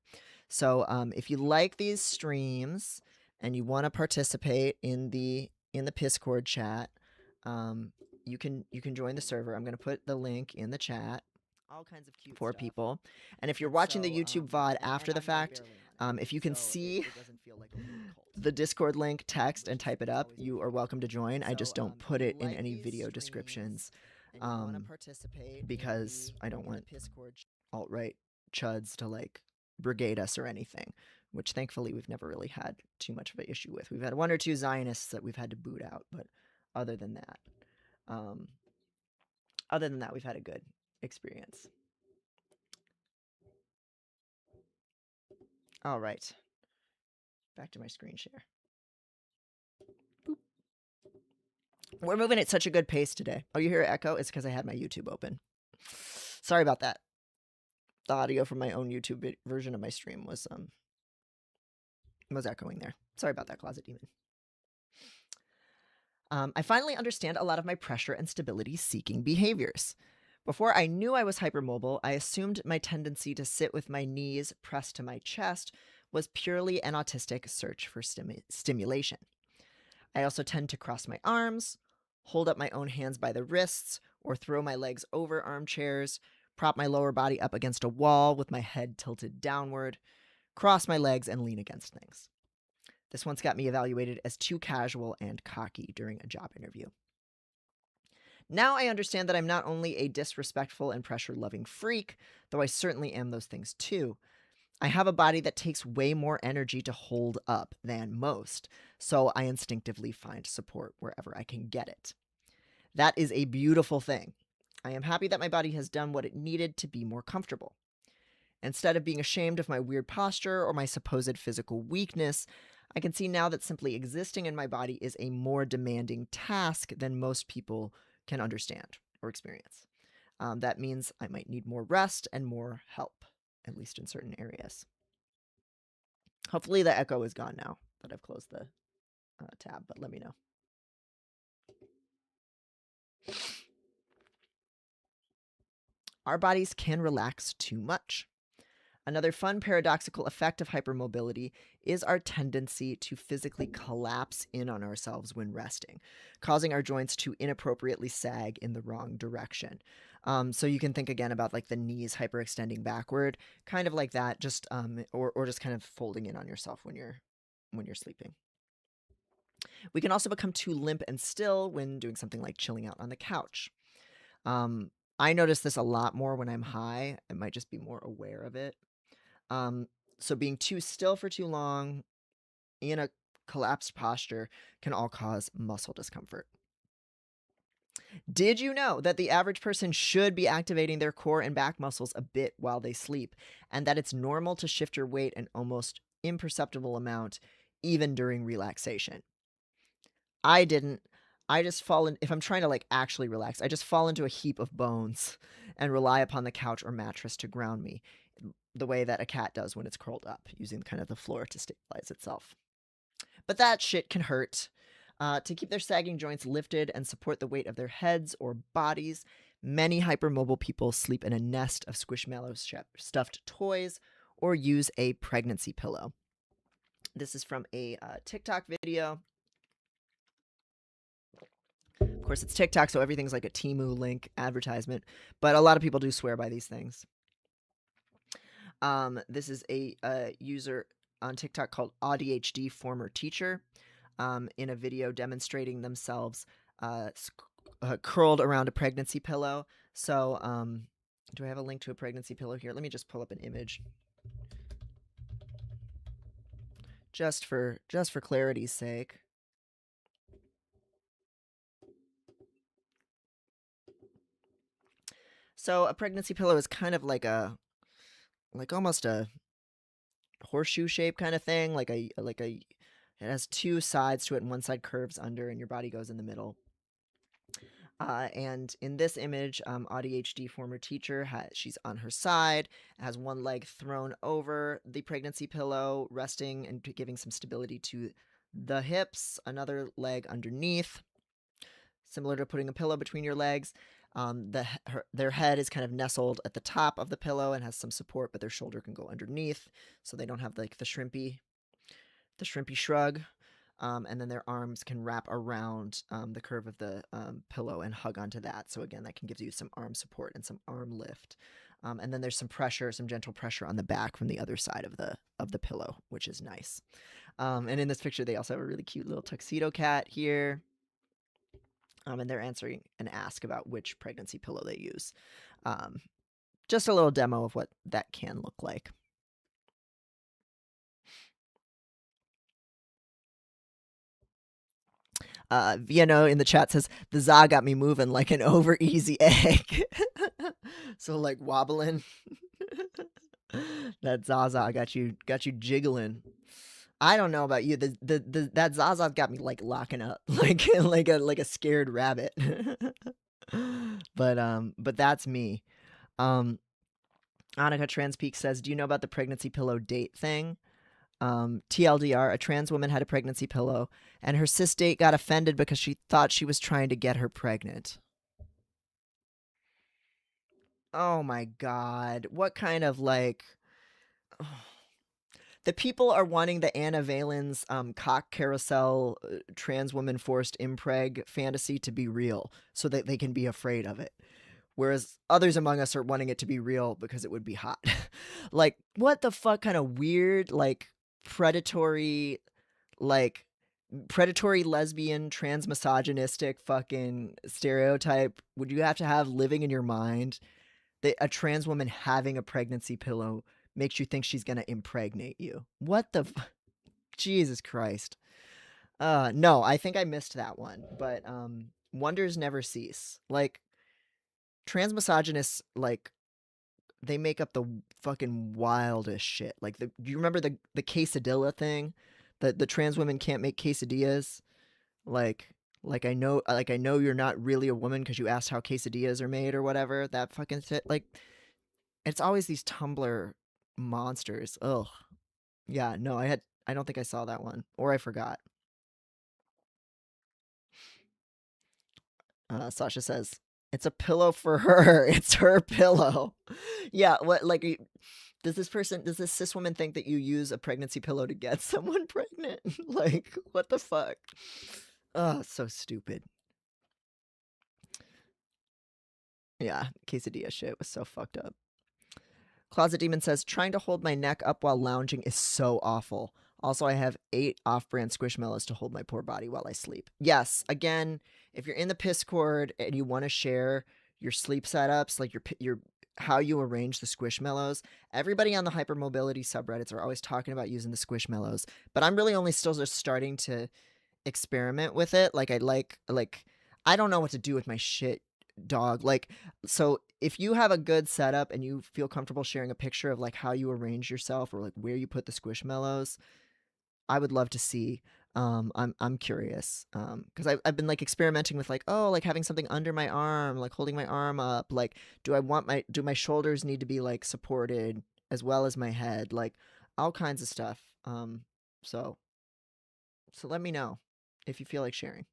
So if you like these streams and you want to participate in the Piscord chat, you can join the server. I'm going to put the link in the chat, all kinds of cute for stuff. People. And if you're watching the YouTube VOD after the fact, if you can see it doesn't feel like a weird cult. The Discord link text and type it up, you are welcome to join. I just don't put it in any video descriptions because I don't want alt-right chuds to like brigade us or anything, which thankfully we've never really had too much of an issue with. We've had one or two Zionists that we've had to boot out, but other than that, we've had a good experience. All right. Back to my screen share. Boop. We're moving at such a good pace today. Oh, you hear echo? It's because I had my YouTube open. Sorry about that. The audio from my own YouTube version of my stream was echoing there. Sorry about that, Closet Demon. I finally understand a lot of my pressure and stability-seeking behaviors. Before I knew I was hypermobile, I assumed my tendency to sit with my knees pressed to my chest was purely an autistic search for stimulation. I also tend to cross my arms, hold up my own hands by the wrists, or throw my legs over armchairs, prop my lower body up against a wall with my head tilted downward, cross my legs, and lean against things. This once got me evaluated as too casual and cocky during a job interview. Now I understand that I'm not only a disrespectful and pressure-loving freak, though I certainly am those things too. I have a body that takes way more energy to hold up than most, so I instinctively find support wherever I can get it. That is a beautiful thing. I am happy that my body has done what it needed to be more comfortable. Instead of being ashamed of my weird posture or my supposed physical weakness, I can see now that simply existing in my body is a more demanding task than most people can understand or experience. That means I might need more rest and more help, at least in certain areas. Hopefully the echo is gone now that I've closed the tab, but let me know. Our bodies can relax too much. Another fun paradoxical effect of hypermobility is our tendency to physically collapse in on ourselves when resting, causing our joints to inappropriately sag in the wrong direction. So you can think again about like the knees hyperextending backward, kind of like that, just or just kind of folding in on yourself when you're sleeping. We can also become too limp and still when doing something like chilling out on the couch. Um, I notice this a lot more when I'm high. I might just be more aware of it. Um, so being too still for too long in a collapsed posture can all cause muscle discomfort. Did you know that the average person should be activating their core and back muscles a bit while they sleep, and that it's normal to shift your weight an almost imperceptible amount even during relaxation? I didn't. I just fall in, if I'm trying to like actually relax, I just fall into a heap of bones and rely upon the couch or mattress to ground me, the way that a cat does when it's curled up, using kind of the floor to stabilize itself. But that shit can hurt. To keep their sagging joints lifted and support the weight of their heads or bodies, many hypermobile people sleep in a nest of Squishmallow stuffed toys or use a pregnancy pillow. This is from a TikTok video. Of course, it's TikTok, so everything's like a Temu link advertisement, but a lot of people do swear by these things. This is a user on TikTok called ADHD Former Teacher, in a video demonstrating themselves curled around a pregnancy pillow. So, do I have a link to a pregnancy pillow here? Let me just pull up an image, just for clarity's sake. So, a pregnancy pillow is kind of like almost a horseshoe shape kind of thing, like a it has two sides to it, and one side curves under, and your body goes in the middle. And in this image, ADHD former teacher, she's on her side, has one leg thrown over the pregnancy pillow, resting and giving some stability to the hips, another leg underneath, similar to putting a pillow between your legs. Their head is kind of nestled at the top of the pillow and has some support, but their shoulder can go underneath, so they don't have like the shrimpy shrug. And then their arms can wrap around the curve of the pillow and hug onto that. So again, that can give you some arm support and some arm lift. And then there's some pressure, some gentle pressure on the back from the other side of the pillow, which is nice. And in this picture, they also have a really cute little tuxedo cat here. And they're answering an ask about which pregnancy pillow they use. Just a little demo of what that can look like. Viano in the chat says, the za got me moving like an over easy egg. So like wobbling. That Zaza got you jiggling. I don't know about you. That Zaza got me like locking up, like like a scared rabbit. But that's me. Annika Transpeak says, do you know about the pregnancy pillow date thing? TLDR, a trans woman had a pregnancy pillow, and her cis date got offended because she thought she was trying to get her pregnant. Oh my god. What kind of like... The people are wanting the Anna Valens cock carousel trans woman forced impreg fantasy to be real so that they can be afraid of it. Whereas others among us are wanting it to be real because it would be hot. Like, what the fuck kind of weird, like, predatory lesbian trans misogynistic fucking stereotype would you have to have living in your mind that a trans woman having a pregnancy pillow makes you think she's gonna impregnate you? What the Jesus Christ. No, I think I missed that one, but wonders never cease. Like, trans misogynists, like, they make up the fucking wildest shit. Like, do you remember the quesadilla thing? The trans women can't make quesadillas. Like I know you're not really a woman because you asked how quesadillas are made or whatever. That fucking shit. Like, it's always these Tumblr monsters. Ugh. Yeah. No, I don't think I saw that one, or I forgot. Sasha says, it's a pillow for her. It's her pillow. Yeah, what, like, Does this cis woman think that you use a pregnancy pillow to get someone pregnant? Like, what the fuck? Oh, so stupid. Yeah, quesadilla shit was so fucked up. Closet Demon says, trying to hold my neck up while lounging is so awful. Also, I have 8 off-brand Squishmallows to hold my poor body while I sleep. Yes, again, if you're in the Piscord and you want to share your sleep setups, like your how you arrange the Squishmallows, everybody on the hypermobility subreddits are always talking about using the Squishmallows, but I'm really only still just starting to experiment with it. Like I don't know what to do with my shit, dog. Like, so if you have a good setup and you feel comfortable sharing a picture of like how you arrange yourself or like where you put the Squishmallows, I would love to see. I'm curious because I've been like experimenting with like, oh, like having something under my arm, like holding my arm up. Like, do my shoulders need to be like supported as well as my head? Like all kinds of stuff. So let me know if you feel like sharing.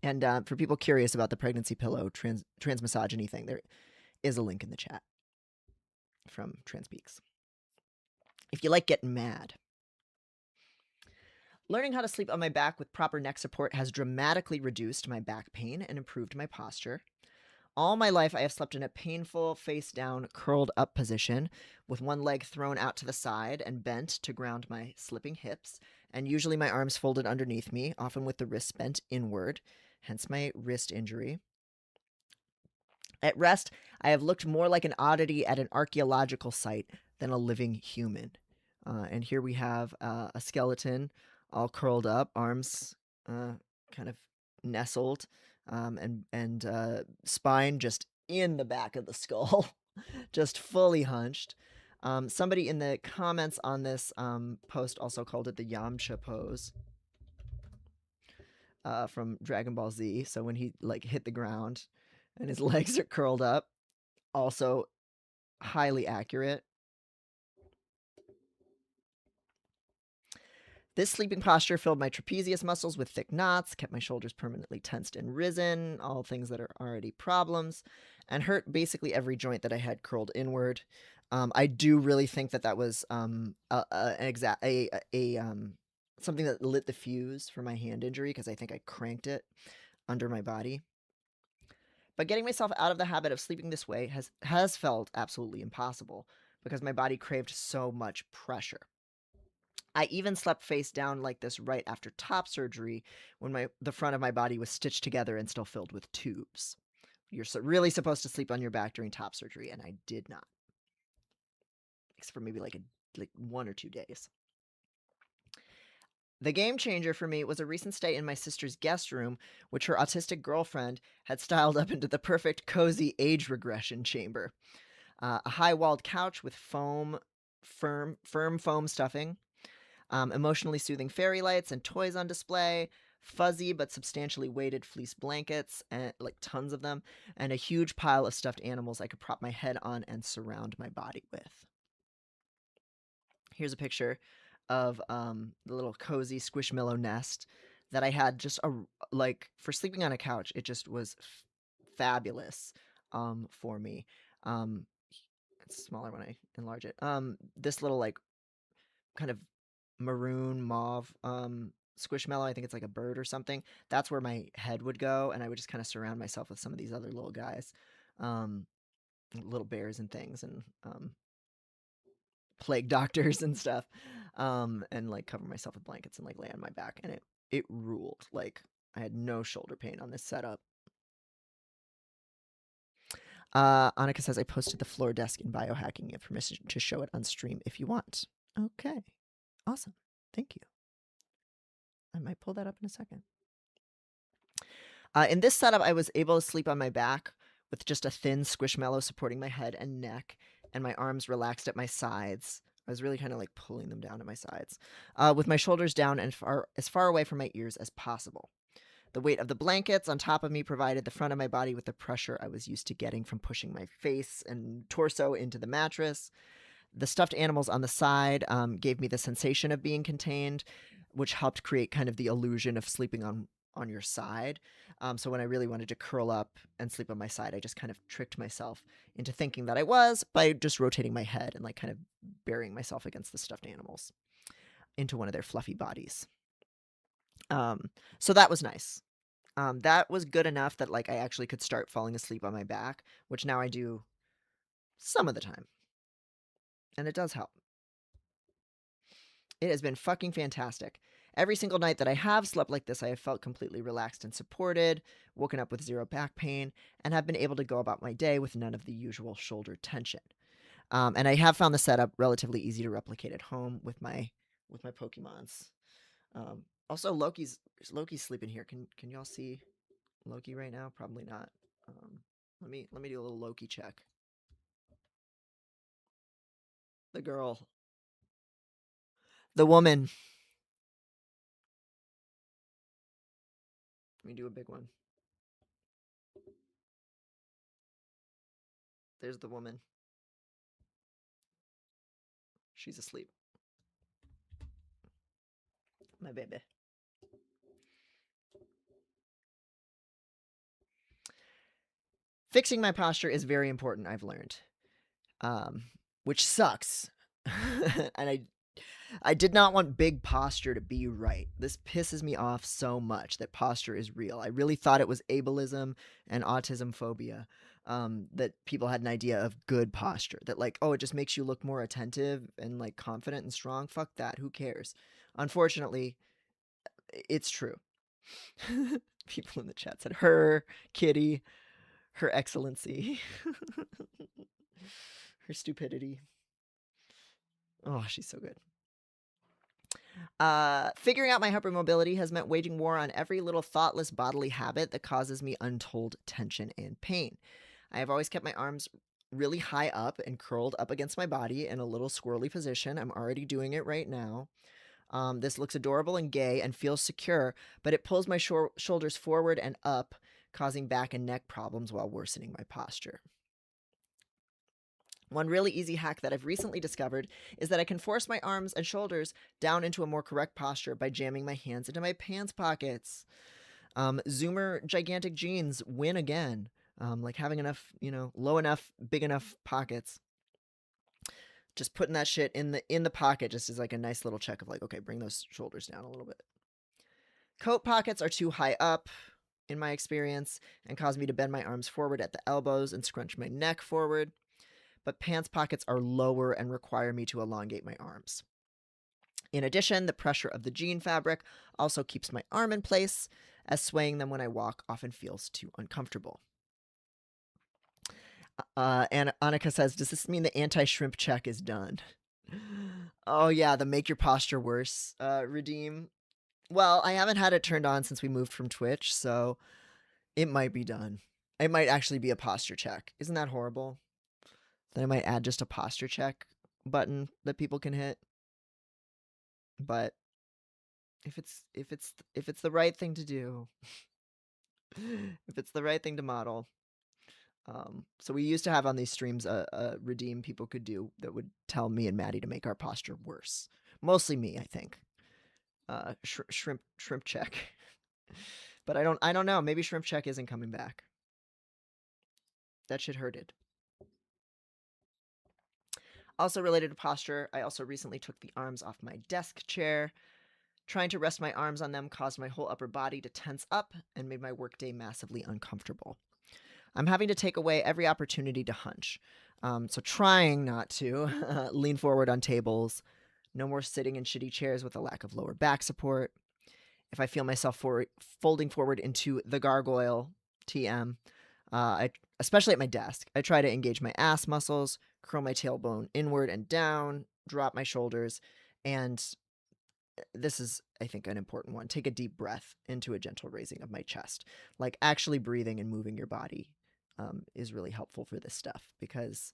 And for people curious about the pregnancy pillow transmisogyny thing, there is a link in the chat from Transpeaks. If you like getting mad. Learning how to sleep on my back with proper neck support has dramatically reduced my back pain and improved my posture. All my life, I have slept in a painful, face down, curled up position with one leg thrown out to the side and bent to ground my slipping hips, and usually my arms folded underneath me, often with the wrists bent inward, hence my wrist injury. At rest, I have looked more like an oddity at an archaeological site than a living human. And here we have a skeleton all curled up, arms kind of nestled, and spine just in the back of the skull, just fully hunched. Somebody in the comments on this post also called it the Yamcha pose from Dragon Ball Z. So when he like hit the ground and his legs are curled up, also highly accurate. This sleeping posture filled my trapezius muscles with thick knots, kept my shoulders permanently tensed and risen, all things that are already problems, and hurt basically every joint that I had curled inward. I do really think that was something that lit the fuse for my hand injury because I think I cranked it under my body. But getting myself out of the habit of sleeping this way has felt absolutely impossible because my body craved so much pressure. I even slept face down like this right after top surgery when the front of my body was stitched together and still filled with tubes. You're really supposed to sleep on your back during top surgery, and I did not. Except for maybe like 1 or 2 days. The game changer for me was a recent stay in my sister's guest room, which her autistic girlfriend had styled up into the perfect cozy age regression chamber. A high-walled couch with firm foam stuffing, emotionally soothing fairy lights and toys on display, fuzzy but substantially weighted fleece blankets, and like tons of them, and a huge pile of stuffed animals I could prop my head on and surround my body with. Here's a picture of the little cozy Squishmallow nest that I had just for sleeping on a couch. It just was fabulous for me. It's smaller when I enlarge it. This little like kind of maroon mauve Squishmallow, I think it's like a bird or something. That's where my head would go, and I would just kind of surround myself with some of these other little guys, little bears and things, and plague doctors and stuff, and like cover myself with blankets and like lay on my back, and it ruled. Like I had no shoulder pain on this setup. Annika says I posted the floor desk in biohacking. You have permission to show it on stream if you want. Okay, awesome, thank you. I might pull that up in a second. In this setup, I was able to sleep on my back with just a thin Squishmallow supporting my head and neck, and my arms relaxed at my sides. I was really kind of like pulling them down to my sides, with my shoulders down and as far away from my ears as possible. The weight of the blankets on top of me provided the front of my body with the pressure I was used to getting from pushing my face and torso into the mattress. The stuffed animals on the side gave me the sensation of being contained, which helped create kind of the illusion of sleeping on on your side. So when I really wanted to curl up and sleep on my side, I just kind of tricked myself into thinking that I was by just rotating my head and like kind of burying myself against the stuffed animals into one of their fluffy bodies. So that was nice. That was good enough that like I actually could start falling asleep on my back, which now I do some of the time. And it does help. It has been fucking fantastic. Every single night that I have slept like this, I have felt completely relaxed and supported, woken up with zero back pain, and have been able to go about my day with none of the usual shoulder tension. And I have found the setup relatively easy to replicate at home with my Pokemons. Also, Loki's sleeping here. Can y'all see Loki right now? Probably not. Let me do a little Loki check. The girl, the woman. Let me do a big one. There's the woman. She's asleep. My baby. Fixing my posture is very important, I've learned, which sucks. And I did not want big posture to be right. This pisses me off so much that posture is real. I really thought it was ableism and autism phobia, that people had an idea of good posture. That like, oh, it just makes you look more attentive and like confident and strong. Fuck that. Who cares? Unfortunately, it's true. People in the chat said her, Kitty, her excellency, her stupidity. Oh, she's so good. Figuring out my hypermobility has meant waging war on every little thoughtless bodily habit that causes me untold tension and pain. I have always kept my arms really high up and curled up against my body in a little squirrely position. I'm already doing it right now. This looks adorable and gay and feels secure, but it pulls my shoulders forward and up, causing back and neck problems while worsening my posture. One really easy hack that I've recently discovered is that I can force my arms and shoulders down into a more correct posture by jamming my hands into my pants pockets. Zoomer gigantic jeans win again. Like having enough, low enough, big enough pockets. Just putting that shit in the pocket just is like a nice little check of like, okay, bring those shoulders down a little bit. Coat pockets are too high up, in my experience, and cause me to bend my arms forward at the elbows and scrunch my neck forward. But pants pockets are lower and require me to elongate my arms. In addition, the pressure of the jean fabric also keeps my arm in place, as swaying them when I walk often feels too uncomfortable. And Annika says, does this mean the anti-shrimp check is done? Oh yeah, the make your posture worse redeem. Well, I haven't had it turned on since we moved from Twitch, so it might be done. It might actually be a posture check. Isn't that horrible? Then I might add just a posture check button that people can hit. But if it's the right thing to do, if it's the right thing to model. So we used to have on these streams a redeem people could do that would tell me and Maddie to make our posture worse. Mostly me, I think. Shrimp check. But I don't know. Maybe shrimp check isn't coming back. That shit hurted. Also related to posture, I also recently took the arms off my desk chair. Trying to rest my arms on them caused my whole upper body to tense up and made my workday massively uncomfortable. I'm having to take away every opportunity to hunch. So trying not to lean forward on tables. No more sitting in shitty chairs with a lack of lower back support. If I feel myself folding forward into the gargoyle, TM, especially at my desk, I try to engage my ass muscles, curl my tailbone inward and down, drop my shoulders, and this is, I think, an important one. Take a deep breath into a gentle raising of my chest. Like actually breathing and moving your body is really helpful for this stuff because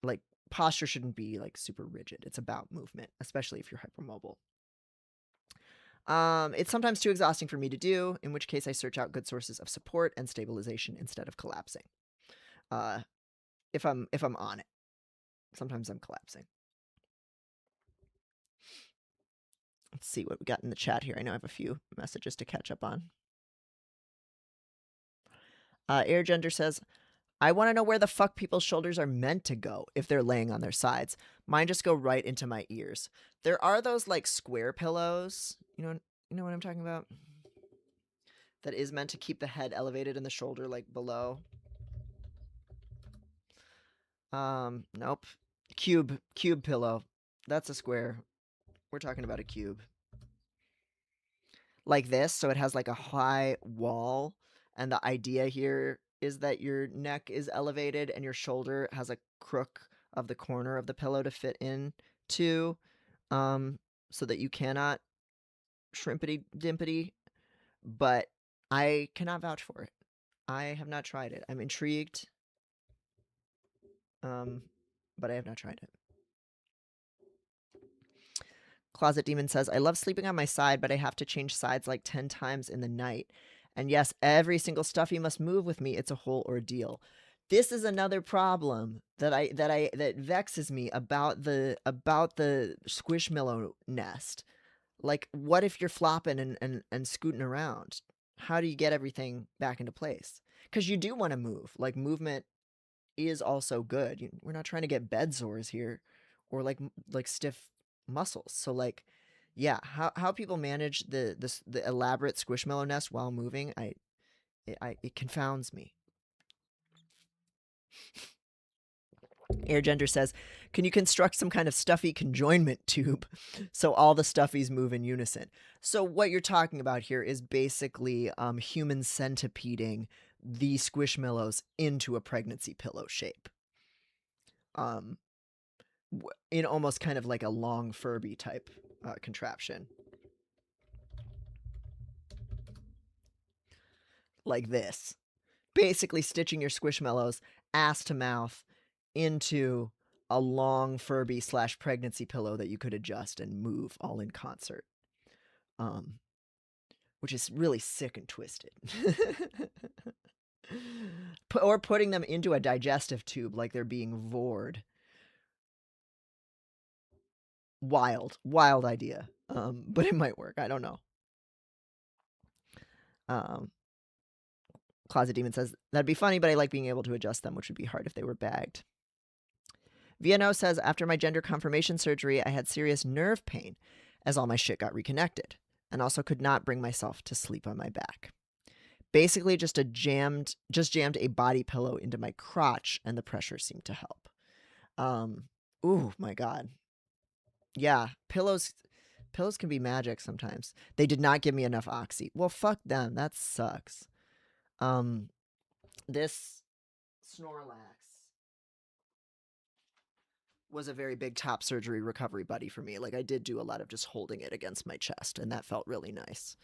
like posture shouldn't be like super rigid. It's about movement, especially if you're hypermobile. It's sometimes too exhausting for me to do, in which case I search out good sources of support and stabilization instead of collapsing. If I'm on it, sometimes I'm collapsing. Let's see what we got in the chat here. I know I have a few messages to catch up on. Airgender says, I want to know where the fuck people's shoulders are meant to go if they're laying on their sides. Mine just go right into my ears. There are those like square pillows. You know what I'm talking about? That is meant to keep the head elevated and the shoulder like below. Nope. Cube pillow. That's a square. We're talking about a cube. Like this, so it has like a high wall, and the idea here is that your neck is elevated and your shoulder has a crook of the corner of the pillow to fit in to, so that you cannot shrimpity dimpity. But I cannot vouch for it. I have not tried it. I'm intrigued, but I have not tried it. Closet Demon says, I love sleeping on my side, but I have to change sides like 10 times in the night. And yes, every single stuffy must move with me. It's a whole ordeal. This is another problem that vexes me about the Squishmallow nest. Like, what if you're flopping and scooting around? How do you get everything back into place? Because you do want to move. Like, movement is also good. We're not trying to get bed sores here, or like stiff muscles. So like, yeah, how people manage the elaborate Squishmallow nest while moving, it confounds me. Airgender says, can you construct some kind of stuffy conjoinment tube so all the stuffies move in unison? So what you're talking about here is basically human centipeding the Squishmallows into a pregnancy pillow shape. In almost kind of like a long Furby type contraption. Like this. Basically stitching your Squishmallows ass to mouth into a long Furby / pregnancy pillow that you could adjust and move all in concert. Which is really sick and twisted. Or putting them into a digestive tube like they're being vored. Wild idea. But it might work. I don't know. Closet Demon says, that'd be funny, but I like being able to adjust them, which would be hard if they were bagged. VNO says, after my gender confirmation surgery, I had serious nerve pain as all my shit got reconnected, and also could not bring myself to sleep on my back. Basically, just jammed a body pillow into my crotch, and the pressure seemed to help. Ooh, my God. Yeah, pillows can be magic sometimes. They did not give me enough oxy. Well, fuck them. That sucks. This Snorlax was a very big top surgery recovery buddy for me. Like, I did do a lot of just holding it against my chest, and that felt really nice.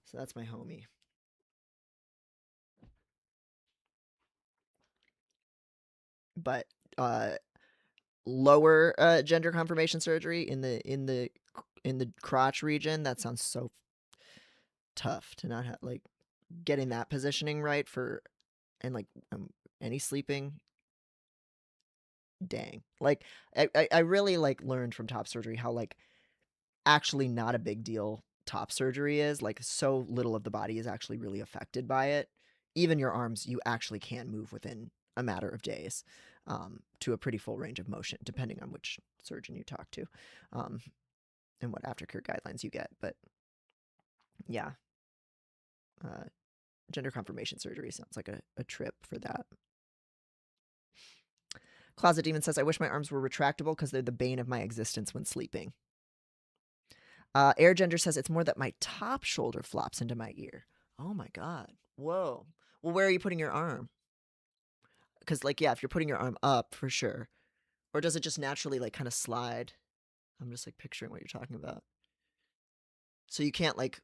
So that's my homie. But lower gender confirmation surgery in the crotch region, that sounds so tough to not have, like, getting that positioning right for, and like any sleeping. Dang. Like, I really like learned from top surgery how like actually not a big deal top surgery is. Like, so little of the body is actually really affected by it. Even your arms, you actually can move within a matter of days, to a pretty full range of motion, depending on which surgeon you talk to, and what aftercare guidelines you get. But yeah, gender confirmation surgery sounds like a trip for that. Closet Demon says, I wish my arms were retractable because they're the bane of my existence when sleeping. Airgender says, it's more that my top shoulder flops into my ear. Oh my God. Whoa. Well, where are you putting your arm? Because, like, yeah, if you're putting your arm up, for sure. Or does it just naturally, like, kind of slide? I'm just, like, picturing what you're talking about. So you can't, like,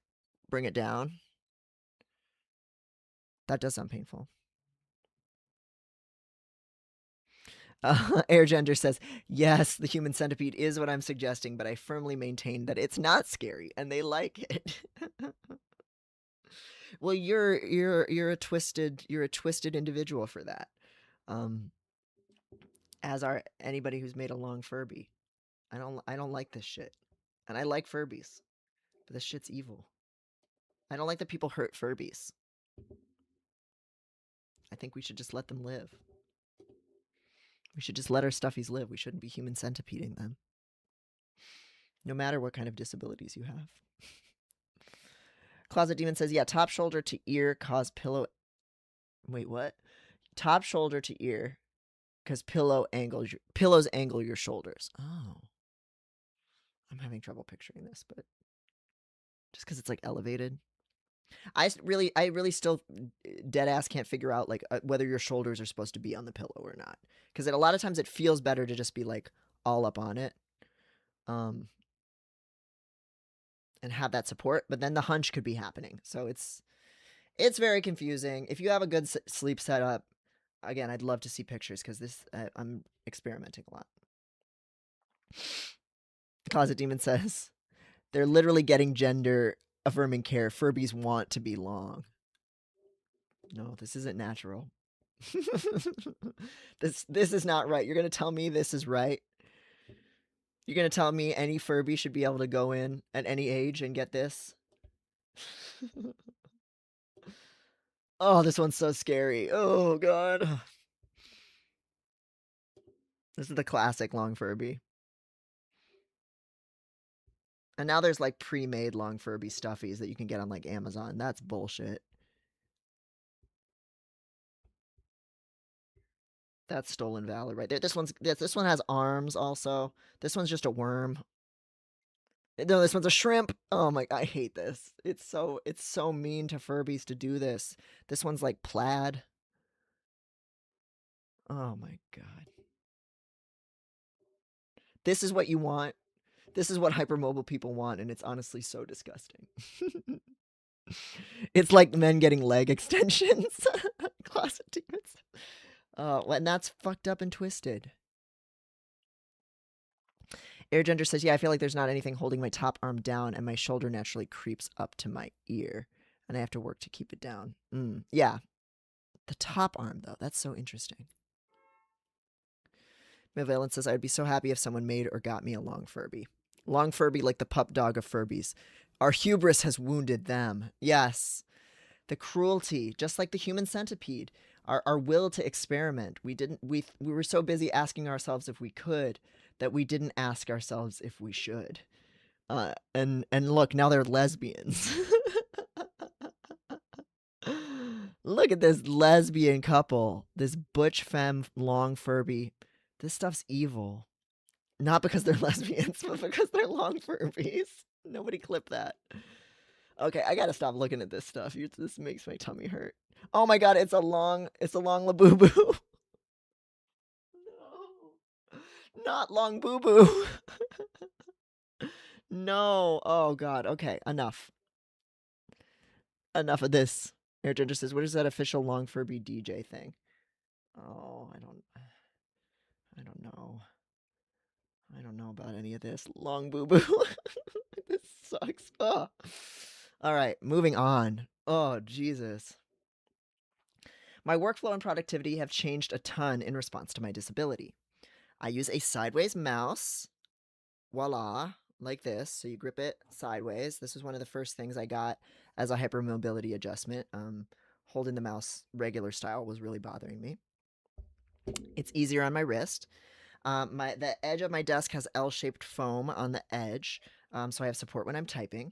bring it down? That does sound painful. Airgender says, yes, the human centipede is what I'm suggesting, but I firmly maintain that it's not scary, and they like it. Well, you're a twisted individual for that. As are anybody who's made a long Furby. I don't like this shit. And I like Furbies. But this shit's evil. I don't like that people hurt Furbies. I think we should just let them live. We should just let our stuffies live. We shouldn't be human centipeding them. No matter what kind of disabilities you have. Closet Demon says, yeah, top shoulder to ear cause pillow. Wait, what? Top shoulder to ear because pillows angle your shoulders. Oh. I'm having trouble picturing this, but just because it's like elevated. I really still dead ass can't figure out like whether your shoulders are supposed to be on the pillow or not. Because a lot of times it feels better to just be like all up on it, and have that support. But then the hunch could be happening, so it's very confusing. If you have a good sleep setup, again, I'd love to see pictures because this I'm experimenting a lot. Closet Demon says they're literally getting gender affirming care. Furbies want to be long. No, this isn't natural. this is not right. You're gonna tell me this is right? You're gonna tell me any Furby should be able to go in at any age and get this? Oh, this one's so scary. Oh god. This is the classic long Furby. And now there's like pre-made long Furby stuffies that you can get on like Amazon. That's bullshit. That's stolen valor right there. This one has arms also. This one's just a worm. No, this one's a shrimp. Oh my, I hate this. It's so mean to Furbies to do this. This one's like plaid. Oh my god. This is what you want. This is what hypermobile people want, and it's honestly so disgusting. It's like men getting leg extensions. Closet demons. Oh, and that's fucked up and twisted. Airgender says, yeah, I feel like there's not anything holding my top arm down, and my shoulder naturally creeps up to my ear, and I have to work to keep it down. Yeah. The top arm, though. That's so interesting. Mavalent says, I'd be so happy if someone made or got me a long Furby. Long Furby like the pup dog of Furbies. Our hubris has wounded them. Yes. The cruelty, just like the human centipede. Our will to experiment. We were so busy asking ourselves if we could that we didn't ask ourselves if we should. And look, now they're lesbians. Look at this lesbian couple. This butch femme long Furby. This stuff's evil. Not because they're lesbians, but because they're long Furbies. Nobody clip that. Okay, I gotta stop looking at this stuff. This makes my tummy hurt. Oh my god, it's a long Labubu. No. Not long boo boo. No. Oh god. Okay, enough. Enough of this. Airgender says, what is that official long Furby DJ thing? Oh, I don't know. I don't know about any of this. Long boo boo. This sucks. Oh. All right, moving on. Oh, Jesus. My workflow and productivity have changed a ton in response to my disability. I use a sideways mouse. Voila. Like this. So you grip it sideways. This was one of the first things I got as a hypermobility adjustment. Holding the mouse regular style was really bothering me. It's easier on my wrist. The edge of my desk has L-shaped foam on the edge, so I have support when I'm typing.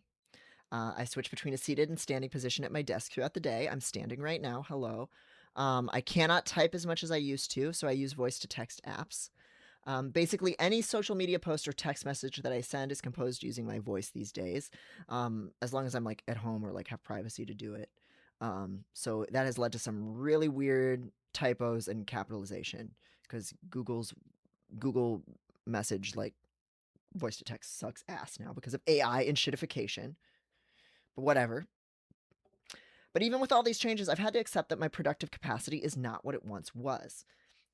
I switch between a seated and standing position at my desk throughout the day. I'm standing right now. Hello. I cannot type as much as I used to, so I use voice-to-text apps. Basically, any social media post or text message that I send is composed using my voice these days, as long as I'm like at home or like have privacy to do it. So that has led to some really weird typos and capitalization because Google message like voice to text sucks ass now because of AI and shitification. But whatever. But even with all these changes, I've had to accept that my productive capacity is not what it once was.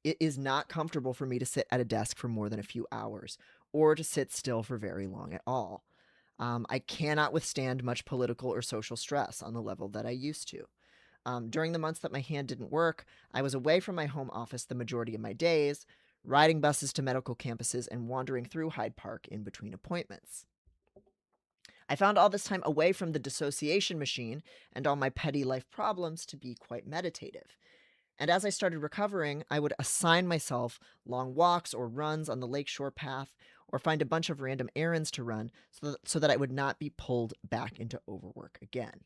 It is not comfortable for me to sit at a desk for more than a few hours or to sit still for very long at all. I cannot withstand much political or social stress on the level that I used to. During the months that my hand didn't work, I was away from my home office the majority of my days, riding buses to medical campuses and wandering through Hyde Park in between appointments. I found all this time away from the dissociation machine and all my petty life problems to be quite meditative. And as I started recovering, I would assign myself long walks or runs on the lakeshore path, or find a bunch of random errands to run so that I would not be pulled back into overwork again.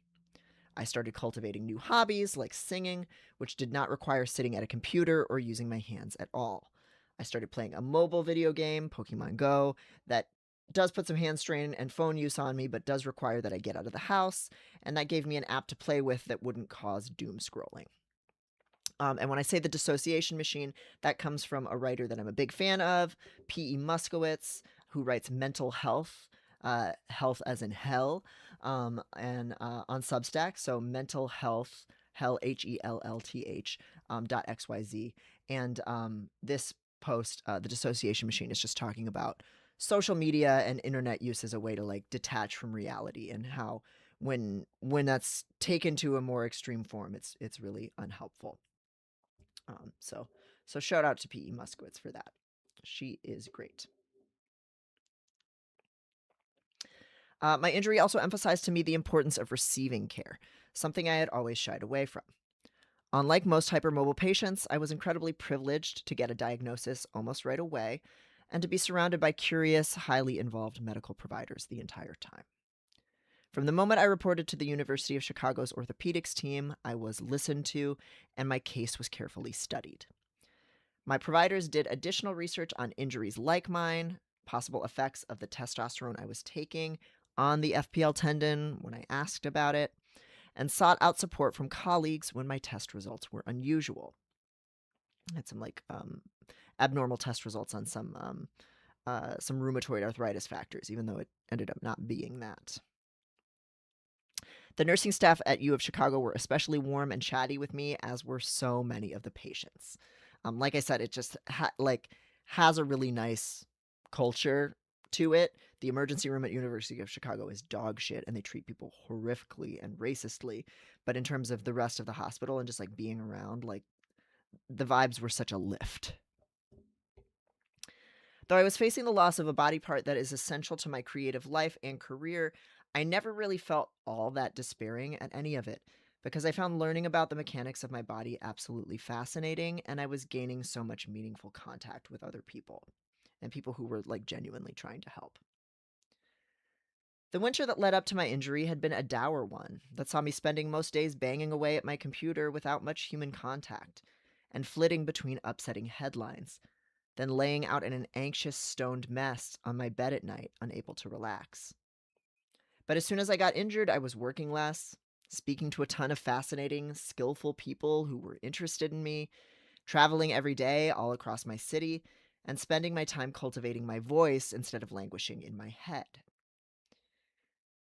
I started cultivating new hobbies like singing, which did not require sitting at a computer or using my hands at all. I started playing a mobile video game, Pokemon Go, that does put some hand strain and phone use on me, but does require that I get out of the house, and that gave me an app to play with that wouldn't cause doom scrolling. And when I say the dissociation machine, that comes from a writer that I'm a big fan of, P.E. Muskowitz, who writes mental health, health as in hell, and on Substack. So mental health, hell, HELLTH, .xyz. And this post, the dissociation machine, is just talking about social media and internet use as a way to like detach from reality, and how when that's taken to a more extreme form, it's really unhelpful. Um, so so shout out to P.E. Muskowitz for that. She is great. My injury also emphasized to me the importance of receiving care, something I had always shied away from. Unlike most hypermobile patients, I was incredibly privileged to get a diagnosis almost right away and to be surrounded by curious, highly involved medical providers the entire time. From the moment I reported to the University of Chicago's orthopedics team, I was listened to and my case was carefully studied. My providers did additional research on injuries like mine, possible effects of the testosterone I was taking on the FPL tendon when I asked about it, and sought out support from colleagues when my test results were unusual. I had some abnormal test results on some rheumatoid arthritis factors, even though it ended up not being that. The nursing staff at U of Chicago were especially warm and chatty with me, as were so many of the patients. Like I said, it just has a really nice culture to it. The emergency room at University of Chicago is dog shit, and they treat people horrifically and racistly. But in terms of the rest of the hospital and just like being around, like the vibes were such a lift. Though I was facing the loss of a body part that is essential to my creative life and career, I never really felt all that despairing at any of it, because I found learning about the mechanics of my body absolutely fascinating, and I was gaining so much meaningful contact with other people, and people who were like genuinely trying to help. The winter that led up to my injury had been a dour one that saw me spending most days banging away at my computer without much human contact, and flitting between upsetting headlines, then laying out in an anxious, stoned mess on my bed at night, unable to relax. But as soon as I got injured, I was working less, speaking to a ton of fascinating, skillful people who were interested in me, traveling every day all across my city, and spending my time cultivating my voice instead of languishing in my head.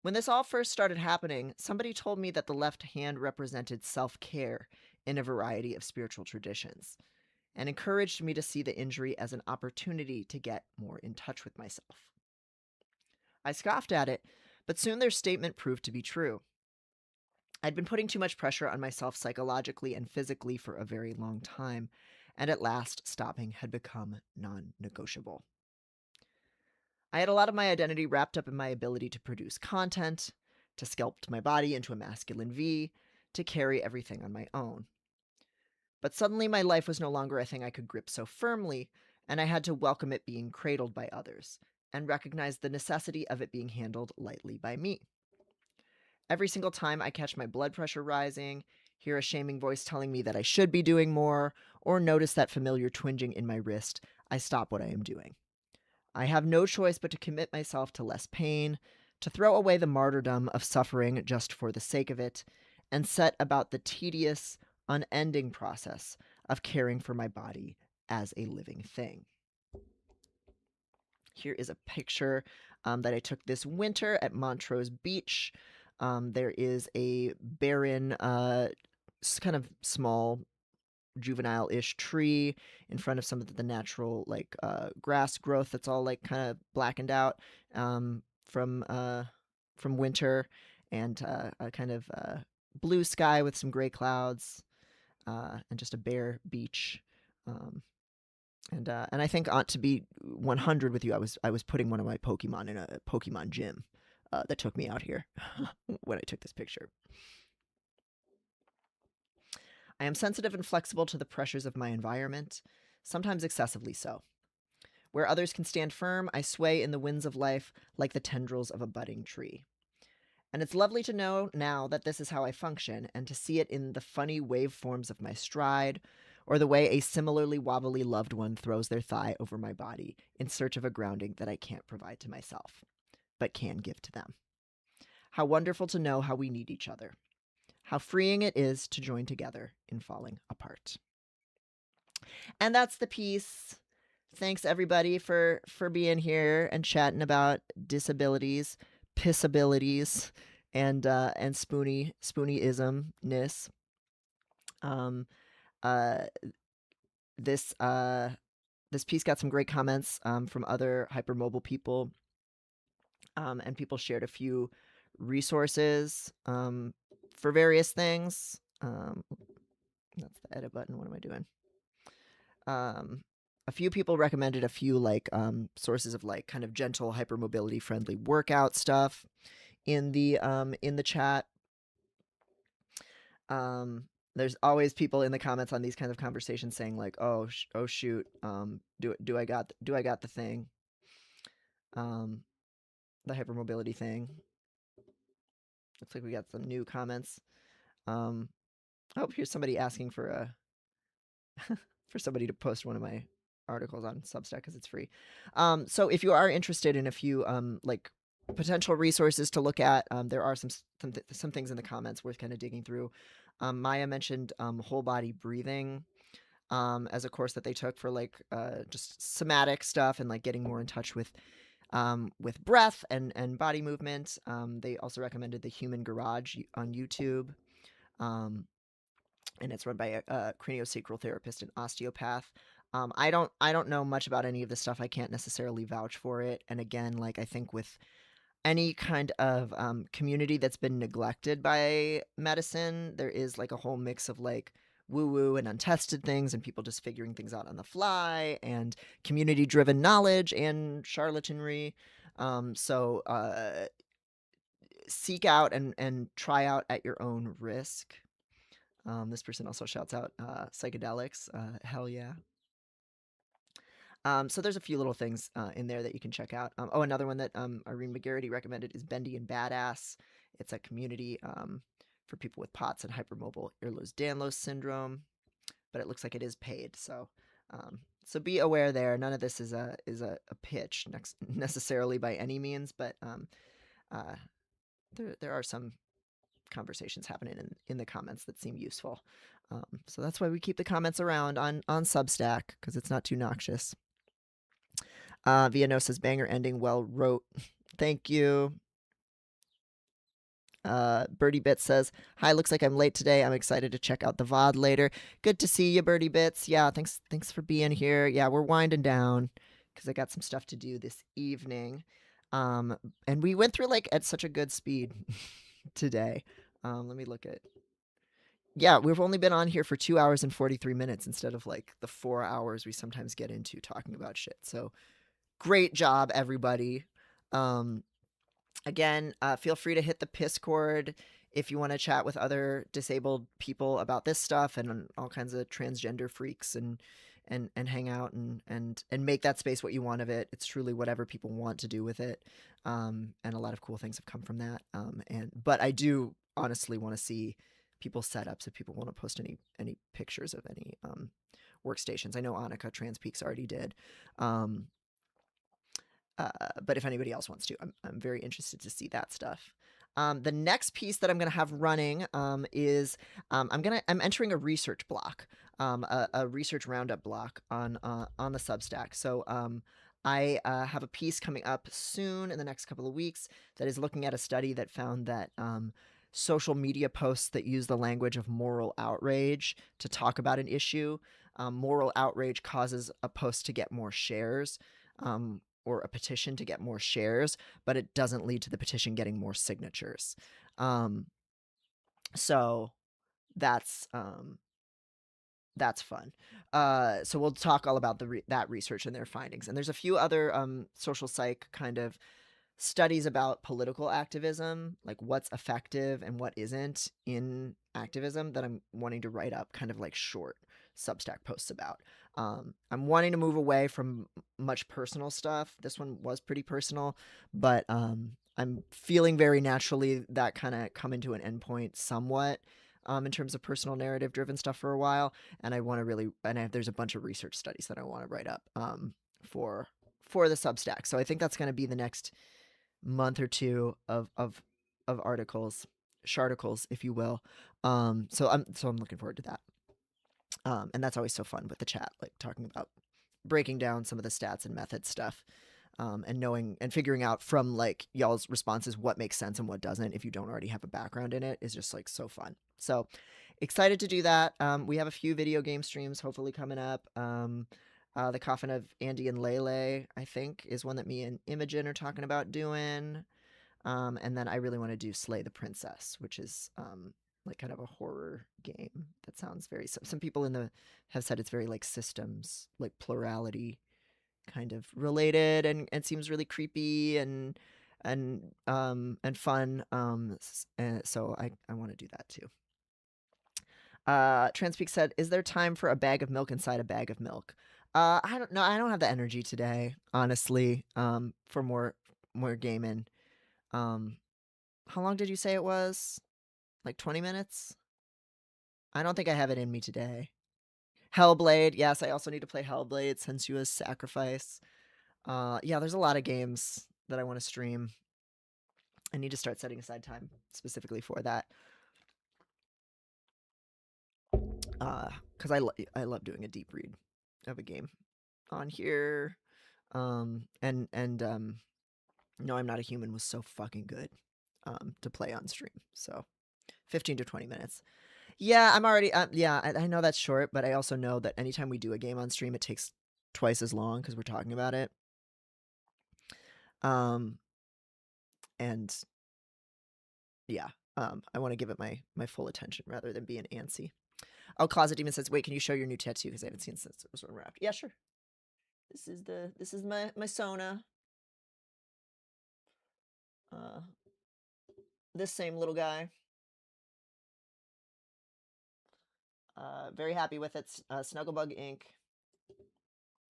When this all first started happening, somebody told me that the left hand represented self care in a variety of spiritual traditions, and encouraged me to see the injury as an opportunity to get more in touch with myself. I scoffed at it, but soon their statement proved to be true. I'd been putting too much pressure on myself psychologically and physically for a very long time, and at last stopping had become non negotiable. I had a lot of my identity wrapped up in my ability to produce content, to sculpt my body into a masculine V, to carry everything on my own. But suddenly my life was no longer a thing I could grip so firmly, and I had to welcome it being cradled by others, and recognize the necessity of it being handled lightly by me. Every single time I catch my blood pressure rising, hear a shaming voice telling me that I should be doing more, or notice that familiar twinging in my wrist, I stop what I am doing. I have no choice but to commit myself to less pain, to throw away the martyrdom of suffering just for the sake of it, and set about the tedious, unending process of caring for my body as a living thing. Here is a picture that I took this winter at Montrose Beach. There is a barren, kind of small, juvenile-ish tree in front of some of the natural grass growth that's all like kind of blackened out from winter, and a kind of blue sky with some gray clouds, and just a bare beach. And I think, to be 100 with you, I was putting one of my Pokemon in a Pokemon gym that took me out here when I took this picture. I am sensitive and flexible to the pressures of my environment, sometimes excessively so. Where others can stand firm, I sway in the winds of life like the tendrils of a budding tree. And it's lovely to know now that this is how I function, and to see it in the funny waveforms of my stride, or the way a similarly wobbly loved one throws their thigh over my body in search of a grounding that I can't provide to myself, but can give to them. How wonderful to know how we need each other. How freeing it is to join together in falling apart. And that's the piece. Thanks everybody for being here and chatting about disabilities, pissabilities, and spoonieismness. Uh, this piece got some great comments from other hypermobile people, and people shared a few resources for various things. That's the edit button. What am I doing? A few people recommended a few like sources of like kind of gentle hypermobility friendly workout stuff in the chat. There's always people in the comments on these kinds of conversations saying like, oh shoot, do I got the thing, the hypermobility thing. Looks like we got some new comments. Oh, here's somebody asking for a for somebody to post one of my articles on Substack because it's free. So if you are interested in a few like potential resources to look at, there are some things in the comments worth kind of digging through. Maya mentioned whole body breathing as a course that they took for like just somatic stuff and like getting more in touch with breath and body movement. They also recommended the Human Garage on YouTube. And it's run by a craniosacral therapist and osteopath. I don't know much about any of this stuff. I can't necessarily vouch for it. And again, like I think with any kind of community that's been neglected by medicine, there is like a whole mix of like woo-woo and untested things and people just figuring things out on the fly and community-driven knowledge and charlatanry. So seek out and try out at your own risk. This person also shouts out psychedelics. Hell yeah. So there's a few little things in there that you can check out. Oh, another one that Irene McGarity recommended is Bendy and Badass. It's a community for people with POTS and hypermobile Ehlers-Danlos syndrome, but it looks like it is paid. So so be aware there. None of this is a pitch necessarily by any means, but there are some conversations happening in the comments that seem useful. So that's why we keep the comments around on Substack, because it's not too noxious. Viano says, banger ending, well wrote. Thank you. Birdie Bits says, hi, looks like I'm late today. I'm excited to check out the VOD later. Good to see you, Birdie Bits. Yeah, thanks for being here. Yeah, we're winding down because I got some stuff to do this evening. And we went through like at such a good speed today. Let me look at. Yeah, we've only been on here for 2 hours and 43 minutes instead of like the 4 hours we sometimes get into talking about shit. So great job, everybody. Again, feel free to hit the Piscord if you want to chat with other disabled people about this stuff and all kinds of transgender freaks and hang out and make that space what you want of it. It's truly whatever people want to do with it. And a lot of cool things have come from that. But I do honestly want to see people's setups if people want to post any pictures of any workstations. I know Annika Transpeaks already did. But if anybody else wants to, I'm very interested to see that stuff. The next piece that I'm going to have running is I'm entering a research block, a research roundup block on the Substack. So I have a piece coming up soon in the next couple of weeks that is looking at a study that found that social media posts that use the language of moral outrage to talk about an issue, moral outrage causes a post to get more shares. Or a petition to get more shares, but it doesn't lead to the petition getting more signatures. So that's fun. So we'll talk all about that research and their findings. And there's a few other social psych kind of studies about political activism, like what's effective and what isn't in activism, that I'm wanting to write up kind of like short Substack posts about. I'm wanting to move away from much personal stuff. This one was pretty personal, but I'm feeling very naturally that kind of come into an endpoint somewhat. In terms of personal narrative driven stuff for a while, and I want to really, there's a bunch of research studies that I want to write up for the Substack. So I think that's going to be the next month or two of articles, sharticles, if you will. So I'm looking forward to that. And that's always so fun with the chat, like talking about breaking down some of the stats and method stuff. And knowing and figuring out from like y'all's responses what makes sense and what doesn't, if you don't already have a background in it, is just like so fun. So excited to do that. We have a few video game streams hopefully coming up. The Coffin of Andy and Lele, I think, is one that me and Imogen are talking about doing. And then I really want to do Slay the Princess, which is like kind of a horror game that sounds very. Some people in the have said it's very like systems, like plurality kind of related, and seems really creepy and fun. And so I want to do that too. Transpeak said, "Is there time for a bag of milk inside a bag of milk?" I don't know. I don't have the energy today, honestly. For more gaming. Um, how long did you say it was? Like 20 minutes? I don't think I have it in me today. Hellblade. Yes, I also need to play Hellblade, Sensuous Sacrifice. Yeah, there's a lot of games that I want to stream. I need to start setting aside time specifically for that. Because I love doing a deep read of a game on here. No, I'm Not a Human was so fucking good to play on stream. So 15 to 20 minutes. Yeah, I'm already. Yeah, I know that's short, but I also know that anytime we do a game on stream, it takes twice as long because we're talking about it. And yeah, I want to give it my full attention rather than being antsy. Oh, Closet Demon says, "Wait, can you show your new tattoo? Because I haven't seen since it was unwrapped." Yeah, sure. This is my Sona. This same little guy. Very happy with it. Snugglebug Inc.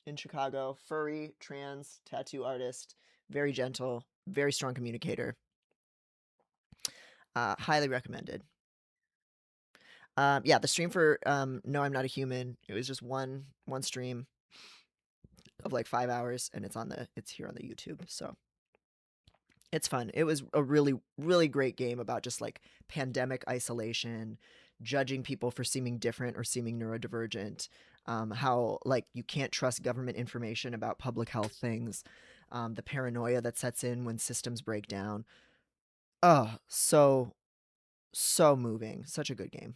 in Chicago. Furry, trans, tattoo artist. Very gentle, very strong communicator. Highly recommended. Yeah, the stream for No, I'm Not a Human. It was just one stream of like 5 hours, and it's here on the YouTube. So it's fun. It was a really, really great game about just like pandemic isolation, judging people for seeming different or seeming neurodivergent, how like you can't trust government information about public health things, the paranoia that sets in when systems break down. Oh, so moving. Such a good game.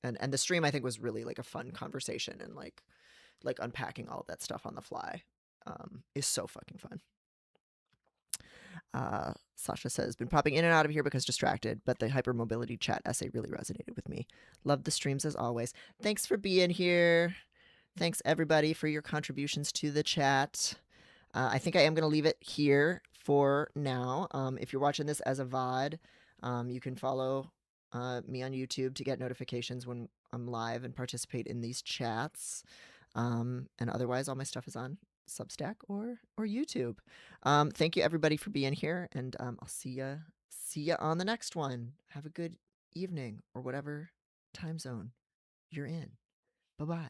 And the stream I think was really like a fun conversation, and like unpacking all of that stuff on the fly is so fucking fun. Sasha says, "Been popping in and out of here because distracted, but the hypermobility chat essay really resonated with me. Love the streams as always. Thanks for being here. Thanks everybody for your contributions to the chat. I think I am going to leave it here for now. If you're watching this as a VOD, you can follow me on YouTube to get notifications when I'm live and participate in these chats. And otherwise, all my stuff is on Substack or YouTube. Thank you everybody for being here, and I'll see ya on the next one. Have a good evening or whatever time zone you're in. Bye bye.